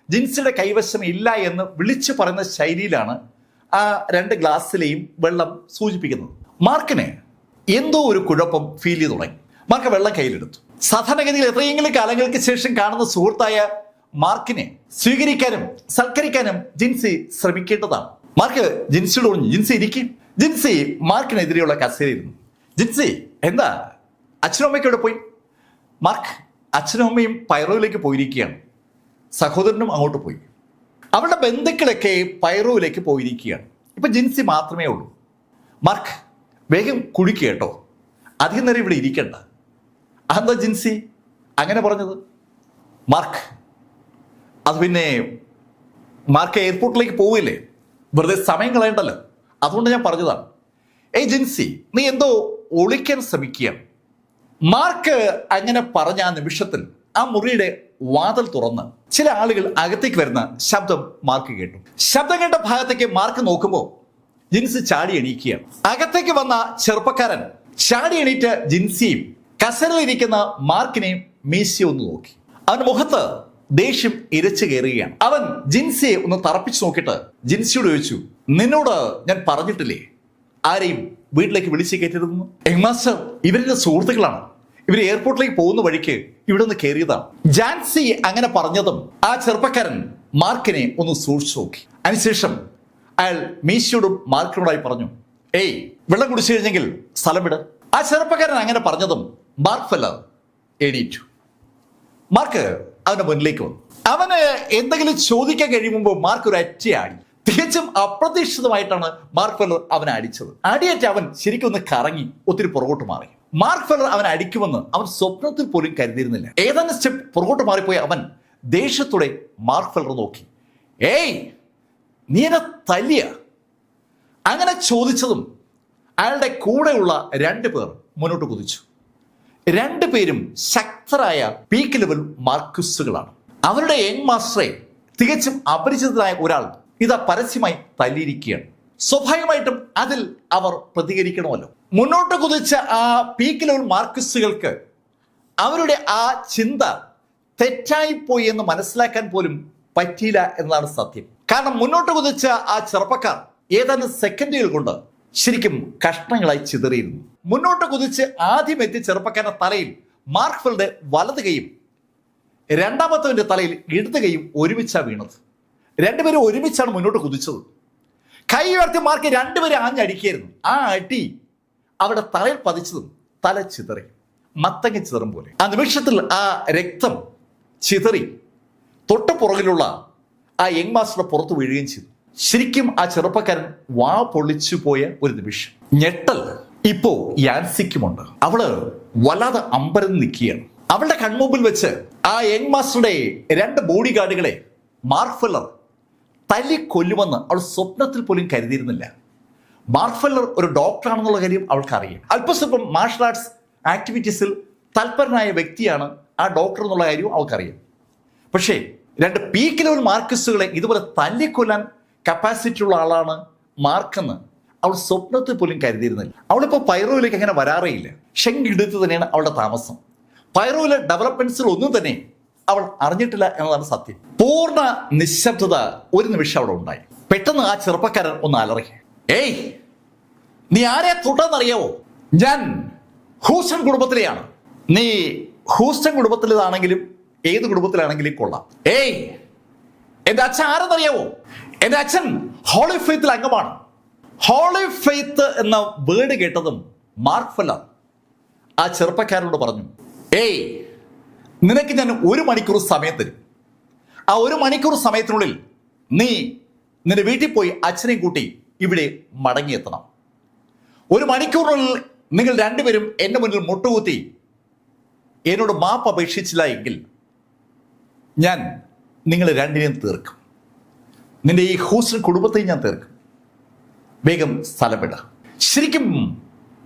ജിൻസിയുടെ കൈവശം ഇല്ല എന്ന് വിളിച്ചു പറയുന്ന ശൈലിയിലാണ് ആ 2 ഗ്ലാസ്സിലെയും വെള്ളം സൂചിപ്പിക്കുന്നത്. മാർക്കിന് എന്തോ ഒരു കുഴപ്പം ഫീൽ ചെയ്ത് തുടങ്ങി. മാർക്ക് വെള്ളം കയ്യിലെടുത്തു. സാധാരണഗതിയിൽ എത്രയെങ്കിലും കാലങ്ങൾക്ക് ശേഷം കാണുന്ന സുഹൃത്തായ മാർക്കിനെ സ്വീകരിക്കാനും സൽക്കരിക്കാനും ജിൻസി ശ്രമിക്കേണ്ടതാണ്. മാർക്ക് ജിൻസിയോട് പറഞ്ഞു, ജിൻസി ഇരിക്കും. ജിൻസി മാർക്കിനെതിരെയുള്ള കസേരയിരുന്നു. ജിൻസി എന്താ അച്ഛനും അമ്മയ്ക്ക് എവിടെ പോയി? മാർക്ക് അച്ഛനും അമ്മയും പൈറോയിലേക്ക് പോയിരിക്കുകയാണ്. സഹോദരനും അങ്ങോട്ട് പോയി. അവരുടെ ബന്ധുക്കളൊക്കെ പൈറോയിലേക്ക് പോയിരിക്കുകയാണ്. ഇപ്പൊ ജിൻസി മാത്രമേ ഉള്ളൂ. മാർക്ക് വേഗം കുടിക്കുക കേട്ടോ, അധികം നേരം ഇവിടെ ഇരിക്കണ്ട. അതെന്താ ജിൻസി അങ്ങനെ പറഞ്ഞത്? മാർക്ക് അത് പിന്നെ മാർക്ക് എയർപോർട്ടിലേക്ക് പോവില്ലേ, വെറുതെ സമയം കളയണ്ടല്ലോ, അതുകൊണ്ട് ഞാൻ പറഞ്ഞതാണ്. ഏയ് ജിൻസി നീ എന്തോ ഒളിക്കാൻ ശ്രമിക്കുകയാണ്. മാർക്ക് അങ്ങനെ പറഞ്ഞ ആ നിമിഷത്തിൽ ആ മുറിയുടെ വാതിൽ തുറന്ന് ചില ആളുകൾ അകത്തേക്ക് വരുന്ന ശബ്ദം മാർക്ക് കേട്ടു. ശബ്ദം കേട്ട ഭാഗത്തേക്ക് മാർക്ക് നോക്കുമ്പോൾ ജിൻസി ചാടി എണീക്കുകയാണ്. അകത്തേക്ക് വന്ന ചെറുപ്പക്കാരൻ ചാടി എണീറ്റ് ജിൻസിയും കസേരയിലിരിക്കുന്ന മാർക്കിനെയും മീശയും ഒന്ന് നോക്കി. അവന്റെ മുഖത്ത് ദേഷ്യം ഇരച്ചു കയറുകയാണ്. അവൻ ജിൻസിയെ ഒന്ന് തറപ്പിച്ചു നോക്കിയിട്ട് ജിൻസിയോട് ചോദിച്ചു, നിന്നോട് ഞാൻ പറഞ്ഞിട്ടില്ലേ ആരെയും വീട്ടിലേക്ക് വിളിച്ച് കയറ്റരുതെന്ന്? മാസ്റ്റർ ഇവരുടെ സുഹൃത്തുക്കളാണ്, ഇവർ എയർപോർട്ടിലേക്ക് പോകുന്ന വഴിക്ക് ഇവിടെ നിന്ന് കയറിയതാണ്. ജാൻസി അങ്ങനെ പറഞ്ഞതും ആ ചെറുപ്പക്കാരൻ മാർക്കിനെ ഒന്ന് സൂക്ഷിച്ചു നോക്കി. അതിനുശേഷം അയാൾ മീശയോടും മാർക്കിനോടായി പറഞ്ഞു, ഏയ് വെള്ളം കുടിച്ചു കഴിഞ്ഞെങ്കിൽ സ്ഥലം വിട്. ആ ചെറുപ്പക്കാരൻ അങ്ങനെ പറഞ്ഞതും മാർക്ക് ഫെല്ലർ എണീറ്റു. മാർക്ക് അവന്റെ മുന്നിലേക്ക് വന്നു. അവന് എന്തെങ്കിലും ചോദിക്കാൻ കഴിയുമ്പോൾ മാർക്ക് ഒരു അറ്റയാടി. തികച്ചും അപ്രതീക്ഷിതമായിട്ടാണ് മാർക്ക് ഫെല്ലർ അവനെ അടിച്ചത്. അടിയേറ്റ് അവൻ ശരിക്കും ഒന്ന് കറങ്ങി ഒത്തിരി പുറകോട്ട് മാറി. മാർക്ക് ഫെല്ലർ അവൻ അടിക്കുമെന്ന് അവൻ സ്വപ്നത്തിൽ പോലും കരുതിയിരുന്നില്ല. ഏതാനും സ്റ്റെപ്പ് പുറകോട്ട് മാറിപ്പോയി അവൻ ദേഷ്യത്തോടെ മാർക്ക് ഫെല്ലർ നോക്കി. ഏയ് നീ എന്നെ തല്ലിയ? അങ്ങനെ ചോദിച്ചതും അയാളുടെ കൂടെയുള്ള 2 പേർ മുന്നോട്ട് കുതിച്ചു. 2 പേരും ശക്തരായ പീക്ക് ലെവൽ മാർക്വിസ്റ്റുകളാണ്. അവരുടെ യങ് മാസ്റ്ററെ തികച്ചും അപരിചിതനായ ഒരാൾ ഇതാ പരസ്യമായി തല്ലിയിരിക്കുകയാണ്. സ്വാഭാവികമായിട്ടും അതിൽ അവർ പ്രതികരിക്കണമല്ലോ. മുന്നോട്ട് കുതിച്ച ആ പീക്ക് ലെവൽ മാർക്വിസ്റ്റുകൾക്ക് അവരുടെ ആ ചിന്ത തെറ്റായിപ്പോയി എന്ന് മനസ്സിലാക്കാൻ പോലും പറ്റിയില്ല എന്നതാണ് സത്യം. കാരണം മുന്നോട്ട് കുതിച്ച ആ ചെറുപ്പക്കാർ ഏതാനും സെക്കൻഡുകൾ കൊണ്ട് ശരിക്കും കഷ്ണങ്ങളായി ചിതറിയിരുന്നു. മുന്നോട്ട് കുതിച്ച് ആദ്യം എത്തിയ ചെറുപ്പക്കാരന്റെ തലയിൽ മാർക്ക് ഫെല്ലറുടെ വലത് കൈയും രണ്ടാമത്തവന്റെ തലയിൽ ഇടത് കൈയും ഒരുമിച്ചാണ് വീണത്. 2 പേരും ഒരുമിച്ചാണ് മുന്നോട്ട് കുതിച്ചത്. കൈ ഉയർത്തി മാർക്ക് 2 പേരെ ആഞ്ഞടിക്കുകയായിരുന്നു. ആ അടി അവിടെ തലയിൽ പതിച്ചതും തല ചിതറി, മത്തങ്ങ ചിതറും പോലെ. ആ നിമിഷത്തിൽ ആ രക്തം ചിതറി തൊട്ട് പുറകിലുള്ള ആ യങ് മാസ്റ്ററുടെ പുറത്ത് വീഴുകയും ചെയ്തു. ശരിക്കും ആ ചെറുപ്പക്കാരൻ വാ പൊളിച്ചു പോയ ഒരു നിമിഷം. ഞെട്ടൽ ഇപ്പോ യാൻസിക്കുമുണ്ട്. അവള് വല്ലാതെ അമ്പരന്ന് നിൽക്കുകയാണ്. അവളുടെ കൺമുമ്പിൽ വെച്ച് ആ യങ് മാസ്റ്ററുടെ 2 ബോഡി ഗാർഡുകളെ മാർക്ക് ഫെല്ലർ തല്ലിക്കൊല്ലുമെന്ന് അവൾ സ്വപ്നത്തിൽ പോലും കരുതിയിരുന്നില്ല. മാർക്ക് ഫെല്ലർ ഒരു ഡോക്ടറാണെന്നുള്ള കാര്യം അവൾക്കറിയാം. അല്പസ്വല്പം മാർഷൽ ആർട്സ് ആക്ടിവിറ്റീസിൽ തൽപരനായ വ്യക്തിയാണ് ആ ഡോക്ടർ എന്നുള്ള കാര്യവും അവൾക്കറിയാം. പക്ഷേ 2 പീക്ക് ലെവൽ മാർക്വിസ്റ്റുകളെ ഇതുപോലെ തല്ലിക്കൊല്ലാൻ കപ്പാസിറ്റി ഉള്ള ആളാണ് മാർക്കെന്ന് അവൾ സ്വപ്നത്തിൽ പോലും കരുതിയിരുന്നില്ല. അവളിപ്പോൾ പൈറോയിലേക്ക് അങ്ങനെ വരാറേയില്ല. ഷെങ്കിടുത്ത് തന്നെയാണ് അവളുടെ താമസം. പൈറോയിലെ ഡെവലപ്മെന്റ്സിൽ ഒന്നും തന്നെ അവൾ അറിഞ്ഞിട്ടില്ല എന്നതാണ് സത്യം. പൂർണ്ണ നിശബ്ദത ഒരു നിമിഷം അവിടെ ഉണ്ടായി. പെട്ടെന്ന് ആ ചെറുപ്പക്കാരൻ ഒന്ന് അലറി, ഏയ് നീ ആരെ തൊട്ടെന്നറിയാവോ? ഞാൻ ഹൂസ്റ്റൺ കുടുംബത്തിലെയാണ്. നീ ഹൂസ്റ്റൺ കുടുംബത്തിലേതാണെങ്കിലും ഏത് കുടുംബത്തിലാണെങ്കിലും കൊള്ളാം. ഏയ് എന്റെ അച്ഛൻ ആരെന്നറിയാവോ? എന്റെ അച്ഛൻ ഹോളി ഫെയ്ത്തിൽ അംഗമാണ്. ഹോളി ഫെയ്ത്ത് എന്ന വേർഡ് കേട്ടതും മാർക്ക് ഫെല്ലർ ആ ചെറുപ്പക്കാരനോട് പറഞ്ഞു, ഏയ് നിനക്ക് ഞാൻ 1 മണിക്കൂർ സമയം തരും. ആ 1 മണിക്കൂർ സമയത്തിനുള്ളിൽ നീ നിന്റെ വീട്ടിൽ പോയി അച്ഛനെയും കൂട്ടി ഇവിടെ മടങ്ങിയെത്തണം. 1 മണിക്കൂറിനുള്ളിൽ നിങ്ങൾ 2 പേരും എന്റെ മുന്നിൽ മുട്ടുകുത്തി എന്നോട് മാപ്പ് അപേക്ഷിച്ചില്ല എങ്കിൽ ഞാൻ നിങ്ങൾ 2നെയും തീർക്കും. നിന്റെ ഈ ഹൂസ്റ്റൺ കുടുംബത്തെയും ഞാൻ തീർക്കും. വേഗം സ്ഥലം വിട. ശരിക്കും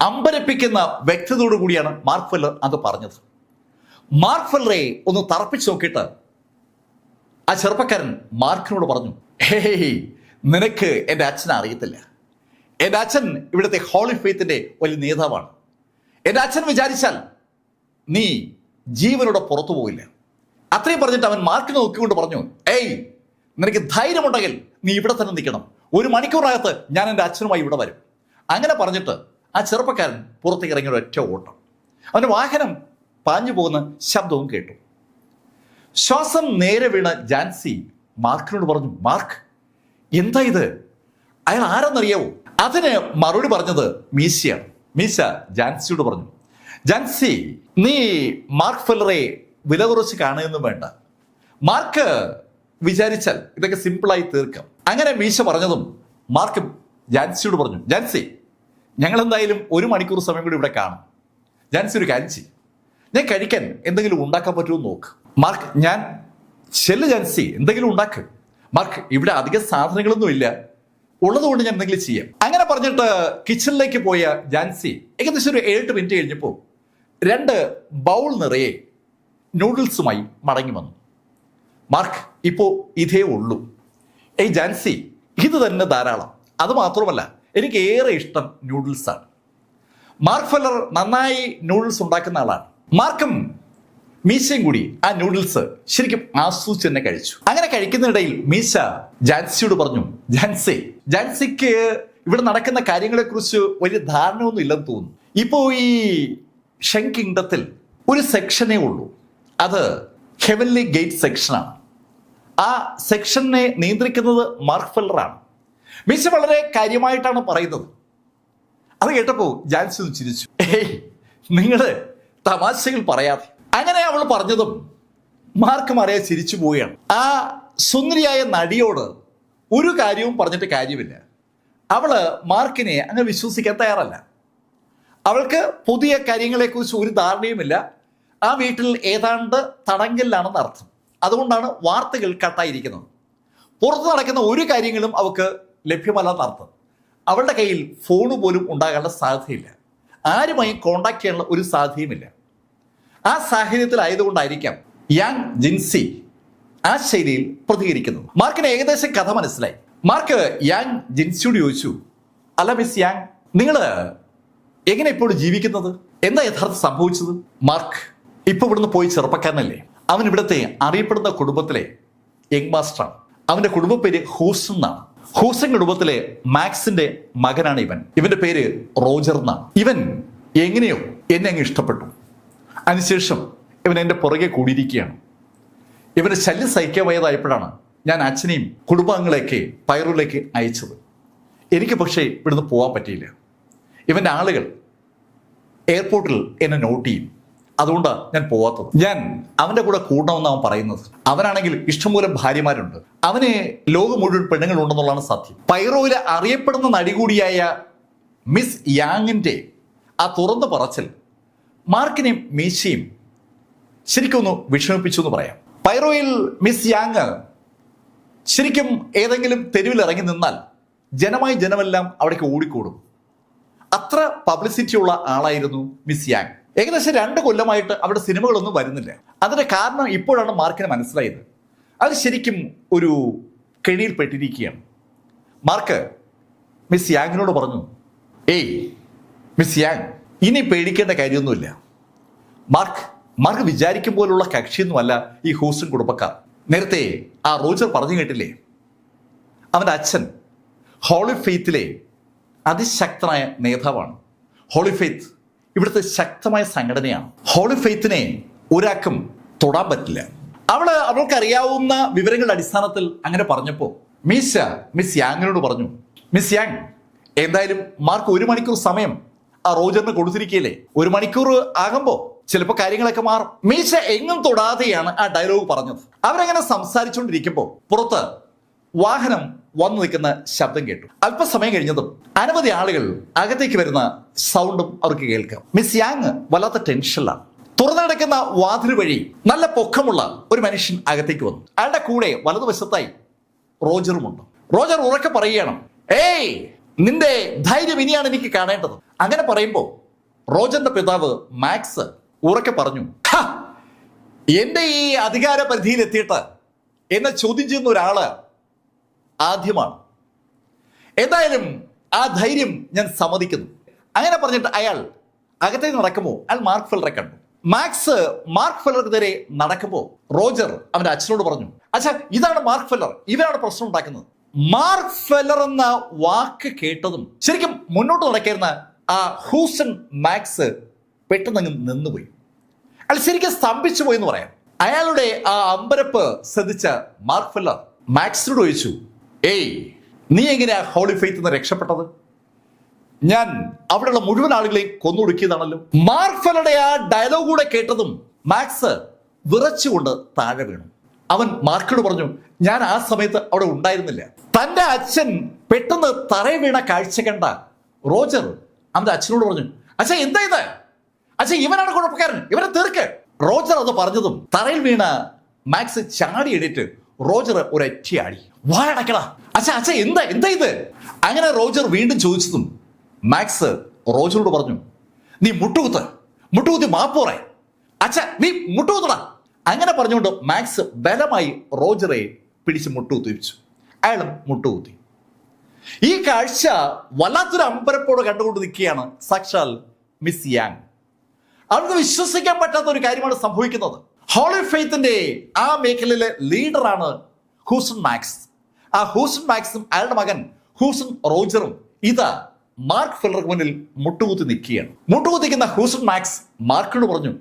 അമ്പരപ്പിക്കുന്ന വ്യക്തതയോടു കൂടിയാണ് മാർക്ക് ഫെല്ലർ അത് പറഞ്ഞത്. മാർക്ക് ഫെല്ലറെ ഒന്ന് തറപ്പിച്ച് നോക്കിയിട്ട് ആ ചെറുപ്പക്കാരൻ മാർക്കിനോട് പറഞ്ഞു, ഹേയ്, നിനക്ക് എൻ്റെ അച്ഛനെ അറിയത്തില്ല. എൻ്റെ അച്ഛൻ ഇവിടുത്തെ ഹോളി ഫെയ്ത്തിന്റെ വലിയ നേതാവാണ്. എൻ്റെ അച്ഛൻ വിചാരിച്ചാൽ നീ ജീവനോടെ പുറത്തു പോകില്ല. അത്രയും പറഞ്ഞിട്ട് അവൻ മാർക്കിനെ നോക്കിക്കൊണ്ട് പറഞ്ഞു, ഏയ്, നിനക്ക് ധൈര്യമുണ്ടെങ്കിൽ നീ ഇവിടെ തന്നെ നിൽക്കണം. 1 മണിക്കൂറിനകത്ത് ഞാൻ എൻ്റെ അച്ഛനുമായി ഇവിടെ വരും. അങ്ങനെ പറഞ്ഞിട്ട് ആ ചെറുപ്പക്കാരൻ പുറത്തേക്ക് ഇറങ്ങിയ ഒറ്റ ഓട്ടം. അവൻ്റെ വാഹനം പാഞ്ഞു പോകുന്ന ശബ്ദവും കേട്ടു. ശ്വാസം നേരെ വീണ ജാൻസി മാർക്കിനോട് പറഞ്ഞു, മാർക്ക്, എന്താ ഇത്? അയാൾ ആരെന്നറിയാവോ? അതിന് മറുപടി പറഞ്ഞത് മീശയാണ്. മീശ ജാൻസിയോട് പറഞ്ഞു, ജാൻസി, നീ മാർക്ക് ഫെല്ലറെ വില കുറച്ച് കാണുകയൊന്നും വേണ്ട. മാർക്ക് വിചാരിച്ചാൽ ഇതൊക്കെ സിമ്പിളായി തീർക്കാം. അങ്ങനെ മീശ പറഞ്ഞതും മാർക്ക് ജാൻസിയോട് പറഞ്ഞു, ജാൻസി, ഞങ്ങൾ എന്തായാലും 1 മണിക്കൂർ സമയം കൂടി ഇവിടെ കാണും. ജാൻസി ഒരു കാര്യം ചെയ്യും, ഞാൻ കഴിക്കാൻ എന്തെങ്കിലും ഉണ്ടാക്കാൻ പറ്റുമോ നോക്ക്. മാർക്ക്, ഞാൻ ചെല്ല് ജാൻസി, എന്തെങ്കിലും ഉണ്ടാക്ക്. മാർക്ക്, ഇവിടെ അധികം സാധനങ്ങളൊന്നും ഇല്ല, ഉള്ളതുകൊണ്ട് ഞാൻ എന്തെങ്കിലും ചെയ്യാം. അങ്ങനെ പറഞ്ഞിട്ട് കിച്ചണിലേക്ക് പോയ ജാൻസി ഏകദേശം ഒരു 7 മിനിറ്റ് കഴിഞ്ഞപ്പോൾ 2 ബൗൾ നിറയെ നൂഡിൽസുമായി മടങ്ങി വന്നു. മാർക്ക്, ഇപ്പോ ഇതേ ഉള്ളൂ. ഏയ് ജാൻസി, ഇത് തന്നെ ധാരാളം. അത് മാത്രമല്ല, എനിക്ക് ഏറെ ഇഷ്ടം നൂഡിൽസാണ്. മാർക്ക് ഫെല്ലർ നന്നായി നൂഡിൽസ് ഉണ്ടാക്കുന്ന ആളാണ്. മാർക്കും മീശയും കൂടി ആ നൂഡിൽസ് ശരിക്കും ആസ്വദിച്ച് തന്നെ കഴിച്ചു. അങ്ങനെ കഴിക്കുന്നതിനിടയിൽ മീശ ജാൻസിയോട് പറഞ്ഞു, ജാൻസിക്ക് ഇവിടെ നടക്കുന്ന കാര്യങ്ങളെ കുറിച്ച് വലിയ ധാരണ ഒന്നും ഇല്ലെന്ന് തോന്നുന്നു. ഇപ്പോ ഈ ഷെൻ കിങ്ഡത്തിൽ ഒരു സെക്ഷനേ ഉള്ളൂ, അത് ഹെവൻലി ഗേറ്റ് സെക്ഷനാണ്. ആ സെക്ഷനെ നിയന്ത്രിക്കുന്നത് മാർക്ക് ഫെല്ലറാണ്. മീശ വളരെ കാര്യമായിട്ടാണ് പറയുന്നത്. അത് കേട്ടപ്പോ ജാൻസി ഒന്ന് ചിരിച്ചു. ഏയ്, നിങ്ങള് തമാശകൾ പറയാതെ. അങ്ങനെ അവൾ പറഞ്ഞതും മാർക്ക് അറിയാതെ ചിരിച്ചു പോവുകയാണ്. ആ സുന്ദരിയായ നടിയോട് ഒരു കാര്യവും പറഞ്ഞിട്ട് കാര്യമില്ല. അവള് മാർക്കിനെ അങ്ങനെ വിശ്വസിക്കാൻ തയ്യാറല്ല. അവൾക്ക് പുതിയ കാര്യങ്ങളെക്കുറിച്ച് ഒരു ധാരണയുമില്ല. ആ വീട്ടിൽ ഏതാണ്ട് തടങ്കലിലാണെന്ന് അർത്ഥം. അതുകൊണ്ടാണ് വാർത്തകൾ കട്ടായിരിക്കുന്നത്. പുറത്ത് നടക്കുന്ന ഒരു കാര്യങ്ങളും അവൾക്ക് ലഭ്യമല്ലെന്ന് അർത്ഥം. അവളുടെ കയ്യിൽ ഫോൺ പോലും ഉണ്ടാകാനുള്ള സാധ്യതയില്ല. ആരുമായും കോണ്ടാക്ട് ചെയ്യാനുള്ള ഒരു സാധ്യതയുമില്ല. ആ സാഹചര്യത്തിലായതുകൊണ്ടായിരിക്കാം യാങ് ജിൻസി ആ ശൈലിയിൽ പ്രതികരിക്കുന്നത്. മാർക്കിന് ഏകദേശം കഥ മനസ്സിലായി. മാർക്ക് യാങ് ജിൻസിയോട് ചോദിച്ചു, അല്ല മിസ് യാങ്, നിങ്ങള് എങ്ങനെ ഇപ്പോൾ ജീവിക്കുന്നത്? എന്താ യഥാർത്ഥം സംഭവിച്ചത്? മാർക്ക് ഇപ്പൊ ഇവിടുന്ന് പോയി ചെറുപ്പക്കാരനല്ലേ. അവൻ ഇവിടുത്തെ അറിയപ്പെടുന്ന കുടുംബത്തിലെ യങ് മാസ്റ്ററാണ്. അവന്റെ കുടുംബ പേര് ഹൂസൺ എന്നാണ്. ഹൂസൺ കുടുംബത്തിലെ മാക്സിന്റെ മകനാണ് ഇവൻ. ഇവന്റെ പേര് റോജർ എന്നാണ്. ഇവൻ എങ്ങനെയോ എന്നെ അങ്ങ് ഇഷ്ടപ്പെട്ടു. അതിനുശേഷം ഇവൻ എൻ്റെ പുറകെ കൂടിയിരിക്കുകയാണ്. ഇവന്റെ ശല്യം സഹിക്കാൻ വയ്യാതായപ്പോഴാണ് ഞാൻ അച്ഛനെയും കുടുംബാംഗങ്ങളെയൊക്കെ പൈറൂരിലേക്ക് അയച്ചത്. എനിക്ക് പക്ഷേ ഇവിടുന്ന് പോകാൻ പറ്റിയില്ല. ഇവന്റെ ആളുകൾ എയർപോർട്ടിൽ എന്നെ നോട്ട് ചെയ്യും. അതുകൊണ്ടാണ് ഞാൻ പോവാത്തത്. ഞാൻ അവന്റെ കൂടെ കൂടണമെന്ന് അവൻ പറയുന്നത്. അവനാണെങ്കിൽ ഇഷ്ടംപോലെ ഭാര്യമാരുണ്ട്. അവന് ലോകം മുഴുവൻ പെണ്ണുങ്ങളുണ്ടെന്നുള്ളതാണ് സത്യം. പൈറോയിലെ അറിയപ്പെടുന്ന നടി കൂടിയായ മിസ് യാങ്ങിന്റെ ആ തുറന്നു പറച്ചിൽ മാർക്കിനെയും മീശയും ശരിക്കൊന്ന് വിഷമിപ്പിച്ചു എന്ന് പറയാം. പൈറോയിൽ മിസ് യാങ് ശരിക്കും ഏതെങ്കിലും തെരുവിൽ ഇറങ്ങി നിന്നാൽ ജനമെല്ലാം അവിടേക്ക് ഓടിക്കൂടും. അത്ര പബ്ലിസിറ്റി ഉള്ള ആളായിരുന്നു മിസ് യാങ്. ഏകദേശം 2 കൊല്ലമായിട്ട് അവിടെ സിനിമകളൊന്നും വരുന്നില്ല. അതിന്റെ കാരണം ഇപ്പോഴാണ് മാർക്കിന് മനസ്സിലായത്. അത് ശരിക്കും ഒരു കെണിയിൽ പെട്ടിരിക്കുകയാണ്. മാർക്ക് മിസ് യാങ്ങിനോട് പറഞ്ഞു, ഏയ് മിസ് യാങ്, ഇനി പേടിക്കേണ്ട കാര്യമൊന്നുമില്ല. മാർക്ക് വിചാരിക്കും പോലുള്ള കക്ഷിയൊന്നുമല്ല ഈ ഹൂസ്റ്റൺ കുടുംബക്കാർ. നേരത്തെ ആ റോജർ പറഞ്ഞു കേട്ടില്ലേ, അവന്റെ അച്ഛൻ ഹോളി ഫെയ്ത്തിലെ അതിശക്തനായ നേതാവാണ്. ഹോളി ഫെയ്ത്ത് ഇവിടുത്തെ ശക്തമായ സംഘടനയാണ്. ഹോളി ഫെയ്ത്തിനെ ഒരാൾക്കും തൊടാൻ പറ്റില്ല. അവൾക്ക് അറിയാവുന്ന വിവരങ്ങളുടെ അടിസ്ഥാനത്തിൽ അങ്ങനെ പറഞ്ഞപ്പോ മിസ് യാങ്ങിനോട് പറഞ്ഞു, മിസ് യാങ്, എന്തായാലും മാർക്ക് 1 മണിക്കൂർ സമയം ആ റോജറിന് കൊടുത്തിരിക്കുകയല്ലേ. 1 മണിക്കൂർ ആകുമ്പോ ചിലപ്പോൾ കാര്യങ്ങളൊക്കെ മാറും. മീശ എങ്ങും തൊടാതെയാണ് ആ ഡയലോഗ് പറഞ്ഞത്. അവരങ്ങനെ സംസാരിച്ചുകൊണ്ടിരിക്കുമ്പോൾ പുറത്ത് വാഹനം വന്നു നിൽക്കുന്ന ശബ്ദം കേട്ടു. അല്പസമയം കഴിഞ്ഞതും അനവധി ആളുകൾ അകത്തേക്ക് വരുന്ന സൗണ്ടും അവർക്ക് കേൾക്കാം. മിസ് യാങ് വല്ലാത്ത ടെൻഷനിലാണ്. തുറന്നു കിടക്കുന്ന വാതിൽ വഴി നല്ല പൊക്കമുള്ള ഒരു മനുഷ്യൻ അകത്തേക്ക് വന്നു. അയാളുടെ കൂടെ വലതുവശത്തായി റോജറുമുണ്ട്. റോജർ ഉറക്കെ പറയുകയാണ്, ഏയ് നിന്റെ ധൈര്യം ഇനിയാണ് എനിക്ക് കാണേണ്ടത്. അങ്ങനെ പറയുമ്പോൾ റോജറിന്റെ പിതാവ് മാക്സ് ഉറക്കെ പറഞ്ഞു, എന്റെ ഈ അധികാര പരിധിയിൽ എത്തിയിട്ട് എന്നെ ചോദ്യം ചെയ്യുന്ന ഒരാള് ആദ്യമാണ്. എന്തായാലും ആ ധൈര്യം ഞാൻ സമ്മതിക്കുന്നു. അങ്ങനെ പറഞ്ഞിട്ട് അയാൾ അകത്തേക്ക് നടക്കുമ്പോൾ അയാൾ മാർക്ക് ഫെല്ലറെ കണ്ടു. മാക്സ് മാർക്ക് ഫെല്ലർക്ക് നേരെ നടക്കുമ്പോൾ റോജർ അവന്റെ അച്ഛനോട് പറഞ്ഞു, അച്ഛാ, ഇതാണ് മാർക്ക് ഫെല്ലർ, ഇവരാണ് പ്രശ്നം ഉണ്ടാക്കുന്നത്. മാർക്ക് ഫെല്ലർ എന്ന വാക്ക് കേട്ടതും ശരിക്കും മുന്നോട്ട് നടക്കുന്ന ആ ഹൂസൺ മാക്സ് പെട്ടെന്ന് നിന്നുപോയി. അയാൾ ശരിക്കും സ്തംഭിച്ചു പോയി എന്ന് പറയാം. അയാളുടെ ആ അമ്പരപ്പ് ശ്രദ്ധിച്ച മാർക്ക് ഫെല്ലർ മാക്സിനോട് ചോദിച്ചു, ഏയ്, നീ എങ്ങനെയാ ഹോളി ഫെയ്ത്ത് നിന്ന് രക്ഷപ്പെട്ടത്? ഞാൻ അവിടെയുള്ള മുഴുവൻ ആളുകളെയും കൊന്നൊടുക്കിയതാണല്ലോ. മാർക്ക് ഫെല്ലറുടെ ആ ഡയലോഗ് കൂടെ കേട്ടതും മാക്സ് വിറച്ചുകൊണ്ട് താഴെ വീണു. അവൻ മാർക്കിനോട് പറഞ്ഞു, ഞാൻ ആ സമയത്ത് അവിടെ ഉണ്ടായിരുന്നില്ല. തന്റെ അച്ഛൻ പെട്ടെന്ന് തറയിൽ വീണ കാഴ്ച കണ്ട റോജർ അവന്റെ അച്ഛനോട് പറഞ്ഞു, അച്ഛാ, എന്താ ഇത്? അച്ഛാ, ഇവനാണ് കുഴപ്പക്കാരൻ, ഇവനെ തീർക്ക്. റോജർ അത് പറഞ്ഞതും തറയിൽ വീണ മാക്സ് ചാടി എഴുന്നേറ്റ് റോജർ ഒരൊറ്റയാടി. വായടക്കടാ, അച്ഛാ, അച്ഛാ, എന്താ ഇത്? അങ്ങനെ റോജർ വീണ്ടും ചോദിച്ചതും മാക്സ് റോജറോട് പറഞ്ഞു, നീ മുട്ടുകുത്തി മാപ്പോറേ, അച്ഛാ, നീ മുട്ടുകുത്തടാ. അങ്ങനെ പറഞ്ഞുകൊണ്ട് മാക്സ് ബലമായി റോജറെ പിടിച്ച് മുട്ടുകുത്തിച്ചു. അയാളും മുട്ടുകുത്തി. ഈ കാഴ്ച വല്ലാത്തൊരു അമ്പരപ്പോട് കണ്ടുകൊണ്ട് നിൽക്കുകയാണ് സാക്ഷാൽ മിസ് യാങ്. അവർക്ക് വിശ്വസിക്കാൻ പറ്റാത്ത ഒരു കാര്യമാണ് സംഭവിക്കുന്നത്. ഹോളി ഫെയ്ത്തിന്റെ ആ മേഖലയിലെ ലീഡറാണ് ഹൂസൺ മാക്സ്. ആ ഹൂസൺ മാക്സും അയാളുടെ മകൻ ഹൂസൺ റോജറും ഇതാ മാർക്ക് ഫെല്ലർക്ക് മുന്നിൽ മുട്ടുകുത്തി നിൽക്കുകയാണ്. മുട്ടുകുത്തിക്കുന്ന ഹൂസൺ മാക്സ് മാർക്കിനോട് പറഞ്ഞു,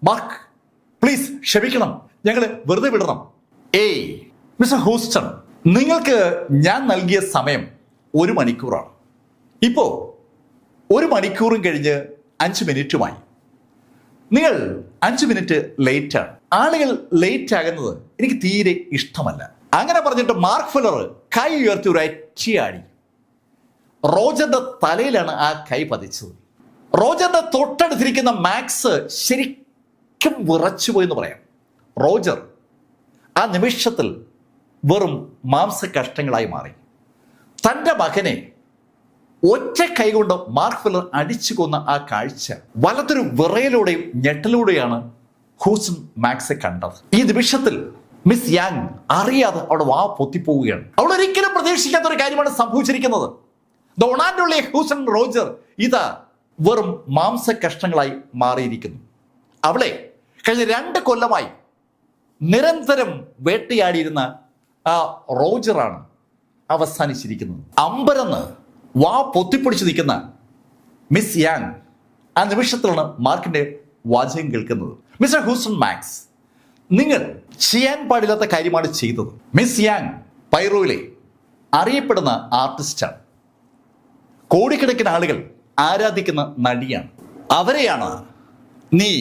മാർക്ക്, പ്ലീസ് ക്ഷമിക്കണം, ഞങ്ങൾ വെറുതെ വിടണം. ഏയ് മിസ്റ്റർ ഹൂസ്റ്റൺ, നിങ്ങൾക്ക് ഞാൻ നൽകിയ സമയം 1 മണിക്കൂറാണ്. ഇപ്പോ 1 മണിക്കൂറും കഴിഞ്ഞ് 5 മിനിറ്റുമായി. നിങ്ങൾ 5 മിനിറ്റ് ലേറ്റാണ്. ആളുകൾ ലേറ്റ് ആകുന്നത് എനിക്ക് തീരെ ഇഷ്ടമല്ല. അങ്ങനെ പറഞ്ഞിട്ട് മാർക്ക് ഫെല്ലർ കൈ ഉയർത്തി ഒരു അറ്റിയാടി. റോജറിന്റെ തലയിലാണ് ആ കൈ പതിച്ചത്. റോജറിന്റെ തൊട്ടടുത്തിരിക്കുന്ന മാക്സ് ശരിക്കും വിറച്ചുപോയി എന്ന് പറയാം. റോജർ ആ നിമിഷത്തിൽ വെറും മാംസകഷ്ണങ്ങളായി മാറി. തൻ്റെ മകനെ ഒറ്റ കൈകൊണ്ട് മാർക്ക് ഫെല്ലർ അടിച്ചു കൊന്ന ആ കാഴ്ച വലത്തൊരു വിറയലൂടെയും ഞെട്ടലൂടെയാണ് ഹൂസൺ മാക്സെ കണ്ടത്. ഈ നിമിഷത്തിൽ മിസ് യാങ് അറിയാതെ അവിടെ വാ പൊത്തിപ്പോവുകയാണ്. അവൾ ഒരിക്കലും പ്രതീക്ഷിക്കാത്ത ഒരു കാര്യമാണ് സംഭവിച്ചിരിക്കുന്നത്. ഒണാനുള്ള ഹൂസൺ റോജർ ഇതാ വെറും മാംസകഷ്ണങ്ങളായി മാറിയിരിക്കുന്നു. അവളെ കഴിഞ്ഞ 2 കൊല്ലമായി നിരന്തരം വേട്ടയാടിയിരുന്ന ആ റോജറാണ് അവസാനിച്ചിരിക്കുന്നത്. അമ്പരന്ന് വാ പൊത്തിപ്പൊടിച്ച് നിൽക്കുന്ന മിസ് യാങ് ആ നിമിഷത്തിലാണ് മാർക്കിന്റെ വാചകം കേൾക്കുന്നത്. മിസ്റ്റർ ഹൂസൺ മാക്സ്, നിങ്ങൾ ചെയ്യാൻ പാടില്ലാത്ത കാര്യമാണ് ചെയ്തത്. മിസ് യാങ് പൈറോയിലെ അറിയപ്പെടുന്ന ആർട്ടിസ്റ്റാണ്. കോടിക്കണക്കിന് ആളുകൾ ആരാധിക്കുന്ന നടിയാണ്. അവരെയാണ് നീ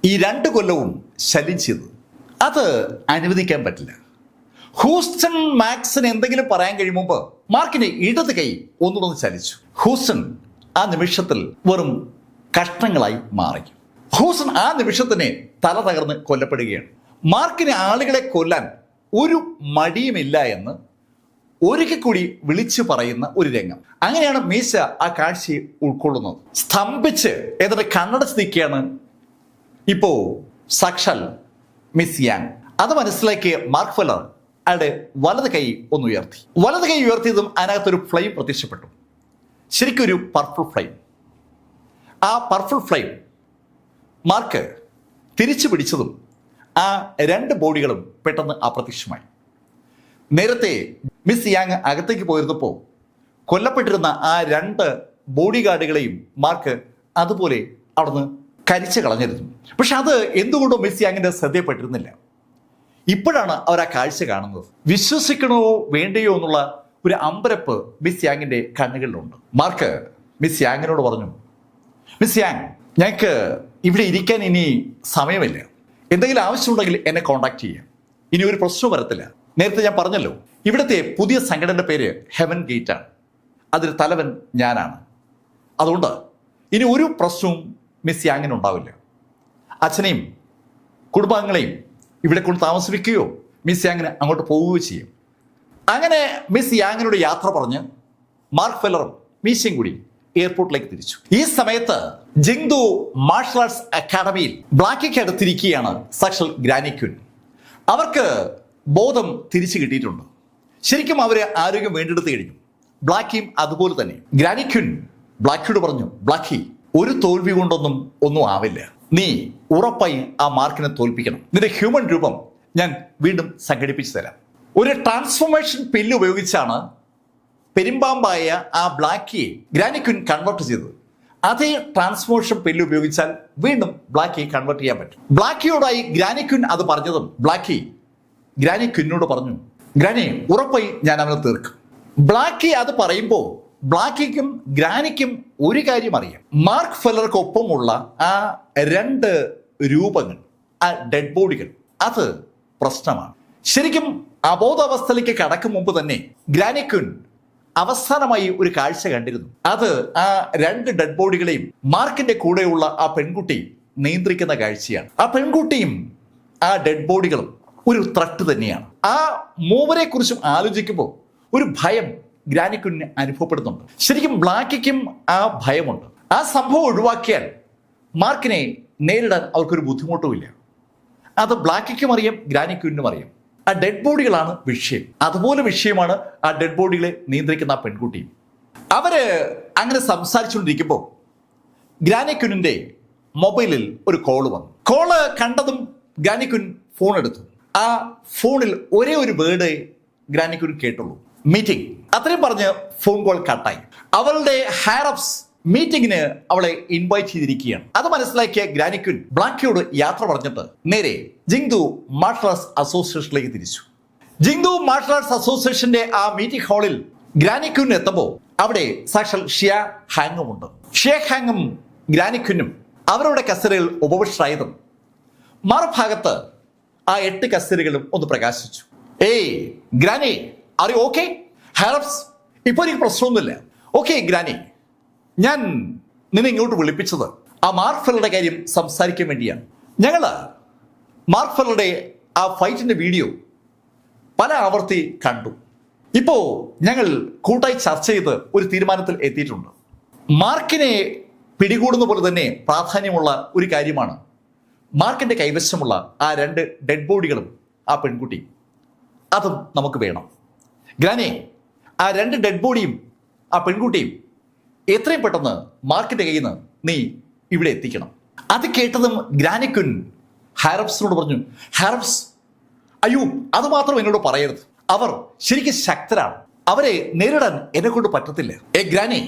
ഈ 2 കൊല്ലവും ശല്യം ചെയ്തത്. അത് അനുവദിക്കാൻ പറ്റില്ല. ഹൂസ്റ്റൺ മാക്സിന് എന്തെങ്കിലും പറയാൻ കഴിയുമ്പോൾ മാർക്കിന്റെ ഇടത് കൈ ഒന്നുകൊന്ന് ചലിച്ചു. ഹൂസ്റ്റൺ ആ നിമിഷത്തിൽ വെറും കഷ്ണങ്ങളായി മാറി. ഹൂസ്റ്റൺ ആ നിമിഷത്തിനെ തല തകർന്ന് കൊല്ലപ്പെടുകയാണ്. മാർക്കിന് ആളുകളെ കൊല്ലാൻ ഒരു മടിയുമില്ല എന്ന് ഒരിക്കൽ കൂടി വിളിച്ചു പറയുന്ന ഒരു രംഗം. അങ്ങനെയാണ് മീശ ആ കാഴ്ചയെ ഉൾക്കൊള്ളുന്നത്. സ്തംഭിച്ച് എന്നിട്ട് കണ്ണടച്ച് നിൽക്കുകയാണ് ഇപ്പോ സാക്ഷാൽ മിസ് യാങ്. അത് മനസ്സിലാക്കിയ മാർക്ക് ഫെല്ലർ അയാളുടെ വലത് കൈ ഒന്ന് ഉയർത്തി. വലത് കൈ ഉയർത്തിയതും അതിനകത്തൊരു ഫ്ലെയിം പ്രത്യക്ഷപ്പെട്ടു. ശരിക്കും ഒരു പർപ്പിൾ ഫ്ലെയിം. ആ പർപ്പിൾ ഫ്ലെയിം മാർക്ക് തിരിച്ചു പിടിച്ചതും ആ 2 ബോഡികളും പെട്ടെന്ന് അപ്രത്യക്ഷമായി. നേരത്തെ മിസ് യാങ് അകത്തേക്ക് പോയിരുന്നപ്പോൾ കൊല്ലപ്പെട്ടിരുന്ന ആ 2 ബോഡി ഗാർഡുകളെയും മാർക്ക് അതുപോലെ അവിടുന്ന് കരിച്ചു കളഞ്ഞിരുന്നു. പക്ഷെ അത് എന്തുകൊണ്ടോ മിസ് യാങ്ങിന്റെ ശ്രദ്ധയപ്പെട്ടിരുന്നില്ല. ഇപ്പോഴാണ് അവർ ആ കാഴ്ച കാണുന്നത്. വിശ്വസിക്കണോ വേണ്ടയോ എന്നുള്ള ഒരു അമ്പരപ്പ് മിസ് യാങ്ങിന്റെ കണ്ണുകളിലുണ്ട്. മാർക്ക് മിസ് യാങ്ങിനോട് പറഞ്ഞു, മിസ് യാങ്, ഞങ്ങൾക്ക് ഇവിടെ ഇരിക്കാൻ ഇനി സമയമില്ല. എന്തെങ്കിലും ആവശ്യമുണ്ടെങ്കിൽ എന്നെ കോൺടാക്ട് ചെയ്യാം. ഇനി ഒരു പ്രശ്നവും വരത്തില്ല. നേരത്തെ ഞാൻ പറഞ്ഞല്ലോ, ഇവിടുത്തെ പുതിയ സംഘടനയുടെ പേര് ഹെവൻ ഗേറ്റ് ആണ്. അതിൽ തലവൻ ഞാനാണ്. അതുകൊണ്ട് ഇനി ഒരു പ്രശ്നവും മിസ് യാങ്ങിന് ഉണ്ടാവില്ല. അച്ഛനെയും കുടുംബാംഗങ്ങളെയും ഇവിടെ കൊണ്ട് താമസിപ്പിക്കുകയോ മിസ് യാങ്ങിന് അങ്ങോട്ട് പോവുകയോ ചെയ്യും. അങ്ങനെ മിസ് യാങ്ങിനോട് യാത്ര പറഞ്ഞ് മാർക്ക് ഫെല്ലറും മീശയും കൂടി എയർപോർട്ടിലേക്ക് തിരിച്ചു. ഈ സമയത്ത് ജിങ്ദു മാർഷൽ ആർട്സ് അക്കാഡമിയിൽ ബ്ലാക്കിക്ക് അടുത്തിരിക്കുകയാണ് സാക്ഷൽ ഗ്രാനി ക്വിൻ. അവർക്ക് ബോധം തിരിച്ചു കിട്ടിയിട്ടുണ്ട്. ശരിക്കും അവരെ ആരോഗ്യം വീണ്ടെടുത്ത് കഴിഞ്ഞു. ബ്ലാക്കിയും അതുപോലെ തന്നെ. ഗ്രാനി ക്വിൻ ബ്ലാക്കിയോട് പറഞ്ഞു, ബ്ലാക്കി, ഒരു തോൽവി കൊണ്ടൊന്നും ഒന്നും ആവില്ല. നീ ഉറപ്പായി ആ മാർക്കിനെ തോൽപ്പിക്കണം. നിന്റെ ഹ്യൂമൻ രൂപം ഞാൻ വീണ്ടും സംഘടിപ്പിച്ചു തരാം. ഒരു ട്രാൻസ്ഫോർമേഷൻ പില്ല് ഉപയോഗിച്ചാണ് പെരുമ്പാമ്പായ ആ ബ്ലാക്കിയെ ഗ്രാനി ക്വിൻ കൺവേർട്ട് ചെയ്തത്. അതേ ട്രാൻസ്ഫോർമേഷൻ പില്ല് ഉപയോഗിച്ചാൽ വീണ്ടും ബ്ലാക്കിയെ കൺവേർട്ട് ചെയ്യാൻ പറ്റും. ബ്ലാക്കിയോടായി ഗ്രാനി ക്വിൻ അത് പറഞ്ഞതും ബ്ലാക്കി ഗ്രാനി ക്വിനോട് പറഞ്ഞു, ഗ്രാനി, ഉറപ്പായി ഞാൻ അവനെ തീർക്കും. ബ്ലാക്കി അത് പറയുമ്പോൾ ബ്ലാക്കിക്കും ഗ്രാനിക്കും ഒരു കാര്യം അറിയാം. മാർക്ക് ഫെല്ലർക്കൊപ്പമുള്ള ആ 2 രൂപങ്ങൾ, ആ ഡെഡ് ബോഡികൾ, അത് പ്രശ്നമാണ്. ശരിക്കും അബോധാവസ്ഥയിലേക്ക് കടക്കും മുമ്പ് തന്നെ ഗ്രാനി ക്വിൻ അവസാനമായി ഒരു കാഴ്ച കണ്ടിരുന്നു. അത് ആ 2 ഡെഡ് ബോഡികളെയും മാർക്കിന്റെ കൂടെയുള്ള ആ പെൺകുട്ടി നിയന്ത്രിക്കുന്ന കാഴ്ചയാണ്. ആ പെൺകുട്ടിയും ആ ഡെഡ് ബോഡികളും ഒരു ത്രട്ട് തന്നെയാണ്. ആ മൂവരെ കുറിച്ചും ആലോചിക്കുമ്പോൾ ഒരു ഭയം ഗ്രാനി ക്വിന് അനുഭവപ്പെടുന്നുണ്ട്. ശരിക്കും ബ്ലാക്കിക്കും ആ ഭയമുണ്ട്. ആ സംഭവം ഒഴിവാക്കിയാൽ മാർക്കിനെ നേരിടാൻ അവർക്കൊരു ബുദ്ധിമുട്ടുമില്ല. അത് ബ്ലാക്കിക്കും അറിയാം, ഗ്രാനി ക്വിനും അറിയാം. ആ ഡെഡ് ബോഡികളാണ് വിഷയം. അതുപോലെ വിഷയമാണ് ആ ഡെഡ് ബോഡികളെ നിയന്ത്രിക്കുന്ന ആ പെൺകുട്ടിയും. അവര് അങ്ങനെ സംസാരിച്ചുകൊണ്ടിരിക്കുമ്പോൾ ഗ്രാനി ക്വിനിന്റെ മൊബൈലിൽ ഒരു കോള് വന്നു. കോള് കണ്ടതും ഗ്രാനി ക്വിൻ ഫോൺ എടുത്തു. ആ ഫോണിൽ ഒരേ ഒരു വേർഡ് ഗ്രാനി ക്വിൻ കേട്ടുള്ളൂ, മീറ്റിംഗ്. അത്രയും പറഞ്ഞ് ഫോൺ കോൾ കട്ടായി. അവളുടെ ഹയറപ്സ് മീറ്റിംഗിന് അവളെ ഇൻവൈറ്റ് ചെയ്തിരിക്കുകയാണ്. അത് മനസ്സിലാക്കിയ ഗ്രാനി ക്വിൻ ബ്ലാക്കിയോട് യാത്ര പറഞ്ഞിട്ട് നേരെ ജിങ്ദു മാർഷൽ ആർട്സ് അസോസിയേഷനിലേക്ക് തിരിച്ചു. ജിങ്ദു മാർഷൽ ആർട്സ് അസോസിയേഷന്റെ ആ മീറ്റിംഗ് ഹാളിൽ ഗ്രാനി ക്വിൻ എത്തുമ്പോൾ അവിടെ സാക്ഷാൽ ഷിയ ഹാങ്ങും ഉണ്ട്. ഷിയ ഹാങ്ങും ഗ്രാനി ക്വിനും അവരുടെ കസേരകൾ ഉപവിഷ്ടരായതും മറുഭാഗത്ത് ആ 8 കസേരകളും ഒന്ന് പ്രകാശിച്ചു. ഏയ് ഗ്രാനി, ആർ യു ഓക്കെ? ഹയറപ്സ്, ഇപ്പൊ എനിക്ക് പ്രശ്നമൊന്നുമില്ല. ഓക്കെ ഗ്രാനി, ഞാൻ നിന്നെ ഇങ്ങോട്ട് വിളിപ്പിച്ചത് ആ മാർക്ക് ഫെല്ലറുടെ കാര്യം സംസാരിക്കാൻ വേണ്ടിയാണ്. ഞങ്ങൾ മാർക്ക് ഫെല്ലറുടെ ആ ഫൈറ്റിന്റെ വീഡിയോ പല ആവർത്തി കണ്ടു. ഇപ്പോ ഞങ്ങൾ കൂട്ടായി ചർച്ച ചെയ്ത് ഒരു തീരുമാനത്തിൽ എത്തിയിട്ടുണ്ട്. മാർക്കിനെ പിടികൂടുന്ന പോലെ തന്നെ പ്രാധാന്യമുള്ള ഒരു കാര്യമാണ് മാർക്കിന്റെ കൈവശമുള്ള ആ 2 ഡെഡ് ബോഡികളും ആ പെൺകുട്ടിയും. അതും നമുക്ക് വേണം. ഗ്രാനി, ആ 2 ഡെഡ് ബോഡിയും ആ പെൺകുട്ടിയും എത്രയും പെട്ടെന്ന് മാർക്കിന്റെ കയ്യിൽ നിന്ന് നീ ഇവിടെ എത്തിക്കണം. അത് കേട്ടതും ഗ്രാനി ക്വിൻ ഹയറപ്സിനോട് പറഞ്ഞു, ഹയറപ്സ്, അയ്യോ, അത് മാത്രം എന്നോട് പറയരുത്. അവർ ശരിക്കും ശക്തരാണ്. അവരെ നേരിടാൻ എന്നെ കൊണ്ട് പറ്റത്തില്ല. ഗ്രാനി,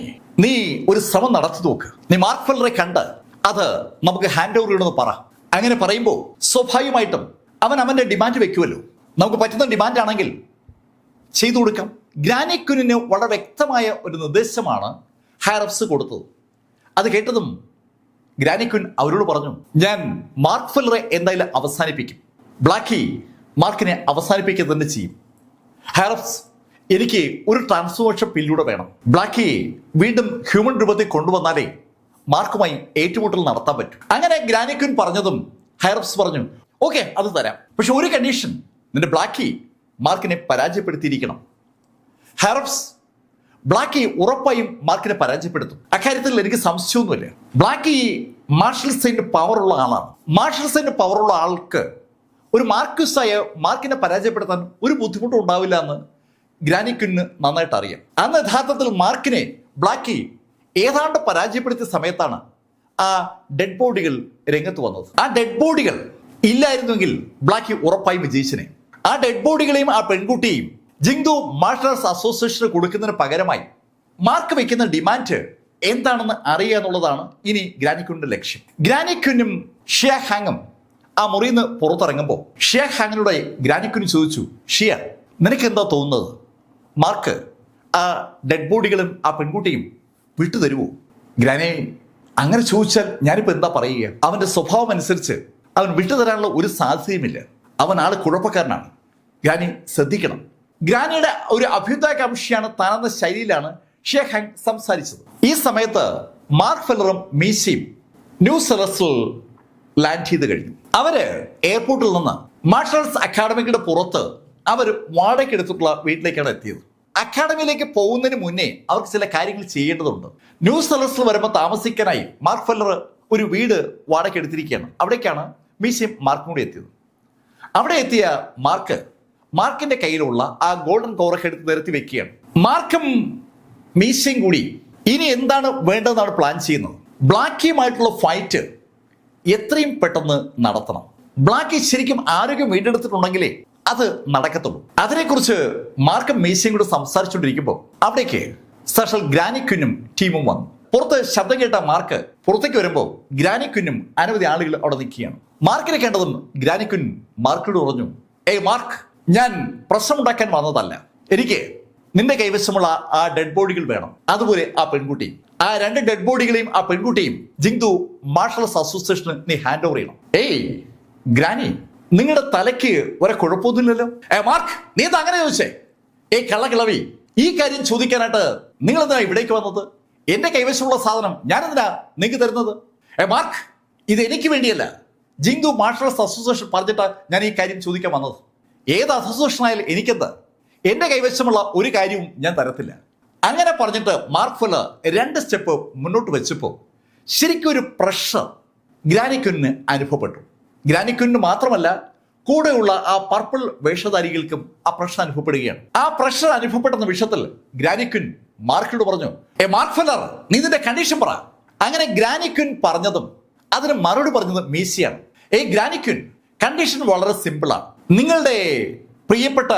നീ ഒരു ശ്രമം നടത്തി നോക്ക്. നീ മാർക്ക് ഫെല്ലറെ കണ്ട് അത് നമുക്ക് ഹാൻഡ് ഓവർ ചെയ്യണമെന്ന് പറ. അങ്ങനെ പറയുമ്പോൾ സ്വാഭാവികമായിട്ടും അവൻ അവന്റെ ഡിമാൻഡ് വെക്കുമല്ലോ. നമുക്ക് പറ്റുന്ന ഡിമാൻഡ് ആണെങ്കിൽ ചെയ്തു കൊടുക്കാം. ഗ്രാനി ക്വിനിന് വളരെ വ്യക്തമായ ഒരു നിർദ്ദേശമാണ് ഹയറപ്സ് കൊടുത്തത്. അത് കേട്ടതും ഗ്രാനി ക്വിൻ അവരോട് പറഞ്ഞു, ഞാൻ മാർക്ക് ഫെല്ലറെ എന്തായാലും അവസാനിപ്പിക്കും. ബ്ലാക്കി മാർക്കിനെ അവസാനിപ്പിക്കുക തന്നെ ചെയ്യും. ഹയറപ്സ്, എനിക്ക് ഒരു ട്രാൻസ്ഫോർമേഷൻ പില്ലൂടെ വേണം. ബ്ലാക്കി വീണ്ടും ഹ്യൂമൻ രൂപത്തിൽ കൊണ്ടുവന്നാലേ മാർക്കുമായി ഏറ്റുമുട്ടൽ നടത്താൻ പറ്റും. അങ്ങനെ ഗ്രാനി ക്വിൻ പറഞ്ഞതും ഹയറപ്സ് പറഞ്ഞു, ഓക്കെ, അത് തരാം. പക്ഷെ ഒരു കണ്ടീഷൻ, നിന്റെ ബ്ലാക്കി മാർക്കിനെ പരാജയപ്പെടുത്തിയിരിക്കണം. ഹയറപ്സ്, ബ്ലാക്കി ഉറപ്പായും മാർക്കിനെ പരാജയപ്പെടുത്തും. അക്കാര്യത്തിൽ എനിക്ക് സംശയമൊന്നുമില്ല. ബ്ലാക്കി മാർഷൽ സൈന്റ് പവറുള്ള ആളാണ്. മാർഷൽ സൈന്റ് പവറുള്ള ആൾക്ക് ഒരു മാർക്വിസായ മാർക്കിനെ പരാജയപ്പെടുത്താൻ ഒരു ബുദ്ധിമുട്ടും ഉണ്ടാവില്ല എന്ന് ഗ്രാനി ക്വിന് നന്നായിട്ട് അറിയാം. അന്ന് യഥാർത്ഥത്തിൽ മാർക്കിനെ ബ്ലാക്കി ഏതാണ്ട് പരാജയപ്പെടുത്തിയ സമയത്താണ് ആ ഡെഡ് ബോഡികൾ രംഗത്ത് വന്നത്. ആ ഡെഡ് ബോഡികൾ ഇല്ലായിരുന്നെങ്കിൽ ബ്ലാക്കി ഉറപ്പായും വിജയിച്ചനെ. ആ ഡെഡ് ബോഡികളെയും ആ പെൺകുട്ടിയെയും ജിങ്ദു മാർഷൽ ആർട്സ് അസോസിയേഷന് കൊടുക്കുന്നതിന് പകരമായി മാർക്ക് വയ്ക്കുന്ന ഡിമാൻഡ് എന്താണെന്ന് അറിയുക എന്നുള്ളതാണ് ഇനി ഗ്രാനി ക്വിന്റെ ലക്ഷ്യം. ഗ്രാനി ക്വിനും ഷിയ ഹാങ്ങും ആ മുറിയിൽ നിന്ന് പുറത്തിറങ്ങുമ്പോൾ ഷിയ ഹാങ്ങിനോട് ഗ്രാനി ക്വിൻ ചോദിച്ചു, ഷിയ, നിനക്ക് എന്താ തോന്നുന്നത്? മാർക്ക് ആ ഡെഡ് ബോഡികളും ആ പെൺകുട്ടിയും വിട്ടുതരുമോ? ഗ്രാനി, അങ്ങനെ ചോദിച്ചാൽ ഞാനിപ്പോൾ എന്താ പറയുക? അവന്റെ സ്വഭാവം അനുസരിച്ച് അവൻ വിട്ടുതരാനുള്ള ഒരു സാധ്യതയുമില്ല. അവൻ ആള് കുഴപ്പക്കാരനാണ്. ഗ്രാനി ശ്രദ്ധിക്കണം. ഗ്രാനിയുടെ ഒരു അഭ്യുദയകാംക്ഷിയാണ് താനെന്ന ശൈലിയിലാണ് ഷിയ ഹാങ് സംസാരിച്ചത്. ഈ സമയത്ത് മാർക്ക് ഫെല്ലറും മീശയും ന്യൂ സെലസിൽ ലാൻഡ് ചെയ്ത് കഴിഞ്ഞു. അവര് എയർപോർട്ടിൽ നിന്ന് മാർഷൽ ആർട്സ് അക്കാഡമിയുടെ പുറത്ത് അവർ വാടകയ്ക്ക് എടുത്തിട്ടുള്ള വീട്ടിലേക്കാണ് എത്തിയത്. അക്കാഡമിയിലേക്ക് പോകുന്നതിന് മുന്നേ അവർക്ക് ചില കാര്യങ്ങൾ ചെയ്യേണ്ടതുണ്ട്. ന്യൂ സെലസിൽ വരുമ്പോൾ താമസിക്കാനായി മാർക്ക് ഫെല്ലർ ഒരു വീട് വാടക എടുത്തിരിക്കുകയാണ്. അവിടേക്കാണ് മീശയും മാർക്കും കൂടി എത്തിയത്. അവിടെ എത്തിയ മാർക്കിന്റെ കയ്യിലുള്ള ആ ഗോൾഡൻ കവറൊക്കെ എടുത്ത് നിരത്തി വെക്കുകയാണ്. മാർക്കും മീശയും കൂടി ഇനി എന്താണ് വേണ്ടതെന്നാണ് പ്ലാൻ ചെയ്യുന്നത്. ബ്ലാക്കിയുമായിട്ടുള്ള ഫൈറ്റ് എത്രയും പെട്ടെന്ന് നടത്തണം. ബ്ലാക്കി ശരിക്കും ആരോഗ്യം വീണ്ടെടുത്തിട്ടുണ്ടെങ്കിലേ അത് നടക്കത്തുള്ളൂ. അതിനെക്കുറിച്ച് മാർക്കും മീശയും കൂടി സംസാരിച്ചുകൊണ്ടിരിക്കുമ്പോൾ അവിടേക്ക് സ്പെഷ്യൽ ഗ്രാനി ക്വീനും ടീമും വന്നു. പുറത്ത് ശബ്ദം കേട്ട മാർക്ക് പുറത്തേക്ക് വരുമ്പോൾ ഗ്രാനി ക്വീനും അനവധി ആളുകൾ അവിടെ നിൽക്കുകയാണ്. മാർക്കിനെ കണ്ടതും ഗ്രാനി ക്വീൻ മാർക്കിനോട് പറഞ്ഞു, മാർക്ക്, ഞാൻ പ്രശ്നമുണ്ടാക്കാൻ വന്നതല്ല. എനിക്ക് നിന്റെ കൈവശമുള്ള ആ ഡെഡ് ബോഡികൾ വേണം. അതുപോലെ ആ പെൺകുട്ടി, ആ 2 ഡെഡ് ബോഡികളെയും ആ പെൺകുട്ടിയും ജിങ്തു മാർഷൽ അസോസിയേഷന് നീ ഹാൻഡ് ഓവർ ചെയ്യണം. ഗ്രാനി, നിങ്ങളുടെ തലയ്ക്ക് ഒരു കുഴപ്പമൊന്നുമില്ലല്ലോ. മാർക്ക്, നീ എന്താ അങ്ങനെ ചോദിച്ചേ? കള്ളക്കിളവി, ഈ കാര്യം ചോദിക്കാനായിട്ട് നിങ്ങൾ എന്താ ഇവിടേക്ക് വന്നത്? എന്റെ കൈവശമുള്ള സാധനം ഞാനെന്തിനാ നിങ്ങൾക്ക് തരുന്നത്? മാർക്ക്, ഇത് എനിക്ക് വേണ്ടിയല്ല, ജിങ്തു മാർഷൽ അസോസിയേഷൻ പറഞ്ഞിട്ട് ഞാൻ ഈ കാര്യം ചോദിക്കാൻ വന്നത്. ഏത് അസോസിയേഷൻ ആയാലും എനിക്കെന്ത്, എന്റെ കൈവശമുള്ള ഒരു കാര്യവും ഞാൻ തരത്തില്ല. അങ്ങനെ പറഞ്ഞിട്ട് മാർക്ക് ഫെല്ലർ 2 സ്റ്റെപ്പ് മുന്നോട്ട് വെച്ചപ്പോൾ ശരിക്കും ഒരു പ്രഷർ ഗ്രാനി ക്വീനിന് അനുഭവപ്പെട്ടു. ഗ്രാനി ക്വീനിന് മാത്രമല്ല, കൂടെയുള്ള ആ പർപ്പിൾ വേഷധാരികൾക്കും ആ പ്രഷർ അനുഭവപ്പെടുകയാണ്. ആ പ്രഷർ അനുഭവപ്പെട്ട നിമിഷത്തിൽ ഗ്രാനി ക്വീൻ മാർക്കിനോട് പറഞ്ഞു, മാർക്ക് ഫെല്ലർ, നീ നിന്റെ കണ്ടീഷൻ പറ. അങ്ങനെ ഗ്രാനി ക്വീൻ പറഞ്ഞതും അതിന് മറുപടി പറഞ്ഞത് മീശയാണ്. ഗ്രാനി ക്വീൻ, കണ്ടീഷൻ വളരെ സിമ്പിളാണ്. നിങ്ങളുടെ പ്രിയപ്പെട്ട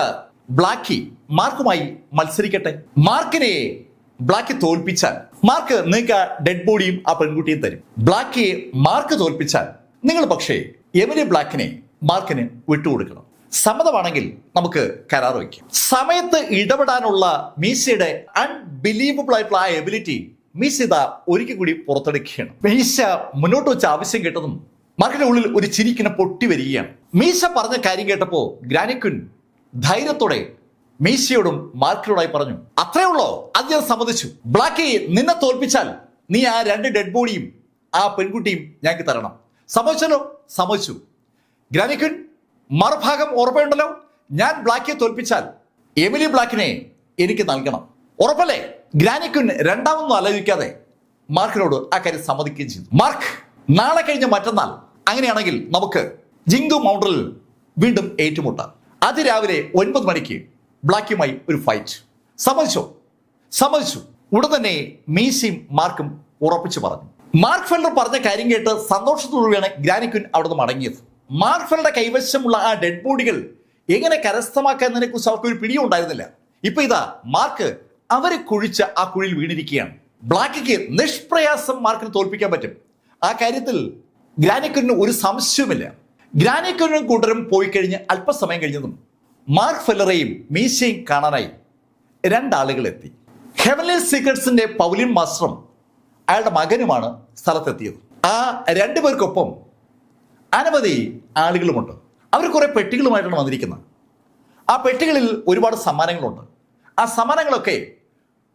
ബ്ലാക്കി മാർക്കുമായി മത്സരിക്കട്ടെ. മാർക്കിനെ ബ്ലാക്കി തോൽപ്പിച്ചാൽ മാർക്ക് നിങ്ങൾക്ക് ഡെഡ് ബോഡിയും ആ പെൺകുട്ടിയും തരും. ബ്ലാക്കിയെ മാർക്ക് തോൽപ്പിച്ചാൽ നിങ്ങൾ പക്ഷേ എമിലി ബ്ലാക്കിനെ മാർക്കിന് വിട്ടുകൊടുക്കണം. സമ്മതമാണെങ്കിൽ നമുക്ക് കരാർ വയ്ക്കാം. സമയത്ത് ഇടപെടാനുള്ള മീശയുടെ അൺബിലീവബിൾ ആയിട്ടുള്ള ആ എബിലിറ്റി മീശ ഇതാ ഒരിക്കൽ കൂടി പുറത്തെടുക്കുകയാണ്. മീശ മുന്നോട്ട് വെച്ച ആവശ്യം കേട്ടതും മാർക്കിന്റെ ഉള്ളിൽ ഒരു ചിരിക്കിനെ പൊട്ടി വരികയാണ്. മീശ പറഞ്ഞ കാര്യം കേട്ടപ്പോ ഗ്രാനി ക്വീൻ ധൈര്യത്തോടെ മീശയോടും മാർക്കിനോടായി പറഞ്ഞു, അത്രേ ഉള്ളോ? അത് ഞാൻ സമ്മതിച്ചു. ബ്ലാക്കി, നിന്നെ തോൽപ്പിച്ചാൽ നീ ആ 2 ഡെഡ് ബോഡിയും ആ പെൺകുട്ടിയും ഞങ്ങൾക്ക് തരണം. സമ്മതിച്ചല്ലോ? സമ്മതിച്ചു. ഗ്രാനി ക്വീൻ, മറുഭാഗം ഉറപ്പുണ്ടല്ലോ? ഞാൻ ബ്ലാക്കിയെ തോൽപ്പിച്ചാൽ എമിലി ബ്ലാക്കിനെ എനിക്ക് നൽകണം. ഉറപ്പല്ലേ? ഗ്രാനി ക്വീൻ രണ്ടാമൊന്നും ആലോചിക്കാതെ മാർക്കിനോട് ആ കാര്യം സമ്മതിക്കുകയും ചെയ്തു. മാർക്ക്, നാളെ കഴിഞ്ഞ മറ്റന്നാൾ അങ്ങനെയാണെങ്കിൽ നമുക്ക് ജിങ്തു മൗണ്ടനിൽ വീണ്ടും ഏറ്റുമുട്ടാം. അതിരാവിലെ 9 മണിക്ക് ബ്ലാക്കിയുമായി ഒരു ഫൈറ്റ്. സമ്മതിച്ചോ? സമ്മതിച്ചു. ഉടൻ തന്നെ മീശയും മാർക്കും ഉറപ്പിച്ചു പറഞ്ഞു. മാർക്ക് ഫെല്ലർ പറഞ്ഞ കാര്യം കേട്ട് സന്തോഷത്തോടുകൂടിയാണ് ഗ്രാനി ക്വീൻ അവിടുന്ന് മടങ്ങിയത്. മാർക്ക് ഫെല്ലറുടെ കൈവശമുള്ള ആ ഡെഡ് ബോഡികൾ എങ്ങനെ കരസ്ഥമാക്കുന്നതിനെ കുറിച്ച് അവർക്ക് ഒരു പിടിയും ഉണ്ടായിരുന്നില്ല. ഇപ്പൊ ഇതാ മാർക്ക് അവരെ കുഴിച്ച ആ കുഴിയിൽ വീണിരിക്കുകയാണ്. ബ്ലാക്കിക്ക് നിഷ്പ്രയാസം മാർക്കിന് തോൽപ്പിക്കാൻ പറ്റും. ആ കാര്യത്തിൽ ഗ്രാനി ക്വീനിന് ഒരു സംശയവുമില്ല. ഗ്രാനി ക്വീനും കൂട്ടരും പോയി കഴിഞ്ഞ് അല്പസമയം കഴിഞ്ഞതും മാർക്ക് ഫെല്ലറെയും മീശയും കാണാനായി 2 ആളുകൾ എത്തി. ഹെവൻലി സീക്രട്സിന്റെ പൗലിൻ മാസ്റ്ററും അയാളുടെ മകനുമാണ് സ്ഥലത്തെത്തിയത്. ആ 2 പേർക്കൊപ്പം അനവധി ആളുകളുമുണ്ട്. അവർ കുറെ പെട്ടികളുമായിട്ടാണ് വന്നിരിക്കുന്നത്. ആ പെട്ടികളിൽ ഒരുപാട് സമ്മാനങ്ങളുണ്ട്. ആ സമ്മാനങ്ങളൊക്കെ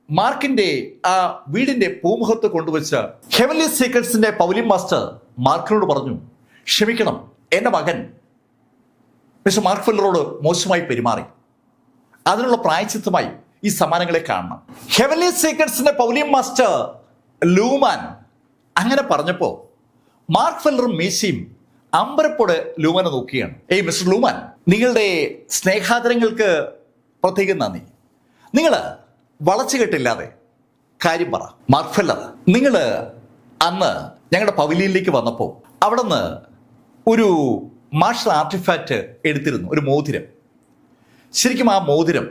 മാർക്കിന്റെ ആ വീടിന്റെ പൂമുഖത്ത് കൊണ്ടുവച്ച ഹെവൻലി സീക്രട്സിന്റെ പൗലിൻ മാസ്റ്റർ മാർക്കിനോട് പറഞ്ഞു, ക്ഷമിക്കണം, എന്റെ മകൻ മിസ്റ്റർ മാർക്ക് ഫെല്ലറോട് മോശമായി പെരുമാറി. അതിനുള്ള പ്രായച്ചിത്തമായി ഈ സമ്മാനങ്ങളെ കാണണം. ഹെവൻലി സീക്രട്സിന്റെ പൗലിൻ മാസ്റ്റർ ലൂമാൻ അങ്ങനെ പറഞ്ഞപ്പോ മാർക്ക് ഫെല്ലറും മീശയും അമ്പരപ്പോടെ ലൂമാനെ നോക്കുകയാണ്. മിസ്റ്റർ ലൂമാൻ, നിങ്ങളുടെ സ്നേഹാദരങ്ങൾക്ക് പ്രത്യേകം നന്ദി. നിങ്ങൾ വളച്ചുകെട്ടില്ലാതെ കാര്യം പറ. മാർക്ക് ഫെല്ലർ, നിങ്ങൾ അന്ന് ഞങ്ങളുടെ പവലിയനിലേക്ക് വന്നപ്പോൾ അവിടെ നിന്ന് ഒരു മാർഷൽ ആർട്ടിഫാക്റ്റ് എടുത്തിരുന്നു, ഒരു മോതിരം. ശരിക്കും ആ മോതിരം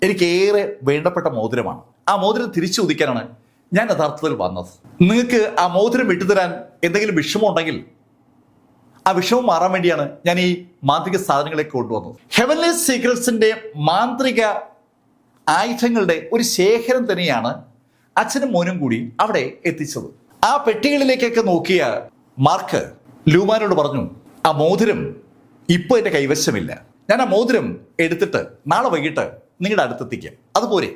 എനിക്കേറെ വേണ്ടപ്പെട്ട മോതിരമാണ്. ആ മോതിരം തിരിച്ചു ചോദിക്കാനാണ് ഞാൻ യഥാർത്ഥത്തിൽ വന്നത്. നിങ്ങൾക്ക് ആ മോതിരം വിട്ടുതരാൻ എന്തെങ്കിലും വിഷമമുണ്ടെങ്കിൽ ആ വിഷമം മാറാൻ വേണ്ടിയാണ് ഞാൻ ഈ മാന്ത്രിക സാധനങ്ങളെ കൊണ്ടുവന്നത്. ഹെവൻലി സീക്രട്സിന്റെ മാന്ത്രിക ആയുധങ്ങളുടെ ഒരു ശേഖരം തന്നെയാണ് അച്ഛനും മോനും കൂടി അവിടെ എത്തിച്ചത്. ആ പെട്ടികളിലേക്കൊക്കെ നോക്കിയ മാർക്ക് ലൂമാനോട് പറഞ്ഞു, ആ മോതിരം ഇപ്പൊ എന്റെ കൈവശമില്ല. ഞാൻ ആ മോതിരം എടുത്തിട്ട് നാളെ വൈകിട്ട് നിങ്ങളുടെ അടുത്തെത്തിക്കാം. അതുപോലെ?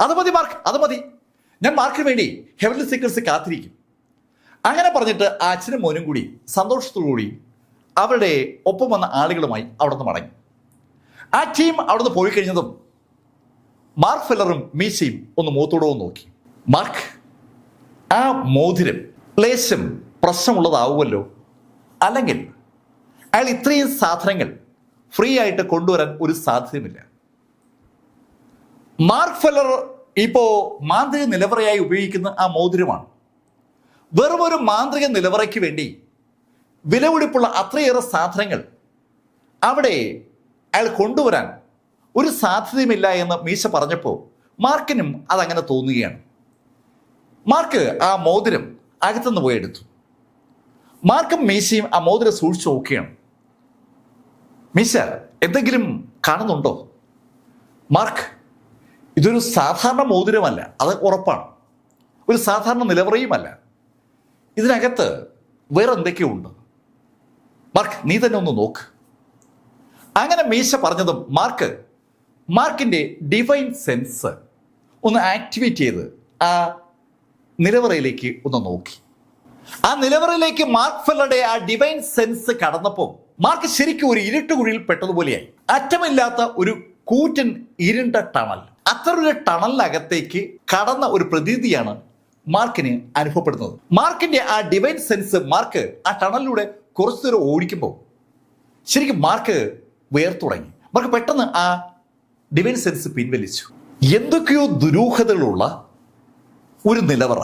അത് മതി മാർക്ക്, അത് മതി. ഞാൻ മാർക്കിന് വേണ്ടി ഹെവൻലി സീക്രട്സ് കാത്തിരിക്കും. അങ്ങനെ പറഞ്ഞിട്ട് ആ അച്ഛനും മോനും കൂടി സന്തോഷത്തോടുകൂടി അവരുടെ ഒപ്പം വന്ന ആളുകളുമായി അവിടെ നിന്ന് മടങ്ങി. ആ ടീം അവിടെ നിന്ന് പോയി കഴിഞ്ഞതും മാർക്ക് ഫെല്ലറും മീശയും ഒന്ന് മുഖത്തോടെ നോക്കി. മാർക്ക്, ആ മോതിരം ലേശം പ്രശ്നമുള്ളതാവുമല്ലോ, അല്ലെങ്കിൽ അയാൾ ഇത്രയും സാധനങ്ങൾ ഫ്രീ ആയിട്ട് കൊണ്ടുവരാൻ ഒരു സാധ്യതയുമില്ല. മാർക്ക് ഫെല്ലർ ഇപ്പോ മാന്ത്രിക നിലവറയായി ഉപയോഗിക്കുന്ന ആ മോതിരമാണ്. വെറും ഒരു മാന്ത്രിക നിലവറയ്ക്ക് വേണ്ടി വിലപിടിപ്പുള്ള അത്രയേറെ സാധനങ്ങൾ അവിടെ അയാൾ കൊണ്ടുവരാൻ ഒരു സാധ്യതയുമില്ല എന്ന് മീശ പറഞ്ഞപ്പോൾ മാർക്കിനും അതങ്ങനെ തോന്നുകയാണ്. മാർക്ക് ആ മോതിരം അകത്തുനിന്ന് പോയി എടുത്തു. മാർക്കും മീശയും ആ മോതിരം സൂക്ഷിച്ചു നോക്കുകയാണ്. മീശ, എന്തെങ്കിലും കാണുന്നുണ്ടോ? മാർക്ക്, ഇതൊരു സാധാരണ മോതിരമല്ല, അത് ഉറപ്പാണ്. ഒരു സാധാരണ നിലവറയുമല്ല. ഇതിനകത്ത് വേറെ എന്തൊക്കെയോ ഉണ്ട്. മാർക്ക്, നീ തന്നെ ഒന്ന് നോക്ക്. അങ്ങനെ മീശ പറഞ്ഞതും മാർക്കിന്റെ ഡിവൈൻ സെൻസ് ഒന്ന് ആക്ടിവേറ്റ് ചെയ്ത് ആ നിലവറയിലേക്ക് ഒന്ന് നോക്കി. ആ നിലവറയിലേക്ക് മാർക്ക് ഫെല്ലറുടെ ആ ഡിവൈൻ സെൻസ് കടന്നപ്പോൾ മാർക്ക് ശരിക്കും ഒരു ഇരുട്ടുകുഴിയിൽ പെട്ടതുപോലെയായി. അറ്റമില്ലാത്ത ഒരു കൂറ്റൻ ഇരുണ്ട ടണൽ. അത്തരൊരു ടണലിനകത്തേക്ക് കടന്ന ഒരു പ്രതീതിയാണ് മാർക്കിന് അനുഭവപ്പെടുന്നത്. മാർക്കിന്റെ ആ ഡിവൈൻ സെൻസ് മാർക്ക് ആ ടണലിലൂടെ കുറച്ചു ദൂരം ഓടിക്കുമ്പോൾ ശരിക്കും മാർക്ക് വേർത്തു തുടങ്ങി. മാർക്ക് പെട്ടെന്ന് ആ ഡിവൈൻ സെൻസ് പിൻവലിച്ചു. എന്തൊക്കെയോ ദുരൂഹതകളുള്ള ഒരു നിലവറ.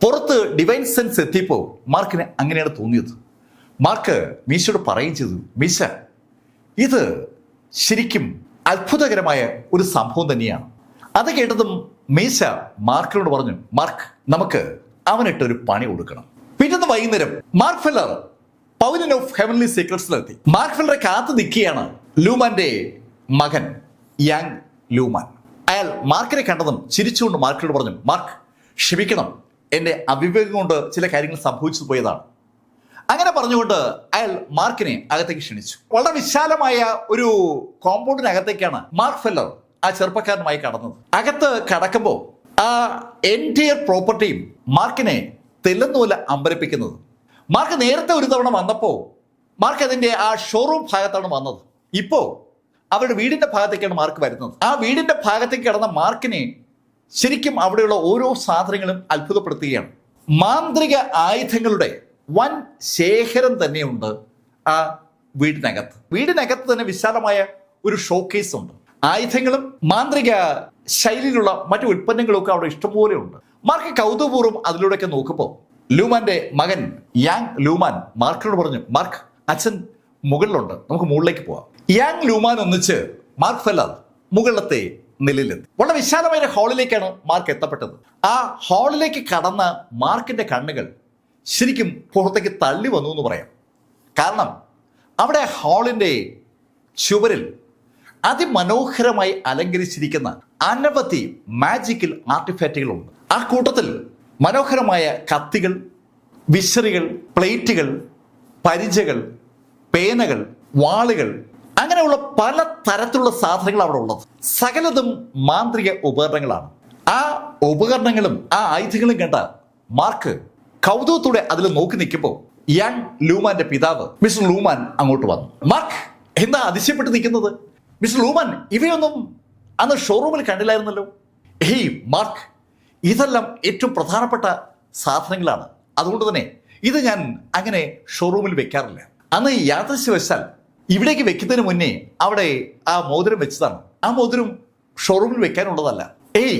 പുറത്ത് ഡിവൈൻ സെൻസ് എത്തിയപ്പോൾ മാർക്കിന് അങ്ങനെയാണ് തോന്നിയത്. മാർക്ക് മീശയോട് പറയുകയും ചെയ്തു, മീശ, ഇത് ശരിക്കും അത്ഭുതകരമായ ഒരു സംഭവം തന്നെയാണ്. അത് കേട്ടതും മീശ മാർക്കിനോട് പറഞ്ഞു, മാർക്ക്, നമുക്ക് അവനിട്ടൊരു പണി കൊടുക്കണം. പിറ്റേന്ന് വൈകുന്നേരം Mark Feller pavilion of heavenly സീക്രട്സിലെത്തി. മാർക്ക് ഫെല്ലറെ കാത്തു നിൽക്കുകയാണ് ലൂമാന്റെ മകൻ യാങ് ലൂമാൻ. അയാൾ മാർക്കിനെ കണ്ടതും ചിരിച്ചുകൊണ്ട് മാർക്കിനോട് പറഞ്ഞു, മാർക്ക്, ക്ഷമിക്കണം, എൻ്റെ അവിവേകം കൊണ്ട് ചില കാര്യങ്ങൾ സംഭവിച്ചു പോയതാണ്. അങ്ങനെ പറഞ്ഞുകൊണ്ട് അയാൾ മാർക്കിനെ അകത്തേക്ക് ക്ഷണിച്ചു. വളരെ വിശാലമായ ഒരു കോമ്പൗണ്ടിനകത്തേക്കാണ് മാർക്ക് ഫെല്ലർ ആ ചെറുപ്പക്കാരനുമായി കടന്നത്. അകത്ത് കടക്കുമ്പോൾ ആ എൻറ്റയർ പ്രോപ്പർട്ടിയും മാർക്കിനെ തെല്ലുന്നൂല അമ്പരപ്പിക്കുന്നത്. മാർക്ക് നേരത്തെ ഒരു തവണ വന്നപ്പോൾ മാർക്ക് അതിൻ്റെ ആ ഷോറൂം ഭാഗത്താണ് വന്നത്. ഇപ്പോൾ അവരുടെ വീടിന്റെ ഭാഗത്തേക്കാണ് മാർക്ക് വരുന്നത്. ആ വീടിന്റെ ഭാഗത്തേക്ക് കടന്ന മാർക്കിനെ ശരിക്കും അവിടെയുള്ള ഓരോ സാധനങ്ങളും അത്ഭുതപ്പെടുത്തുകയാണ്. മാന്ത്രിക ആയുധങ്ങളുടെ വൻ ശേഖരം തന്നെയുണ്ട് ആ വീടിനകത്ത്. വീടിനകത്ത് തന്നെ വിശാലമായ ഒരു ഷോക്കേസ് ഉണ്ട്. ആയുധങ്ങളും മാന്ത്രിക ശൈലിയിലുള്ള മറ്റു ഉൽപ്പന്നങ്ങളും ഒക്കെ അവിടെ ഇഷ്ടംപോലെ ഉണ്ട്. മാർക്ക് കൗതുകപൂർവ്വം അതിലൂടെയൊക്കെ നോക്കുമ്പോൾ ലൂമാന്റെ മകൻ യാങ് ലൂമാൻ മാർക്കിനോട് പറഞ്ഞു, മാർക്ക്, അച്ഛൻ മുകളിലുണ്ട്, നമുക്ക് മുകളിലേക്ക് പോവാം. യാങ് ലൂമാൻ ഒന്നിച്ച് മാർക്ക് ഫെല്ലർ മുകളിലത്തെ നിലയിലെത്തി. വളരെ വിശാലമായ ഹാളിലേക്കാണ് മാർക്ക് എത്തപ്പെട്ടത്. ആ ഹാളിലേക്ക് കടന്ന മാർക്കിന്റെ കണ്ണുകൾ ശരിക്കും പുറത്തേക്ക് തള്ളി വന്നു എന്ന് പറയാം. കാരണം അവിടെ ഹാളിന്റെ ചുവരിൽ അതിമനോഹരമായി അലങ്കരിച്ചിരിക്കുന്ന അനവധി മാജിക്കൽ ആർട്ടിഫാക്റ്റുകളുണ്ട്. ആ കൂട്ടത്തിൽ മനോഹരമായ കത്തികൾ, വിശറികൾ, പ്ലേറ്റുകൾ, പരിചകൾ, പേനകൾ, വാളുകൾ, അങ്ങനെയുള്ള പല തരത്തിലുള്ള സാധനങ്ങൾ അവിടെ ഉള്ളത്. സകലതും മാന്ത്രിക ഉപകരണങ്ങളാണ്. ആ ഉപകരണങ്ങളും ആ ആയുധങ്ങളും കണ്ട മാർക്ക് കൗതുകത്തോടെ അതിൽ നോക്കി നിൽക്കുമ്പോൾ യാങ് ലൂമാന്റെ പിതാവ് മിസ്റ്റർ ലൂമാൻ അങ്ങോട്ട് വന്നു. മാർക്ക്, എന്താ അതിശയപ്പെട്ട് നിൽക്കുന്നത്? മിസ്റ്റർ ലൂമാൻ, ഇവയൊന്നും അന്ന് ഷോറൂമിൽ കണ്ടില്ലായിരുന്നല്ലോ. ഹേയ് മാർക്ക്, ഇതെല്ലാം ഏറ്റവും പ്രധാനപ്പെട്ട സാധനങ്ങളാണ്. അതുകൊണ്ട് തന്നെ ഇത് ഞാൻ അങ്ങനെ ഷോറൂമിൽ വെക്കാറില്ല. അന്ന് യാദൃശ്യവശാൽ ഇവിടേക്ക് വെക്കുന്നതിന് മുന്നേ അവിടെ ആ മോതിരം വെച്ചതാണ്. ആ മോതിരം ഷോറൂമിൽ വെക്കാനുള്ളതല്ല. ഏയ്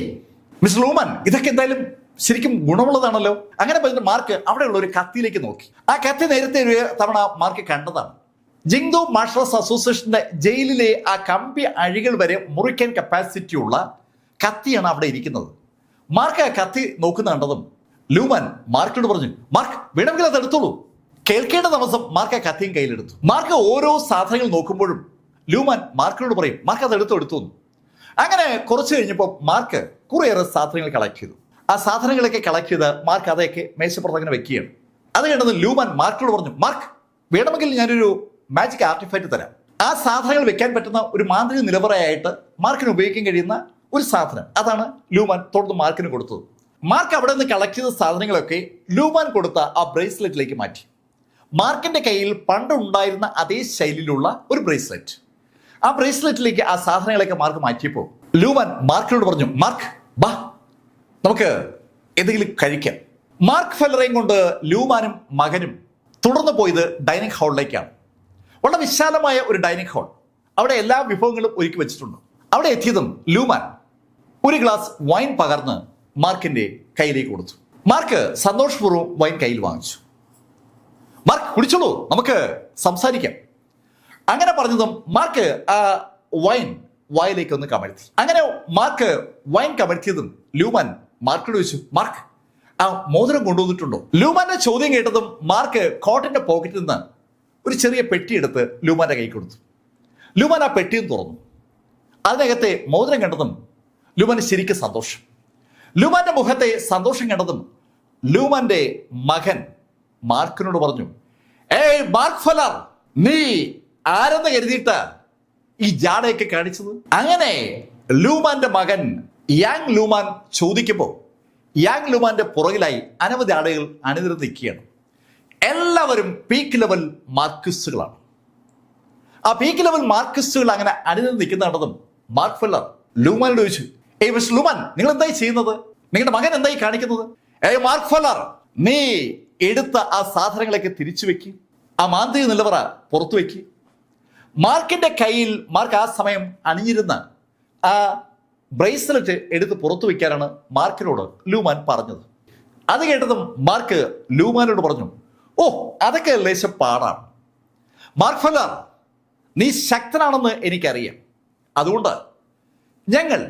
മിസ്റ്റർ ലൂമാൻ, ഇതൊക്കെ എന്തായാലും ശരിക്കും ഗുണമുള്ളതാണല്ലോ. അങ്ങനെ പറഞ്ഞിട്ട് മാർക്ക് അവിടെയുള്ള ഒരു കത്തിയിലേക്ക് നോക്കി. ആ കത്തി നേരത്തെ ഒരു തവണ മാർക്ക് കണ്ടതാണ്. ജിങ്ദോ മാർഷൽസ് അസോസിയേഷന്റെ ജയിലിലെ ആ കമ്പി അഴികൾ വരെ മുറിക്കാൻ കപ്പാസിറ്റി ഉള്ള കത്തിയാണ് അവിടെ ഇരിക്കുന്നത്. മാർക്ക് ആ കത്തി നോക്കുന്ന കണ്ടതും ലൂമാൻ മാർക്കിനോട് പറഞ്ഞു, മാർക്ക്, വേണമെങ്കിൽ അത് എടുത്തോളൂ. കേൾക്കേണ്ട ദിവസം മാർക്ക് ആ കത്തിയും കയ്യിലെടുത്തു. മാർക്ക് ഓരോ സാധനങ്ങൾ നോക്കുമ്പോഴും ലൂമാൻ മാർക്കിനോട് പറയും, മാർക്ക് അത് എടുത്തു. അങ്ങനെ കുറച്ച് കഴിഞ്ഞപ്പോൾ മാർക്ക് കുറേയേറെ സാധനങ്ങൾ കളക്ട് ചെയ്തു. ആ സാധനങ്ങളൊക്കെ കളക്ട് ചെയ്ത് മാർക്ക് അതൊക്കെ മേശപ്പുറത്ത് അങ്ങനെ വെക്കുകയാണ്. അത് കണ്ടത് ലൂമാൻ മാർക്കിനോട് പറഞ്ഞു, മാർക്ക്, വേണമെങ്കിൽ ഞാനൊരു മാജിക് ആർട്ടിഫാക്റ്റ് തരാം. ആ സാധനങ്ങൾ വെക്കാൻ പറ്റുന്ന ഒരു മാന്ത്രിക നിലവറയായിട്ട് മാർക്കിന് ഉപയോഗിക്കാൻ കഴിയുന്ന ഒരു സാധനം, അതാണ് ലൂമാൻ തുടർന്ന് മാർക്കിന് കൊടുത്തത്. മാർക്ക് അവിടെ നിന്ന് കളക്ട് ചെയ്ത സാധനങ്ങളൊക്കെ ലൂമാൻ കൊടുത്ത ആ ബ്രേസ്ലെറ്റിലേക്ക് മാറ്റി. മാർക്കിന്റെ കയ്യിൽ പണ്ടുണ്ടായിരുന്ന അതേ ശൈലിയിലുള്ള ഒരു ബ്രേസ്ലെറ്റ്. ആ ബ്രേസ്ലെറ്റിലേക്ക് ആ സാധനങ്ങളൊക്കെ മാർക്ക് മാറ്റിയപ്പോൾ ലൂമാൻ മാർക്കിനോട് പറഞ്ഞു, മാർക്ക് ബാ നമുക്ക് എന്തെങ്കിലും കഴിക്കാം. മാർക്ക് ഫെല്ലറേയും കൊണ്ട് ലൂമാനും മകനും തുടർന്ന് പോയത് ഡൈനിങ് ഹാളിലേക്കാണ്. വളരെ വിശാലമായ ഒരു ഡൈനിങ് ഹാൾ. അവിടെ എല്ലാ വിഭവങ്ങളും ഒരുക്കി വെച്ചിട്ടുണ്ട്. അവിടെ എത്തിയതും ലൂമാൻ ഒരു ഗ്ലാസ് വൈൻ പകർന്ന് മാർക്കിന്റെ കയ്യിലേക്ക് കൊടുത്തു. മാർക്ക് സന്തോഷപൂർവ്വം വൈൻ കയ്യിൽ വാങ്ങിച്ചു. മാർക്ക് കുടിച്ചോളൂ, നമുക്ക് സംസാരിക്കാം. അങ്ങനെ പറഞ്ഞതും മാർക്ക് ആ വൈൻ വായിലേക്ക് ഒന്ന് കമഴ്ത്തി. അങ്ങനെ മാർക്ക് വൈൻ കമഴ്ത്തിയതും ലൂമാൻ മാർക്കിനോട് ചോദിച്ചു, മാർക്ക് ആ മോതിരം കൊണ്ടുവന്നിട്ടുണ്ടോ? ലൂമാന്റെ ചോദ്യം കേട്ടതും മാർക്ക് കോട്ടിന്റെ പോക്കറ്റിൽ നിന്ന് ഒരു ചെറിയ പെട്ടിയെടുത്ത് ലൂമാന്റെ കൈ കൊടുത്തു. ലൂമാൻ ആ പെട്ടിയും തുറന്നു. അതിനകത്തെ മോതിരം കണ്ടതും ലൂമാന് ശരിക്കും സന്തോഷം. ലൂമാന്റെ മുഖത്തെ സന്തോഷം കണ്ടതും ലൂമാന്റെ മകൻ മാർക്കിനോട് പറഞ്ഞു, ഏയ് മാർക്ക് ഫെല്ലർ, നീ ആരെന്ന് കരുതിയിട്ട ഈ ജാടയൊക്കെ കാണിച്ചത്? അങ്ങനെ ലൂമാന്റെ മകൻ യാങ് ലൂമാൻ ചോദിക്കുമ്പോൾ യാങ് ലൂമാന്റെ പുറകിലായി അനവധി ആളുകൾ അണിനിരന്ന് നിൽക്കുകയാണ്. എല്ലാവരും പീക്ക് ലെവൽ മാർക്സിസ്റ്റുകളാണ്. ആ പീക്ക് ലെവൽ മാർക്സിസ്റ്റുകൾ അങ്ങനെ അണിനിരന്ന് നിൽക്കുന്ന കണ്ടതും മാർക്ക് ഫെല്ലർ ലൂമാനോട് ചോദിച്ചു, ഏയ് മിസ്റ്റർ ലൂമാൻ, നിങ്ങൾ എന്തായി ചെയ്യുന്നത്? നിങ്ങളുടെ മകൻ എന്തായി കാണിക്കുന്നത്? ഏയ് മാർക്ക് ഫെല്ലർ, നീ എടുത്ത ആ സാധനങ്ങളൊക്കെ തിരിച്ചു വെക്ക്, ആ മാന്ത്രിക നിലവറ പുറത്തു വെക്ക്. മാർക്കിന്റെ കയ്യിൽ മാർക്ക് ആ സമയം അണിഞ്ഞിരുന്ന ആ ബ്രേസ്ലെറ്റ് എടുത്ത് പുറത്തു വെക്കാനാണ് മാർക്കിനോട് ലൂമാൻ പറഞ്ഞത്. അത് കേട്ടതും മാർക്ക് ലൂമാനോട് പറഞ്ഞു, ഓ അതൊക്കെ ലേശം പാടാണ്. മാർക്ക് ഫെല്ലർ, നീ ശക്തനാണെന്ന് എനിക്കറിയാം. അതുകൊണ്ട് ഞങ്ങൾ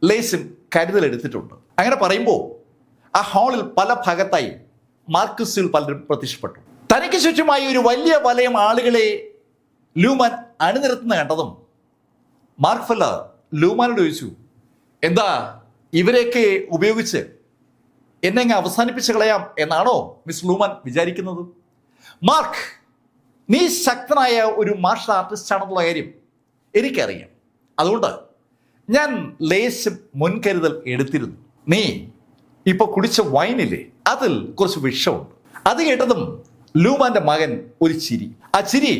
ലേശം കരുതലെടുത്തിട്ടുണ്ട്. അങ്ങനെ പറയുമ്പോൾ ആ ഹാളിൽ പല ഭാഗത്തായി മാർക്സിസ്റ്റുകൾ പലരും പ്രത്യക്ഷപ്പെട്ടു. തനിക്ക് ചുറ്റുമായി ഒരു വലിയ വലയം ആളുകളെ ലൂമാൻ അണിനിരത്തുന്ന കണ്ടതും മാർക്ക് ഫെല്ലർ ലൂമാനോട് ചോദിച്ചു, എന്താ ഇവരെയൊക്കെ ഉപയോഗിച്ച് എന്നെ അങ്ങ് അവസാനിപ്പിച്ച് കളയാം എന്നാണോ മിസ്റ്റർ ലൂമാൻ വിചാരിക്കുന്നത്? മാർക്ക്, നീ ശക്തനായ ഒരു മാർഷൽ ആർട്ടിസ്റ്റ് ആണെന്നുള്ള കാര്യം എനിക്കറിയാം. അതുകൊണ്ട് ഞാൻ ലേശം മുൻകരുതൽ എടുത്തിരുന്നു. നീ ഇപ്പൊ കുടിച്ച വൈനില്ലേ, അതിൽ കുറച്ച് വിഷമുണ്ട്. അത് കേട്ടതും ലൂമാന്റെ മകൻ ഒരു ചിരി. ആ ചിരി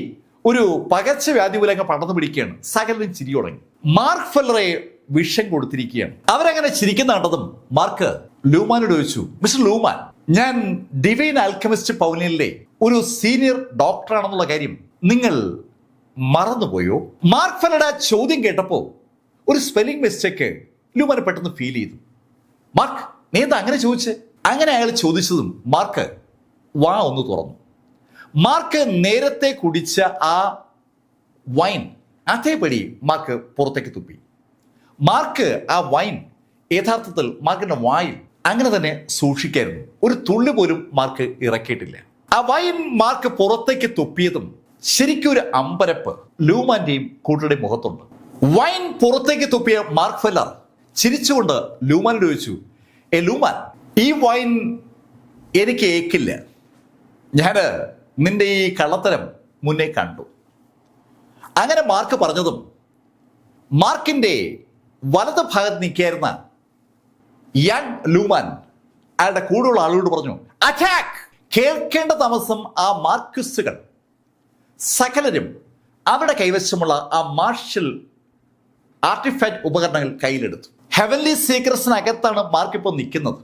ഒരു പകർച്ചവ്യാധി പോലെ അങ്ങ് പടർന്നു പിടിക്കുകയാണ്. സകലരും ചിരി തുടങ്ങി. മാർക്ക് ഫെല്ലറെ വിഷം കൊടുത്തിരിക്കുകയാണ്. അവരങ്ങനെ ചിരിക്കുന്ന കണ്ടതും മാർക്ക് ലൂമാനോട് ചോദിച്ചു, മിസ്റ്റർ ലൂമാൻ, ഞാൻ ഡിവൈൻ ആൽക്കമിസ്റ്റ് പൗലിനിലെ ഒരു സീനിയർ ഡോക്ടറാണെന്നുള്ള കാര്യം നിങ്ങൾ മറന്നുപോയോ? മാർക്ക് ഫെല്ലറുടെ ചോദ്യം കേട്ടപ്പോൾ ഒരു സ്പെല്ലിംഗ് മിസ്റ്റേക്ക് ലൂമാന് പെട്ടെന്ന് ഫീൽ ചെയ്തു. മാർക്ക്, നീ എന്താ അങ്ങനെ ചോദിച്ചേ? അങ്ങനെ അയാൾ ചോദിച്ചതും മാർക്ക് വാ ഒന്ന് തുറന്നു. മാർക്ക് നേരത്തെ കുടിച്ച ആ വൈൻ അതേപടി മാർക്ക് പുറത്തേക്ക് തുപ്പി. മാർക്ക് ആ വൈൻ യഥാർത്ഥത്തിൽ മാർക്കിന്റെ വായിൽ അങ്ങനെ തന്നെ സൂക്ഷിക്കായിരുന്നു. ഒരു തുള്ളി പോലും മാർക്ക് ഇറക്കിയിട്ടില്ല. ആ വൈൻ മാർക്ക് പുറത്തേക്ക് തുപ്പിയതും ശരിക്കും ഒരു അമ്പരപ്പ് ലൂമാന്റെയും കൂട്ടരുടെയും മുഖത്തുണ്ട്. വൈൻ പുറത്തേക്ക് തുപ്പിയ മാർക്ക് ഫെല്ലർ ചിരിച്ചുകൊണ്ട് ലൂമാനോട് ചോദിച്ചു, ഏ ലൂമാൻ, ഈ വൈൻ എനിക്ക് ഏക്കില്ല. ഞാൻ നിന്റെ ഈ കള്ളത്തരം മുന്നേ കണ്ടു. അങ്ങനെ മാർക്ക് പറഞ്ഞതും മാർക്കിന്റെ വലത് ഭാഗത്ത് നിൽക്കായിരുന്ന യാങ് ലൂമാൻ അയാളുടെ കൂടെയുള്ള ആളോട് പറഞ്ഞു, അറ്റാക്ക്! കേൾക്കേണ്ട താമസം ആ മാർക്സിസ്റ്റുകൾ സകലരും അവരുടെ കൈവശമുള്ള ആ മാർഷൽ ആർട്ടിഫാക്ട് ഉപകരണങ്ങൾ കയ്യിലെടുത്തു. ഹെവൻലി സീക്രട്സിനകത്താണ് മാർക്ക് ഇപ്പോൾ നിൽക്കുന്നത്.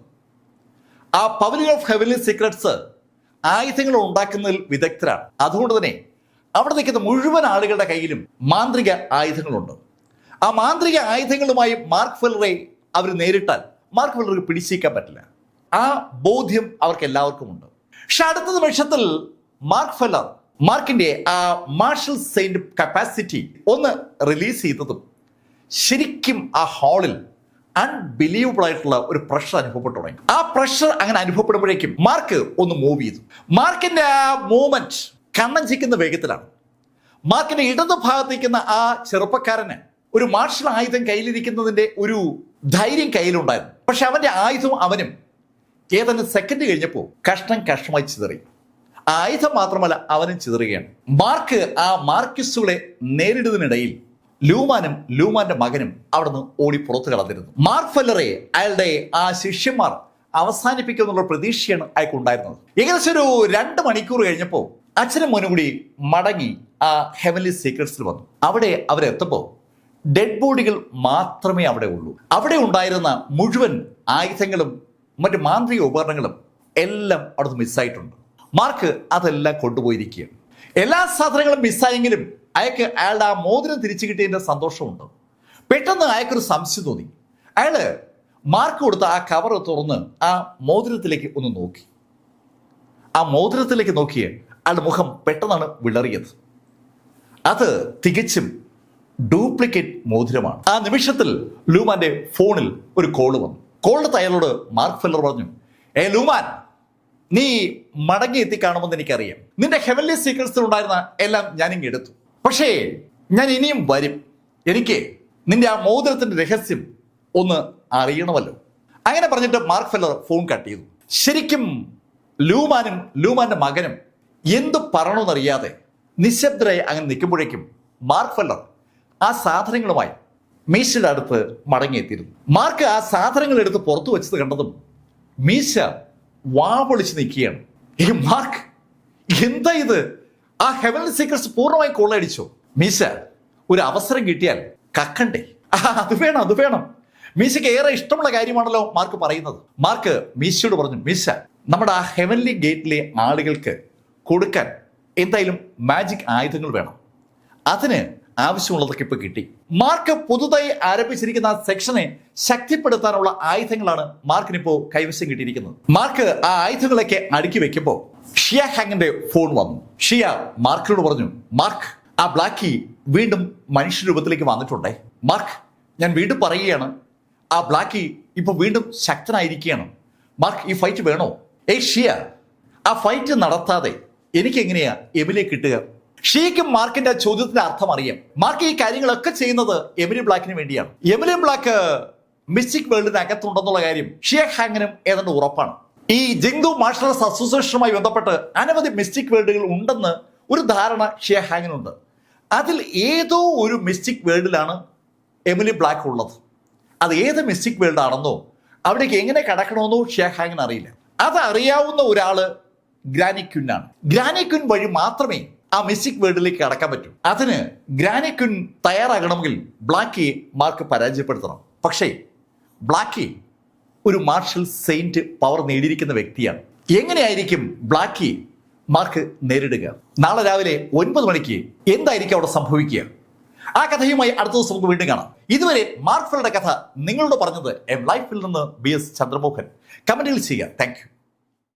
ആ പവലിയൻ ഓഫ് ഹെവൻലി സീക്രട്സ് ആയുധങ്ങൾ ഉണ്ടാക്കുന്നതിൽ വിദഗ്ധരാണ്. അതുകൊണ്ട് തന്നെ അവിടെ നിൽക്കുന്ന മുഴുവൻ ആളുകളുടെ കയ്യിലും മാന്ത്രിക ആയുധങ്ങളുണ്ട്. ആ മാന്ത്രിക ആയുധങ്ങളുമായി മാർക്ക് ഫെല്ലറെ അവർ നേരിട്ടാൽ മാർക്ക് ഫെല്ലർക്ക് പിടിച്ചേക്കാൻ പറ്റില്ല. ആ ബോധ്യം അവർക്ക് എല്ലാവർക്കും ഉണ്ട്. പക്ഷെ അടുത്ത നിമിഷത്തിൽ മാർക്ക് ഫെല്ലർ മാർക്കിന്റെ ആ മാർഷൽ സെയിന്റ് കപ്പാസിറ്റി ഒന്ന് റിലീസ് ചെയ്തതും ശരിക്കും ആ ഹാളിൽ അൺബിലീവബിൾ ആയിട്ടുള്ള ഒരു പ്രഷർ അനുഭവപ്പെട്ടു തുടങ്ങി. ആ പ്രഷർ അങ്ങനെ അനുഭവപ്പെടുമ്പോഴേക്കും മാർക്ക് ഒന്ന് മൂവ് ചെയ്തു. മാർക്കിന്റെ ആ മൂവ്മെന്റ് കണ്ണഞ്ചിക്കുന്ന വേഗത്തിലാണ്. മാർക്കിന്റെ ഇടതു ഭാഗത്തേക്കുന്ന ആ ചെറുപ്പക്കാരന് ഒരു മാർഷൽ ആയുധം കയ്യിലിരിക്കുന്നതിന്റെ ഒരു ധൈര്യം കയ്യിലുണ്ടായിരുന്നു. പക്ഷെ അവന്റെ ആയുധം അവനും ഏതാനും സെക്കൻഡ് കഴിഞ്ഞപ്പോൾ കഷ്ണമായി ചിതറി. ആ ആയുധം മാത്രമല്ല, അവനും ചിതറുകയാണ്. മാർക്ക് ആ മാർക്സിസ്റ്റുകളെ നേരിടുന്നതിനിടയിൽ ലൂമാനും ലൂമാന്റെ മകനും അവിടുന്ന് ഓടി പുറത്തു കടന്നിരുന്നു. മാർക്ക് ഫെല്ലറെ അയാളുടെ ആ ശിഷ്യന്മാർ അവസാനിപ്പിക്കുമെന്നുള്ള പ്രതീക്ഷയാണ് അയാൾക്കുണ്ടായിരുന്നത്. ഏകദേശം ഒരു 2 മണിക്കൂർ കഴിഞ്ഞപ്പോൾ അച്ഛനും മോനും കൂടി മടങ്ങി ആ ഹെവൻലി സീക്രട്സിൽ വന്നു. അവിടെ അവരെത്തുമ്പോൾ ഡെഡ് ബോഡികൾ മാത്രമേ അവിടെ ഉള്ളൂ. അവിടെ ഉണ്ടായിരുന്ന മുഴുവൻ ആയുധങ്ങളും മറ്റ് മാന്ത്രിക ഉപകരണങ്ങളും എല്ലാം അവിടുന്ന് മിസ്സായിട്ടുണ്ട്. മാർക്ക് അതെല്ലാം കൊണ്ടുപോയിരിക്കുകയാണ്. എല്ലാ സാധനങ്ങളും മിസ്സായെങ്കിലും അയാളുടെ ആ മോതിരം തിരിച്ചു കിട്ടിയതിൻ്റെ സന്തോഷമുണ്ട്. പെട്ടെന്ന് അയാൾക്കൊരു സംശയം തോന്നി. അയാള് മാർക്ക് കൊടുത്ത ആ കവർ തുറന്ന് ആ മോതിരത്തിലേക്ക് ഒന്ന് നോക്കി. ആ മോതിരത്തിലേക്ക് നോക്കിയ അയാളുടെ മുഖം പെട്ടെന്നാണ് വിളറിയത്. അത് തികച്ചും ഡ്യൂപ്ലിക്കേറ്റ് മോതിരമാണ്. ആ നിമിഷത്തിൽ ലൂമാന്റെ ഫോണിൽ ഒരു കോള് വന്നു. കോളിന്റെ അയാളോട് മാർക്ക് ഫെല്ലർ പറഞ്ഞു, ലൂമാൻ, നീ മടങ്ങി എത്തിക്കാണുമെന്ന് എനിക്കറിയാം. നിന്റെ ഹെവൻലി സീക്രട്സിൽ ഉണ്ടായിരുന്ന എല്ലാം ഞാനിങ്ങ് എടുത്തു. പക്ഷേ ഞാൻ ഇനിയും വരും. എനിക്ക് നിന്റെ ആ മോതിരത്തിന്റെ രഹസ്യം ഒന്ന് അറിയണമല്ലോ. അങ്ങനെ പറഞ്ഞിട്ട് മാർക്ക് ഫെല്ലർ ഫോൺ കട്ട് ചെയ്തു. ശരിക്കും ലൂമാനും ലൂമാന്റെ മകനും എന്ത് പറയണമെന്നറിയാതെ നിശബ്ദരായി അങ്ങനെ നിൽക്കുമ്പോഴേക്കും മാർക്ക് ഫെല്ലർ ആ സാധനങ്ങളുമായി മീശയുടെ അടുത്ത് മടങ്ങിയെത്തിയിരുന്നു. മാർക്ക് ആ സാധനങ്ങൾ എടുത്ത് പുറത്തു വെച്ചത് കണ്ടതും മീശ വാപൊളിച്ച് നിൽക്കുകയാണ്. മാർക്ക്, എന്താ ഇത്? ആ ഹെവൻലി സീക്രട്സ് പൂർണ്ണമായി കൊള്ളയടിച്ചോ? മീശ, ഒരു അവസരം കിട്ടിയാൽ കക്കണ്ടേ? അത് വേണം. മീശയ്ക്ക് ഏറെ ഇഷ്ടമുള്ള കാര്യമാണല്ലോ മാർക്ക് പറയുന്നത്. മാർക്ക് മീശയോട് പറഞ്ഞു, മീശ, നമ്മുടെ ആ ഹെവൻലി ഗേറ്റിലെ ആളുകൾക്ക് കൊടുക്കാൻ എന്തായാലും മാജിക് ആയുധങ്ങൾ വേണം. അതിന് ആവശ്യമുള്ളതൊക്കെ ഇപ്പൊ കിട്ടി. മാർക്ക് പുതുതായി ആരംഭിച്ചിരിക്കുന്ന ആ സെക്ഷനെ ശക്തിപ്പെടുത്താനുള്ള ആയുധങ്ങളാണ് മാർക്കിനിപ്പോ കൈവശം കിട്ടിയിരിക്കുന്നത്. മാർക്ക് ആ ആയുധങ്ങളൊക്കെ അടുക്കി വെക്കുമ്പോൾ ഷിയ ഹാങ്ങിന്റെ ഫോൺ വന്നു. ഷിയ മാർക്കിനോട് പറഞ്ഞു, മാർക്ക്, ആ ബ്ലാക്കി വീണ്ടും മനുഷ്യ രൂപത്തിലേക്ക് വന്നിട്ടുണ്ടേ. മാർക്ക്, ഞാൻ വീണ്ടും പറയുകയാണ്, ആ ബ്ലാക്കി ഇപ്പൊ വീണ്ടും ശക്തനായിരിക്കുകയാണ്. മാർക്ക്, ഈ ഫൈറ്റ് വേണോ? ഷിയ, ആ ഫൈറ്റ് നടത്താതെ എനിക്ക് എങ്ങനെയാ എമിലിയെ കിട്ടുക? ഷിയയ്ക്കും മാർക്കിന്റെ ചോദ്യത്തിന്റെ അർത്ഥം അറിയാം. മാർക്ക് ഈ കാര്യങ്ങളൊക്കെ ചെയ്യുന്നത് എമിലി ബ്ലാക്കിന് വേണ്ടിയാണ്. എമിലി ബ്ലാക്ക് മിസ്റ്റിക് വേൾഡിന് അകത്തുണ്ടെന്നുള്ള കാര്യം ഷിയ ഹാങ്ങിനും ഏതാണ്ട് ഉറപ്പാണ്. ഈ ജിങ്ദു മാർഷൽ ആർട്സ് അസോസിയേഷനുമായി ബന്ധപ്പെട്ട് അനവധി മിസ്റ്റിക് വേൾഡുകൾ ഉണ്ടെന്ന് ഒരു ധാരണ ഷിയ ഹാങ്ങിനുണ്ട്. അതിൽ ഏതോ ഒരു മിസ്റ്റിക് വേൾഡിലാണ് എമിലി ബ്ലാക്ക് ഉള്ളത്. അത് ഏത് മിസ്റ്റിക് വേൾഡ് ആണെന്നോ അവിടേക്ക് എങ്ങനെ കടക്കണമെന്നോ ഷിയ ഹാങ്ങിന് അറിയില്ല. അത് അറിയാവുന്ന ഒരാള് ഗ്രാനി ക്വിനാണ്. ഗ്രാനി ക്വിൻ വഴി മാത്രമേ ആ മിസ്റ്റിക് വേൾഡിലേക്ക് കടക്കാൻ പറ്റും. അതിന് ഗ്രാനി ക്വിൻ തയ്യാറാകണമെങ്കിൽ ബ്ലാക്കിയെ മാർക്ക് പരാജയപ്പെടുത്തണം. പക്ഷേ ബ്ലാക്കി ഒരു മാർഷൽ സെയിന്റ് പവർ നേടിയിരിക്കുന്ന വ്യക്തിയാണ്. എങ്ങനെയായിരിക്കും ബ്ലാക്കി മാർക്ക് നേരിടുക? നാളെ രാവിലെ 9 മണിക്ക് എന്തായിരിക്കും അവിടെ സംഭവിക്കുക? ആ കഥയുമായി അടുത്ത ദിവസം നമുക്ക് വീണ്ടും കാണാം. ഇതുവരെ മാർക്ക് ഫെല്ലറുടെ കഥ നിങ്ങളോട് പറഞ്ഞത് എം ലൈഫിൽ നിന്ന് BS ചന്ദ്രമോഹൻ. കമന്റിൽ ചെയ്യുക. Thank you.